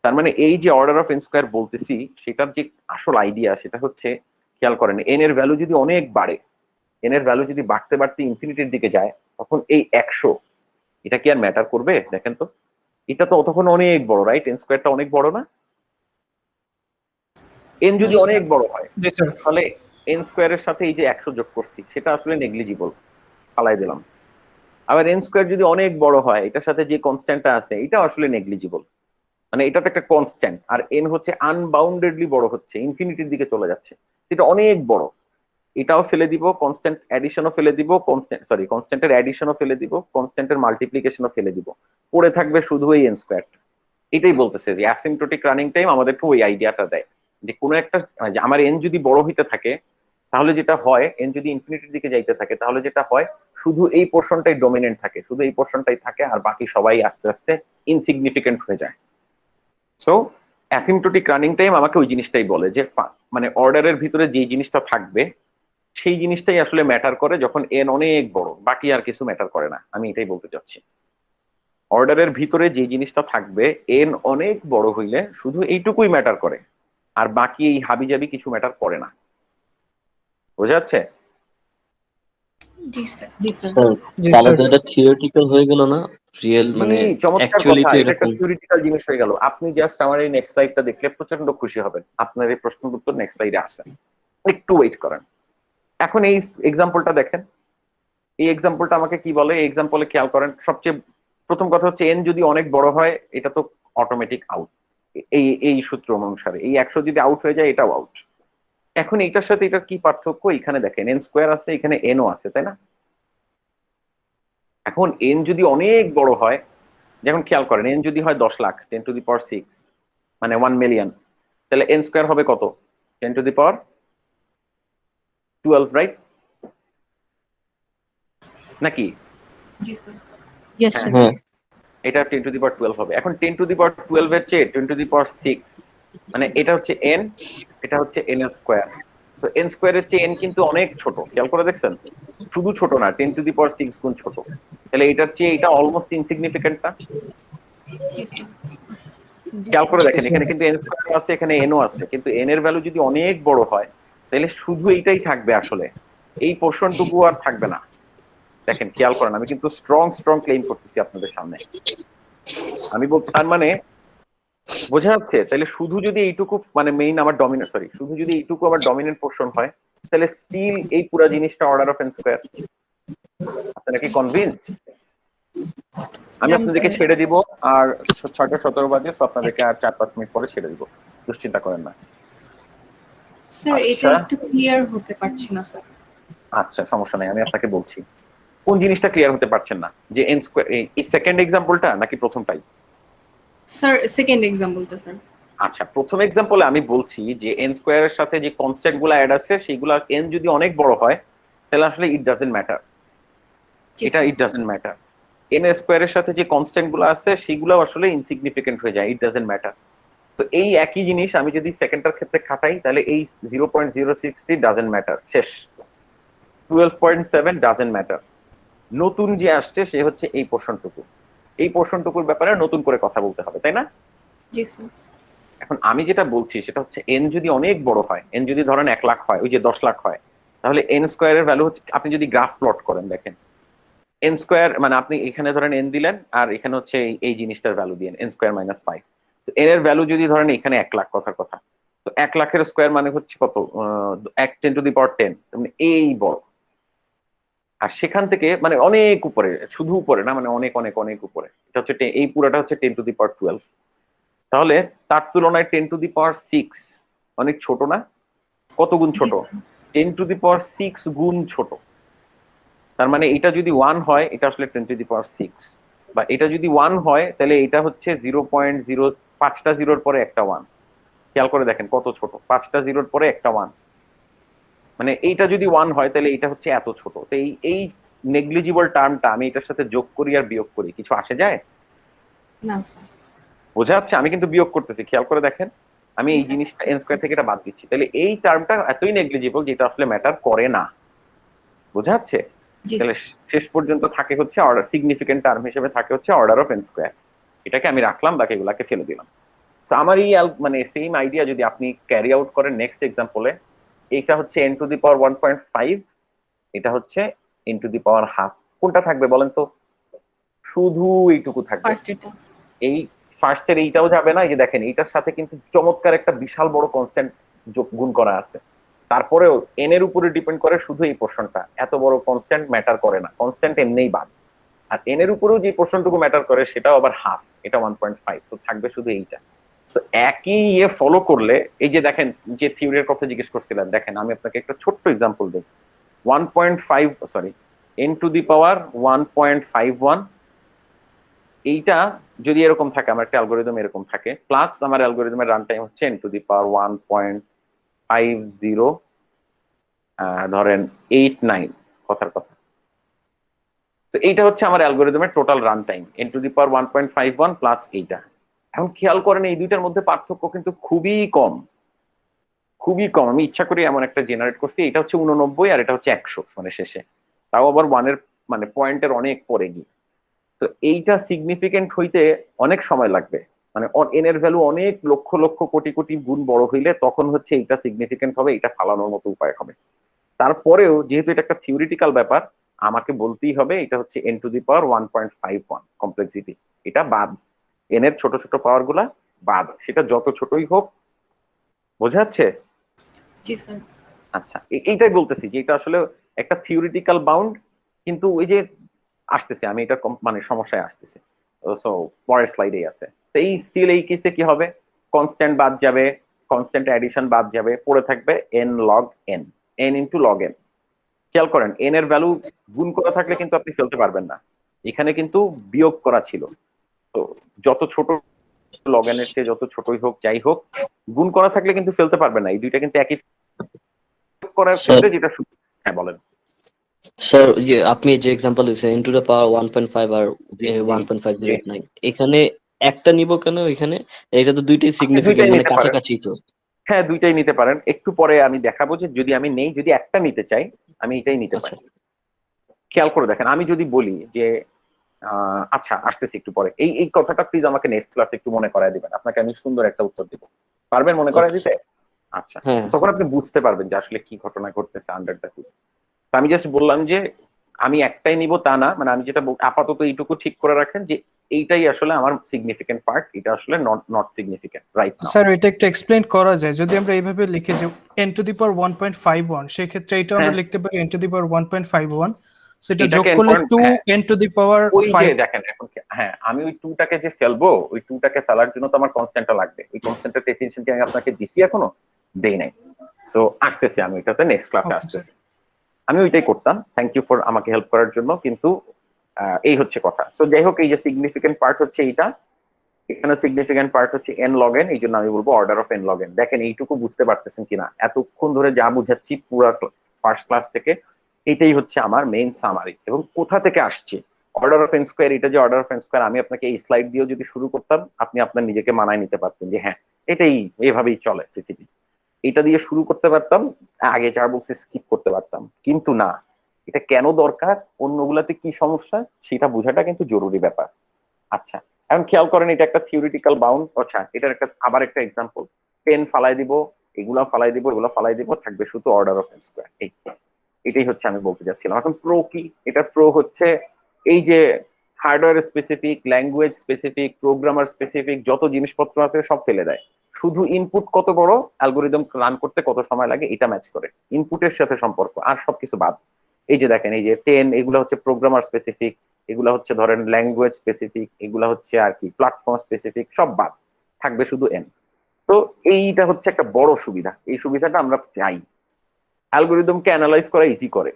তার মানে এই যে অর্ডার অফ এন স্কয়ার বলতেছি সেটার যে আসল আইডিয়া সেটা হচ্ছে, খেয়াল করেন, এন এর ভ্যালু যদি অনেক বাড়ে, এন এর ভ্যালু যদি বাড়তে বাড়তে ইনফিনিটির দিকে যায়, তখন এই 100 এটা কি আর ম্যাটার করবে? দেখেন তো, এটা তো তখন অনেক বড়, রাইট? এন স্কয়ারটা অনেক বড় না? এন যদি অনেক বড় হয় তাহলে এন স্কয়ারের সাথে এই যে 100 যোগ করছি সেটা আসলে নেগলিজিবল, ফালাই দিলাম। আবার এন স্কয়ার যদি অনেক বড় হয়, এটার সাথে যে কনস্ট্যান্টটা আছে এটা আসলে নেগলিজিবল, মানে এটা তো একটা কনস্ট্যান্ট, আর এন হচ্ছে আনবাউন্ডেডলি বড় হচ্ছে, ইনফিনিটির দিকে চলে যাচ্ছে, এটা অনেক বড়, এটাও ফেলে দিব, কনস্ট্যান্ট অ্যাডিশনও ফেলে দিব, কনস্ট্যান্টের অ্যাডিশনও ফেলে দিব, কনস্ট্যান্টের মাল্টিপ্লিকেশনও ফেলে দিব, পড়ে থাকবে শুধু এই এন স্কয়ার। এটাই বলতেছে যে অ্যাসিম্পটোটিক রানিং টাইম আমাদেরকে ওই আইডিয়াটা দেয় যে কোনো একটা আমার এন যদি বড় হইতে থাকে তাহলে যেটা হয়, এন যদি ইনফিনিটির দিকে যাইতে থাকে তাহলে যেটা হয়, শুধু এই পোর্শনটাই ডমিনেন্ট থাকে, শুধু এই পোর্শনটাই থাকে, আর বাকি সবাই আস্তে আস্তে ইনসিগনিফিকেন্ট হয়ে যায়। সো অ্যাসিম্পটোটিক রানিং টাইম আমাকে ওই জিনিসটাই বলে যে মানে অর্ডারের ভিতরে যে জিনিসটা থাকবে সেই জিনিসটাই আসলে ম্যাটার করে যখন এন অনেক বড়, বাকি আর কিছু ম্যাটার করে না। আমি এটাই বলতে চাচ্ছি, অর্ডারের ভিতরে যে জিনিসটা থাকবে এন অনেক বড় হইলে শুধু এইটুকুই ম্যাটার করে, আর বাকি এই হাবিজাবি কিছু ম্যাটার করে না। বোঝা যাচ্ছে? জি স্যার। জি স্যার। তাহলে তো এটা থিওরিটিক্যাল হয়ে গেল না, রিয়েল মানে চমৎকার অ্যাকচুয়ালি কথা, তো এটা একটা এরকম। থিওরিটিক্যাল জিনিস হয়ে গেল। আপনি জাস্ট আমার এই নেক্সট স্লাইডটা দেখলে প্রচন্ড খুশি হবেন, আপনার এই প্রশ্নের উত্তর নেক্সট স্লাইডে আসেন, একটু ওয়েট করেন। এখন এই এক্সাম্পলটা দেখেন, এই এক্সাম্পলটা আমাকে কি বলে, এই এক্সাম্পলে খেয়াল করেন, সবচেয়ে প্রথম কথা হচ্ছে এন যদি অনেক বড় হয় এটা তো অটোমেটিক আউট, এই সূত্র অনুসারে এই 100 যদি আউট হয়ে যায় এটাও আউট। এখন এইটার সাথে এটার কি পার্থক্য? এখানে দেখেন n স্কোয়ার আছে, এখানে n ও আছে, তাই না? এখন n যদি অনেক বড় হয়, যেমন খেয়াল করেন n যদি হয় 10 লাখ 10 টু দি পাওয়ার 6 মানে 1 মিলিয়ন, তাহলে n স্কোয়ার হবে কত? 10 টু দি পাওয়ার 12, রাইট? নাকি? জি স্যার। Yes sir. হ্যাঁ এটা 10 টু দি পাওয়ার 12 হবে। এখন 10 টু দি পাওয়ার 12 এর চেয়ে 10 টু দি পাওয়ার 6 মানে এটা হচ্ছে n, এটা হচ্ছে n স্কোয়ার। তো n স্কোয়ারের চেয়ে n কিন্তু অনেক ছোট, খেয়াল করে দেখছেন? শুধু ছোট না, 10 টু দি পাওয়ার 6 গুণ ছোট। তাহলে এটার চেয়ে এটা অলমোস্ট ইনসিগনিফিকেন্ট না? জি স্যার। খেয়াল করে দেখেন, এখানে কিন্তু n স্কোয়ার আছে, এখানে n ও আছে, কিন্তু n এর ভ্যালু যদি অনেক বড় হয় তাহলে শুধু এইটাই থাকবে, আসলে এই পোর্শনটুকু আর থাকবে না। দেখেন খেয়াল করেন, আমি কিন্তু স্ট্রং ক্লেম করতেছি আপনাদের সামনে। আমি বলছি তার মানে বোঝা যাচ্ছে? তাহলে শুধু যদি এইটুকু মানে মেইন আমার ডমিনেন্ট, সরি, শুধু যদি এইটুকু আবার ডমিনেন্ট পোর্শন হয় তাহলে স্টিল এই পুরো জিনিসটা অর্ডার অফ n স্কোয়ার। আপনারা কি কনভিন্সড? আমি আপনাদেরকে ছেড়ে দিব, আর 6:17 বাজে, সো আপনাদেরকে আর 4-5 মিনিট পরে ছেড়ে দিব, দুশ্চিন্তা করেন না। স্যার এটা আচ্ছা। একটু ক্লিয়ার হতে পারছি না স্যার। আচ্ছা, সমস্যা নাই, আমি আপনাকে বলছি কোন জিনিসটা ক্লিয়ার হতে পারছেন না, যে n স্কয়ার এই সেকেন্ড এক্সাম্পলটা নাকি প্রথমটাই? স্যার সেকেন্ড এক্সাম্পলটা স্যার। আচ্ছা, প্রথম এক্সাম্পলে আমি বলছি যে n স্কয়ারের সাথে যে কনস্ট্যান্ট গুলো অ্যাড আছে সেগুলো n যদি অনেক বড় হয় তাহলে আসলে ইট ডাজন্ট ম্যাটার, এটা ইট ডাজন্ট ম্যাটার। n স্কয়ারের সাথে যে কনস্ট্যান্ট গুলো আছে সেগুলো আসলে ইনসিগনিফিকেন্ট হয়ে যায়, ইট ডাজন্ট ম্যাটার। তো এই একই জিনিস আমি যদি সেকেন্ডটার ক্ষেত্রে খাটাই তাহলে এই 0.060 ডাজন্ট ম্যাটার, শেষ। 12.7 ডাজন্ট ম্যাটার। নতুন যে আসছে সে হচ্ছে এই পোর্শনটুকু, এই পোর্শনটুকুর ব্যাপারে নতুন করে কথা বলতে হবে, তাই না? জি স্যার। এখন আমি যেটা বলছি সেটা হচ্ছে n যদি অনেক বড় হয়, n যদি ধরেন 1 লাখ হয়, ওই যে 10 লাখ হয়, তাহলে n স্কয়ারের ভ্যালু হচ্ছে, আপনি যদি গ্রাফ প্লট করেন দেখেন n স্কয়ার মানে আপনি এখানে ধরেন n দিলেন আর এখানে হচ্ছে এই জিনিসটার ভ্যালু দিলেন n স্কয়ার মাইনাস 5। তো n এর ভ্যালু যদি ধরেন এখানে 1 লাখ, কথার কথা, তো 1 লাখের স্কয়ার মানে হচ্ছে কত? 10 টু দি পাওয়ার 10, মানে এই বড়। আর সেখান থেকে মানে অনেক উপরে, শুধু উপরে না, মানে অনেক অনেক অনেক উপরে, এটা হচ্ছে এই পুরাটা হচ্ছে 10 টু দি পাওয়ার 12। তাহলে তার তুলনায় 10 টু দি পাওয়ার 6 অনেক ছোট না? কত গুণ ছোট? 10 টু দি পাওয়ার 6 গুণ ছোট। তার মানে এটা যদি 1 হয় এটা আসলে 10 টু দি পাওয়ার 6, বা এটা যদি 1 হয় তাহলে এটা হচ্ছে 0.0, 5টা জিরোর পরে একটা 1। খেয়াল করে দেখেন কত ছোট, 5টা জিরোর পরে একটা 1, মানে এইটা যদি 1 হয় তাহলে এটা হচ্ছে এত ছোট। তো এই নেগলিজিবল টার্মটা আমি এটার সাথে যোগ করি আর বিয়োগ করি, কিছু আসে যায়? না স্যার। বোঝা যাচ্ছে? আমি কিন্তু বিয়োগ করতেছি, খেয়াল করে দেখেন, আমি এই জিনিসটা n স্কয়ার থেকে এটা বাদ দিচ্ছি, তাহলে এই টার্মটা এতই নেগলিজিবল যেটা আসলে ম্যাটার করে না। বোঝা যাচ্ছে? জি তাহলে স্যার। শেষ পর্যন্ত থাকে হচ্ছে অর্ডার, সিগনিফিকেন্ট টার্ম হিসেবে থাকে হচ্ছে অর্ডার অফ n স্কয়ার। এটাকে আমি রাখলাম, বাকিগুলোকে ফেলে দিলাম। সো আমার এই মানে সেম আইডিয়া যদি আপনি ক্যারি আউট করেন নেক্সট এক্সাম্পলে, এইটা হচ্ছে n টু দি পাওয়ার 1.5, এটা হচ্ছে n to the power half. কোনটা থাকবে বলেন তো? শুধু এইটুকু থাকবে। ফার্স্ট এটা। এই ফার্স্টের এইটাও যাবে না, এই যে দেখেন এইটার সাথে কিন্তু চমৎকার একটা বিশাল বড় কনস্ট্যান্ট যোগ গুণ করা আছে। তারপরেও n এর উপরে ডিপেন্ড করে শুধু এই পোর্শনটা, এত বড় কনস্ট্যান্ট ম্যাটার করে না, কনস্ট্যান্ট এমনিই বাদ। আর n এর উপরেও যে পোর্শনটুকু ম্যাটার করে সেটাও আবার হাফ, এটা 1.5, তো থাকবে শুধু এইটা। তো একই ইয়ে ফলো করলে, এই যে দেখেন যে থিওরির কথা জিজ্ঞেস করছিলেন, দেখেন আমি আপনাকে একটা ছোট্ট এক্সাম্পল দিই। 1.5, সরি, n টু দি পাওয়ার 1.51, এইটা যদি এরকম থাকে, আমার একটা অ্যালগরিদম এরকম থাকে, প্লাস আমার অ্যালগরিদমের রান টাইম হচ্ছে n টু দি পাওয়ার 1.50, ধরেন 89, কথার কথা। তো এইটা হচ্ছে আমার অ্যালগরিদমের total run time, n to the power 1.51 plus এইটা। এখন খেয়াল করেন এই দুইটার মধ্যে পার্থক্য কিন্তু খুবই কম, খুবই কম। আমি ইচ্ছা করে এমন একটা জেনারেট করছি, এটা হচ্ছে 89 আর এটা হচ্ছে 100, মানে শেষে, তাও আবার 1 এর মানে পয়েন্টের অনেক পরে গিয়ে। তো এইটা সিগনিফিকেন্ট হইতে অনেক সময় লাগবে, মানে n এর ভ্যালু অনেক লক্ষ লক্ষ কোটি কোটি গুণ বড় হইলে তখন হচ্ছে এইটা সিগনিফিকেন্ট হবে, এটা ফালানোর মতো উপায় হবে। তারপরেও যেহেতু এটা একটা থিওরিটিক্যাল ব্যাপার, আমাকে বলতেই হবে এটা হচ্ছে n to the power 1.51 complexity, এটা বাদ, n এর ছোট ছোট পাওয়ার গুলা বাদ, সেটা যত ছোটই হোক। বোঝা যাচ্ছে? জি স্যার। আচ্ছা, এইটাই বলতেছি যে এটা আসলে একটা থিওরিটিক্যাল বাউন্ড, কিন্তু ওই যে আসতেছে, আমি এটা মানে সমস্যায় আসতেছে, সো পরের স্লাইডেই আছে। তো এই স্টিল এই কেসে কি হবে? কনস্ট্যান্ট বাদ যাবে, কনস্ট্যান্ট অ্যাডিশন বাদ যাবে, পড়ে থাকবে n log n, n into log n। খেয়াল করেন n এর ভ্যালু গুণ করা থাকলে কিন্তু আপনি ফেলতে পারবেন না, এখানে কিন্তু বিয়োগ করা ছিল। তো যত ছোট log n এর চেয়ে যত ছোটই হোক যাই হোক, গুণ করা থাকলে কিন্তু ফেলতে পারবেন না। এই দুইটা কিন্তু একই করার ক্ষেত্রে যেটা হ্যাঁ বলেন স্যার যে আপনি যে এক্সাম্পল দিয়েছেন ইনটু দ্য পাওয়ার 1.5 আর জি, জি, 1.509, এখানে একটা নিব কেন এখানে? এটা তো দুইটাই আপনি সিগনিফিকেন্ট, দুইটাই মানে নিতে পারেন। কাছাকাছি তো। হ্যাঁ দুইটাই নিতে পারেন, একটু পরে আমি দেখাবো যে যদি আমি নেই, যদি একটা নিতে চাই আমি এটাই নিতে আচ্ছা পারি। খেয়াল করে দেখেন, আমি যদি বলি যে আচ্ছা আসতেছি একটু পরে, এই এই কথাটা প্লিজ আমাকে নেক্সট ক্লাসে একটু মনে করায় দিবেন, আপনাকে আমি সুন্দর একটা উত্তর দিব, পারবেন মনে করায় দিতে? আচ্ছা, হ্যাঁ তখন আপনি বুঝতে পারবেন যে আসলে কি ঘটনা ঘটতেছে আন্ডার দ্য হুড। তো আমি জাস্ট বললাম যে আমি একটাই নিব তা না, মানে আমি যেটা আপাতত এইটুকু ঠিক করে রাখেন যে এইটাই আসলে আমার সিগনিফিকেন্ট পার্ট, এটা আসলে not significant right now. Sir এটা একটু এক্সপ্লেইন করা যায় যদি আমরা এইভাবে লিখি যে n টু দি পাওয়ার 1.51, সেক্ষেত্রে এটা আমরা হ্যাঁ। লিখতে পারি n টু দি পাওয়ার 1.51, সেটা এটাকে যোগ n করলে point- 2 হ্যাঁ। n টু দি পাওয়ার ওই যে 5। দেখেন এখন হ্যাঁ, আমি ওই টুটাকে যে ফেলবো, ওই টুটাকে ফেলার জন্য তো আমার কনস্ট্যান্টটা লাগবে, ওই কনস্ট্যান্টের ডেফিনিশন কি আমি আপনাকে দিছি এখনো? দেই নাই। সো আসতেছি আমি এটাতে, নেক্সট ক্লাসে ওকে আসতেছি। স্যার। আমি ওইটাই করতাম, থ্যাংক ইউ ফর আমাকে হেল্প করার জন্য, কিন্তু এই হচ্ছে কথা। সো যাই হোক, এই যে সিগনিফিকেন্ট পার্ট হচ্ছে এইটা, এখানে সিগনিফিকেন্ট পার্ট হচ্ছে n log n, এই জন্য আমি বলবো order of n log n। দেখেন এইটুকু বুঝতে পারতেছেন কিনা, এতক্ষণ ধরে যা বুঝাচ্ছি পুরো ফার্স্ট ক্লাস থেকে, এটাই হচ্ছে আমার মেইন সামারি। এবং কোথা থেকে আসছে অর্ডার অফ n স্কয়ার, এটা যে অর্ডার অফ n স্কয়ার, আমি আপনাকে এই স্লাইড দিয়েও যদি শুরু করতাম, আপনি আপনার নিজেকে মানায় নিতে পারতেন যে হ্যাঁ এটাই, এভাবেই চলে পৃথিবী, এটা দিয়ে শুরু করতে পারতাম, আগে যা বলছি স্কিপ করতে পারতাম। কিন্তু না, এটা কেন দরকার, অন্যগুলাতে কি সমস্যা, সেটা বোঝাটা কিন্তু জরুরি ব্যাপার। আচ্ছা, এখন খেয়াল করেন, এটা একটা থিওরিটিক্যাল বাউন্ড। আচ্ছা, এটার একটা আবার একটা এক্সাম্পল, 10 ফালাই দিব, এগুলা ফালাই দিব, এগুলা ফালাই দিব, থাকবে শুধু অর্ডার অফ n স্কয়ার। এটাই হচ্ছে আমি বলতে যাচ্ছিলাম। এখন প্রো কি? এটা প্রো হচ্ছে এই যে hardware specific, language specific, programmer specific যত জিনিসপত্র আছে সব ফেলে দেয়, শুধু ইনপুট কত বড়, অ্যালগোরিদম রান করতে কত সময় লাগে এটা ম্যাচ করে, ইনপুটের সাথে সম্পর্ক, আর সবকিছু বাদ। এই যে দেখেন, এই যে 10, এগুলো হচ্ছে প্রোগ্রামার স্পেসিফিক, এগুলা হচ্ছে ধরেন ল্যাঙ্গুয়েজ স্পেসিফিক, এগুলা হচ্ছে আর কি প্ল্যাটফর্ম স্পেসিফিক, সব বাদ, থাকবে শুধু n। তো এইটা হচ্ছে একটা বড় সুবিধা, এই সুবিধাটা আমরা চাই। অ্যালগোরিদমকে অ্যানালাইজ করা ইজি করে,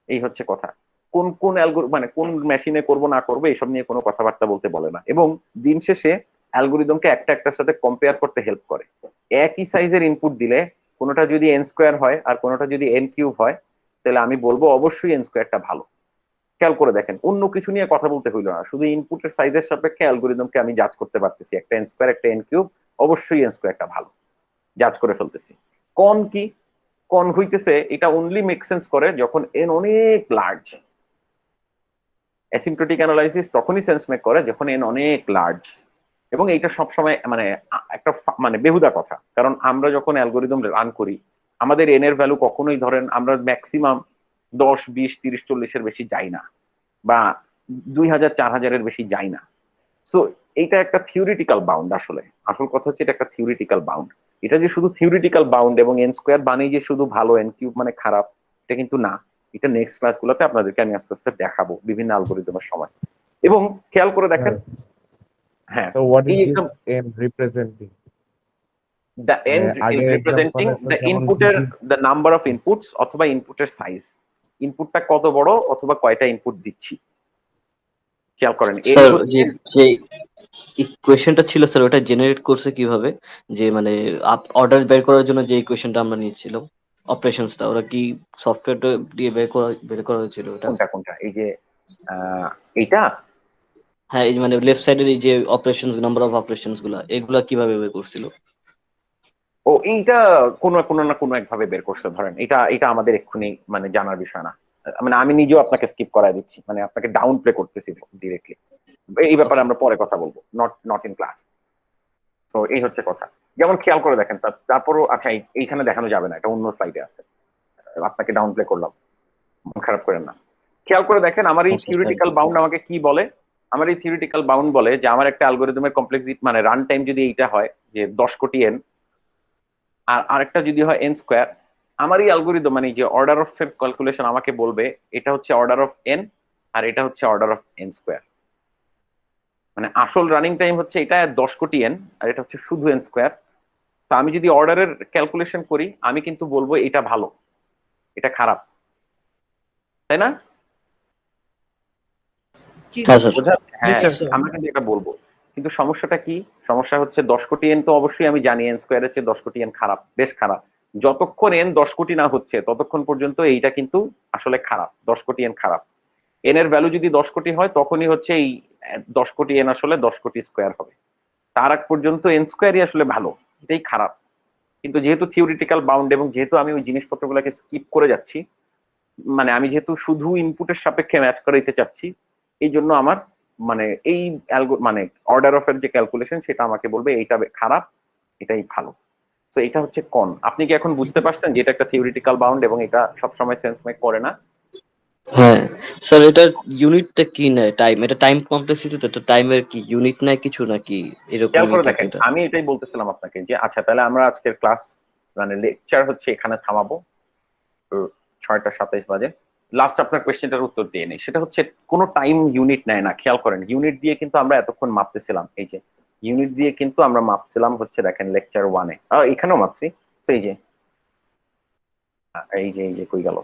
এই হচ্ছে কথা। কোন কোন মানে কোন মেশিনে করব না করবো এসব নিয়ে কোনো কথাবার্তা বলতে বলে না, এবং দিন শেষে অ্যালগোরিদমকে একটা একটার সাথে কম্পেয়ার করতে হেল্প করে। একই সাইজের ইনপুট দিলে কোনোটা যদি n স্কোয়ার হয় আর কোনোটা যদি n কিউব হয়, তাহলে আমি বলবো অবশ্যই n স্কোয়ারটা ভালো। খেয়াল করে দেখেন, অন্য কিছু নিয়ে কথা বলতে হইলো না, শুধু ইনপুটের সাইজের সাপেক্ষে অ্যালগোরিদমকে আমি জাজ করতে পারতেছি, একটা n স্কোয়ার একটা n কিউব, অবশ্যই n স্কোয়ারটা ভালো, জাজ করে ফেলতেছি। কন কি? কন হইতেছে এটা অনলি মেক সেন্স করে যখন n অনেক লার্জ। অ্যাসিম্পটোটিক অ্যানালাইসিস তখনই সেন্স মেক করে যখন n অনেক লার্জ। এবং এইটা সবসময় মানে একটা মানে বেহুদা কথা, কারণ আমরা যখন অ্যালগোরিদম রান করি, আমাদের n এর ভ্যালু কখনোই ধরেন আমরা ম্যাক্সিমাম 10, 20, 30, 40-এর বেশি যাই না, বা 2000, 4000-এর বেশি যাই না। সো এইটা একটা থিওরিটিক্যাল বাউন্ড, আসলে আসল কথা হচ্ছে এটা একটা থিওরিটিক্যাল বাউন্ড। এটা যে শুধু থিওরিটিক্যাল বাউন্ড এবং n স্কোয়ার বানেই যে শুধু ভালো, n কিউব মানে খারাপ, এটা কিন্তু না। এটা নেক্সট ক্লাসগুলোতে আপনাদেরকে আমি আস্তে আস্তে দেখাবো বিভিন্ন অ্যালগোরিদমের সময়। এবং খেয়াল করে দেখেন, হ্যাঁ, So what এই is this exam n representing? The n আগের ইজ example রিপ্রেজেন্টিং এ তো দ্য যেমন ইনপুটের digit- the number of inputs অথবা ইনপুটের সাইজ, ইনপুটটা কত বড় অথবা কয়টা ইনপুট দিচ্ছি। খেয়াল করেন n স্যার হচ্ছে, যে ইকুয়েশনটা ছিল স্যার, ওটা জেনারেট করছে কিভাবে? যে মানে অর্ডার বের করার জন্য যে ইকুয়েশনটা আমরা নিয়েছিলাম, অপারেশনসটা, ওরা কি সফটওয়্যারটা দিয়ে বের করা হয়েছিল ওটা? কোনটা কোনটা, এই যে এইটা হ্যাঁ, এই যে মানে লেফট সাইডের এই যে অপারেশনস, নাম্বার অফ অপারেশনস গুলা, এগুলা কিভাবে বের করছিল? ও এইটা কোনো কোনো না কোনো একভাবে বের করছে, ধরেন এটা এটা আমাদের এক্ষুনি মানে জানার বিষয় না, মানে আমি নিজেও আপনাকে স্কিপ করাই দিচ্ছি, মানে আপনাকে ডাউন প্লে করতেছি ডিরেক্টলি। এই ব্যাপারে আমরা পরে কথা বলবো, নট ইন ক্লাস। তো এই হচ্ছে কথা। যেমন খেয়াল করে দেখেন, তারপরও আচ্ছা এইখানে দেখানো যাবে না, এটা অন্য সাইডে আছে, আপনাকে ডাউন প্লে করলাম, মন খারাপ করেন না। খেয়াল করে দেখেন, আমার এই Okay, থিওরিটিক্যাল বাউন্ড আমাকে কি বলে, আমার এই থিওরিটিক্যাল বাউন্ড বলে যে আমার একটা অ্যালগোরিদমের কমপ্লেক্সিটি মানে রান টাইম যদি এইটা হয় যে 10 কোটি n, আর আরেকটা যদি হয় n স্কোয়ার, আমার এই অ্যালগোরিদম মানে যে অর্ডার অফ ক্যালকুলেশন আমাকে বলবে এটা হচ্ছে অর্ডার অফ n আর এটা হচ্ছে অর্ডার অফ n স্কোয়ার। মানে আসল রানিং টাইম হচ্ছে এটা 10 কোটি n আর এটা হচ্ছে শুধু n স্কোয়ার। তো আমি যদি অর্ডারের ক্যালকুলেশন করি আমি কিন্তু বলবো এটা ভালো, এটা খারাপ, তাই না? জি হ্যাঁ স্যার। স্যার। হ্যাঁ, স্যার। আমরা কিন্তু এটা বলবো। কিন্তু সমস্যাটা কি? সমস্যা হচ্ছে 10 কোটি এন তো অবশ্যই আমি জানি এন স্কোয়ারের চেয়ে 10 কোটি এন খারাপ, বেশ খারাপ। যতক্ষণ এন 10 কোটি না হচ্ছে ততক্ষণ পর্যন্ত এইটা কিন্তু আসলে খারাপ, 10 কোটি এন খারাপ। এন এর ভ্যালু যদি 10 কোটি হয় তখনই হচ্ছে এই 10 কোটি এন আসলে 10 কোটি স্কোয়ার হবে। তার আগ পর্যন্ত এন স্কোয়ারই আসলে ভালো, এটাই খারাপ। কিন্তু যেহেতু থিওরিটিক্যাল বাউন্ড এবং যেহেতু আমি ওই জিনিসপত্রগুলোকে স্কিপ করে যাচ্ছি, মানে আমি যেহেতু শুধু ইনপুটের সাপেক্ষে ম্যাচ করাইতে চাচ্ছি, এই জন্য আমার মানে এই মানে অর্ডার অফ এর যে ক্যালকুলেশন সেটা আমাকে বলবে এইটা খারাপ, এটাই ভালো। তো এটা হচ্ছে কন। আপনি কি এখন বুঝতে পারছেন যে এটা একটা থিওরিটিক্যাল বাউন্ড এবং এটা সবসময় সেন্স মেক করে না? হ্যাঁ স্যার, এটার ইউনিটটা কি নেয়? টাইম, এটা টাইম কমপ্লেক্সিটি, তো এটা টাইমের কি ইউনিট নেয় কিছু, নাকি খেয়াল এরকমই করে থাকে দেখেন, এটা? আমি এটাই বলতেছিলাম আপনাকে যে আচ্ছা তাহলে আমরা আজকের ক্লাস মানে লেকচার হচ্ছে এখানে থামাবো। 6:27 বাজে। লাস্ট আপনার কোয়েশ্চেনটার উত্তর দিয়ে নেই, সেটা হচ্ছে কোনো টাইম ইউনিট নেয় না। খেয়াল করেন, ইউনিট দিয়ে কিন্তু আমরা এতক্ষণ মাপতেছিলাম, এই যে ইউনিট দিয়ে কিন্তু আমরা মাপছিলাম হচ্ছে দেখেন লেকচার 1-এ, এখানেও মাপছি। তো এই যে এই যে কই গেল,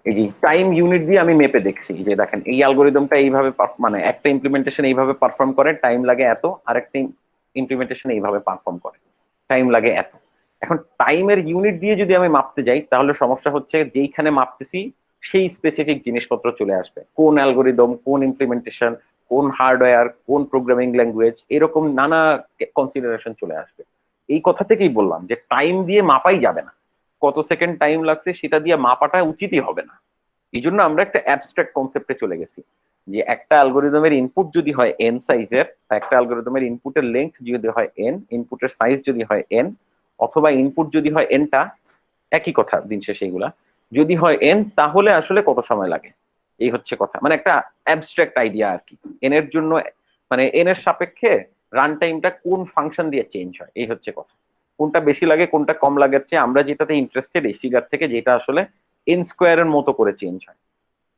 এই যে টাইম ইউনিট দিয়ে আমি মেপে দেখছি যে দেখেন এই অ্যালগোরিদমটা এইভাবে মানে একটা ইমপ্লিমেন্টেশন এইভাবে পারফর্ম করে, টাইম লাগে এত, আরেকটা ইমপ্লিমেন্টেশন এইভাবে পারফর্ম করে, টাইম লাগে এত। এখন টাইমের ইউনিট দিয়ে যদি আমি মাপতে যাই তাহলে সমস্যা হচ্ছে যেইখানে মাপতেছি সেই স্পেসিফিক জিনিসপত্র চলে আসবে, কোন অ্যালগোরিদম, কোন ইমপ্লিমেন্টেশন, কোন হার্ডওয়্যার, কোন প্রোগ্রামিং ল্যাঙ্গুয়েজ, এরকম নানা কনসিডারেশন চলে আসবে। এই কথা থেকেই বললাম যে টাইম দিয়ে মাপাই যাবে না, কত সেকেন্ড টাইম লাগছে সেটা দিয়ে মাপাটা উচিতই হবে না। এই জন্য আমরা একটা অ্যাবস্ট্রাক্ট কনসেপ্টে চলে গেছি যে একটা অ্যালগোরিদমের ইনপুট যদি হয় এন সাইজের, একটা অ্যালগোরিদমের ইনপুটের লেন্থ যদি হয় এন, ইনপুটের সাইজ যদি হয় এন, অথবা ইনপুট যদি হয় এনটা, একই কথা দিন শেষে এগুলা, যদি হয় এন তাহলে আসলে কত সময় লাগে, এই হচ্ছে কথা। মানে একটা অ্যাবস্ট্রাক্ট আইডিয়া আর কি। এন এর জন্য মানে এন এর সাপেক্ষে রান টাইমটা কোন ফাংশন দিয়ে চেঞ্জ হয়, এই হচ্ছে কথা। কোনটা বেশি লাগে কোনটা কম লাগার চেয়ে আমরা যেটাতে ইন্টারেস্টেড এই ফিগার থেকে, যেটা আসলে এন স্কোয়ারের মতো করে চেঞ্জ হয়,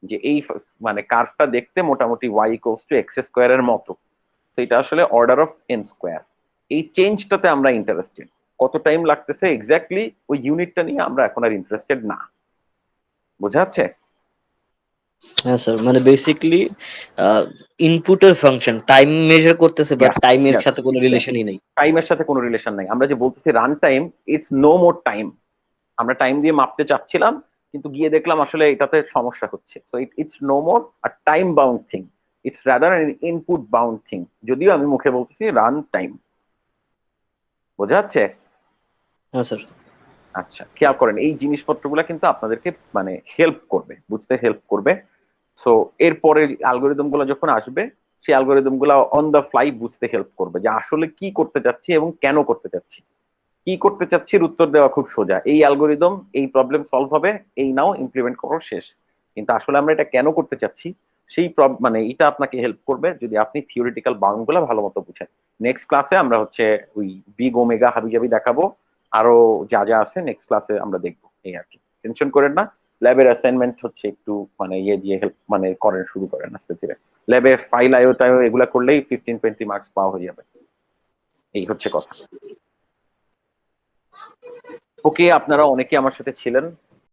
যে এই মানে কার্ভটা দেখতে মোটামুটি ওয়াই ইকুয়ালস টু এক্স স্কোয়ারের মতো, তো এটা আসলে অর্ডার অফ এন স্কোয়ার। এই চেঞ্জটাতে আমরা ইন্টারেস্টেড, কত টাইম লাগতেছে এক্স্যাক্টলি ওই ইউনিটটা নিয়ে আমরা এখন আর ইন্টারেস্টেড না। বোঝা যাচ্ছে? হ্যাঁ স্যার, মানে বেসিক্যালি ইনপুটের ফাংশন টাইম মেজার করতেছে, বাট Yes, টাইমের yes, সাথে কোনো exactly. রিলেশনই নেই। টাইমের সাথে কোনো রিলেশন নাই। আমরা যে বলতেছি run time, it's no more time. আমরা টাইম দিয়ে মাপতে চাচ্ছিলাম কিন্তু গিয়ে দেখলাম আসলে এটাতে সমস্যা হচ্ছে। So it's no more uh time bound thing, it's rather an input bound thing, যদিও আমি মুখে বলতেছি রান টাইম। বোঝা যাচ্ছে? হ্যাঁ স্যার। আচ্ছা, খেয়াল করেন এই জিনিসপত্রগুলো কিন্তু আপনাদেরকে মানে হেল্প করবে, বুঝতে হেল্প করবে। সো এরপরে অ্যালগোরিদম গুলো যখন আসবে সেই অ্যালগোরিদম গুলো অন দ্য ফ্লাই বুঝতে হেল্প করবে যে আসলে কি করতে চাচ্ছি এবং কেন করতে চাচ্ছি। কি করতে চাচ্ছির উত্তর দেওয়া খুব সোজা, এই অ্যালগোরিদম এই প্রবলেম সলভ হবে, এই নাও ইমপ্লিমেন্ট করো, শেষ। কিন্তু আসলে আমরা এটা কেন করতে চাচ্ছি সেই মানে এটা আপনাকে হেল্প করবে যদি আপনি থিওরিটিক্যাল বাউন্ড গুলো ভালো মতো বুঝেন। নেক্সট ক্লাসে আমরা হচ্ছে ওই বিগ ওমেগা হাবিজাবি দেখাবো, আরো যা যা আছে নেক্সট ক্লাসে আমরা দেখবো, এই আর কি। টেনশন করেন না, ল্যাবের অ্যাসাইনমেন্ট হচ্ছে একটু মানে ইয়ে দিয়ে হেল্প মানে করেন, শুরু করেন আস্তে ধীরে। ল্যাবে ফাইল আইও টাইও এগুলা করলেই 15-20 মার্কস পাওয়া হয়ে যাবে, এই হচ্ছে কথা। ওকে, আপনারা অনেকে আমার সাথে ছিলেন,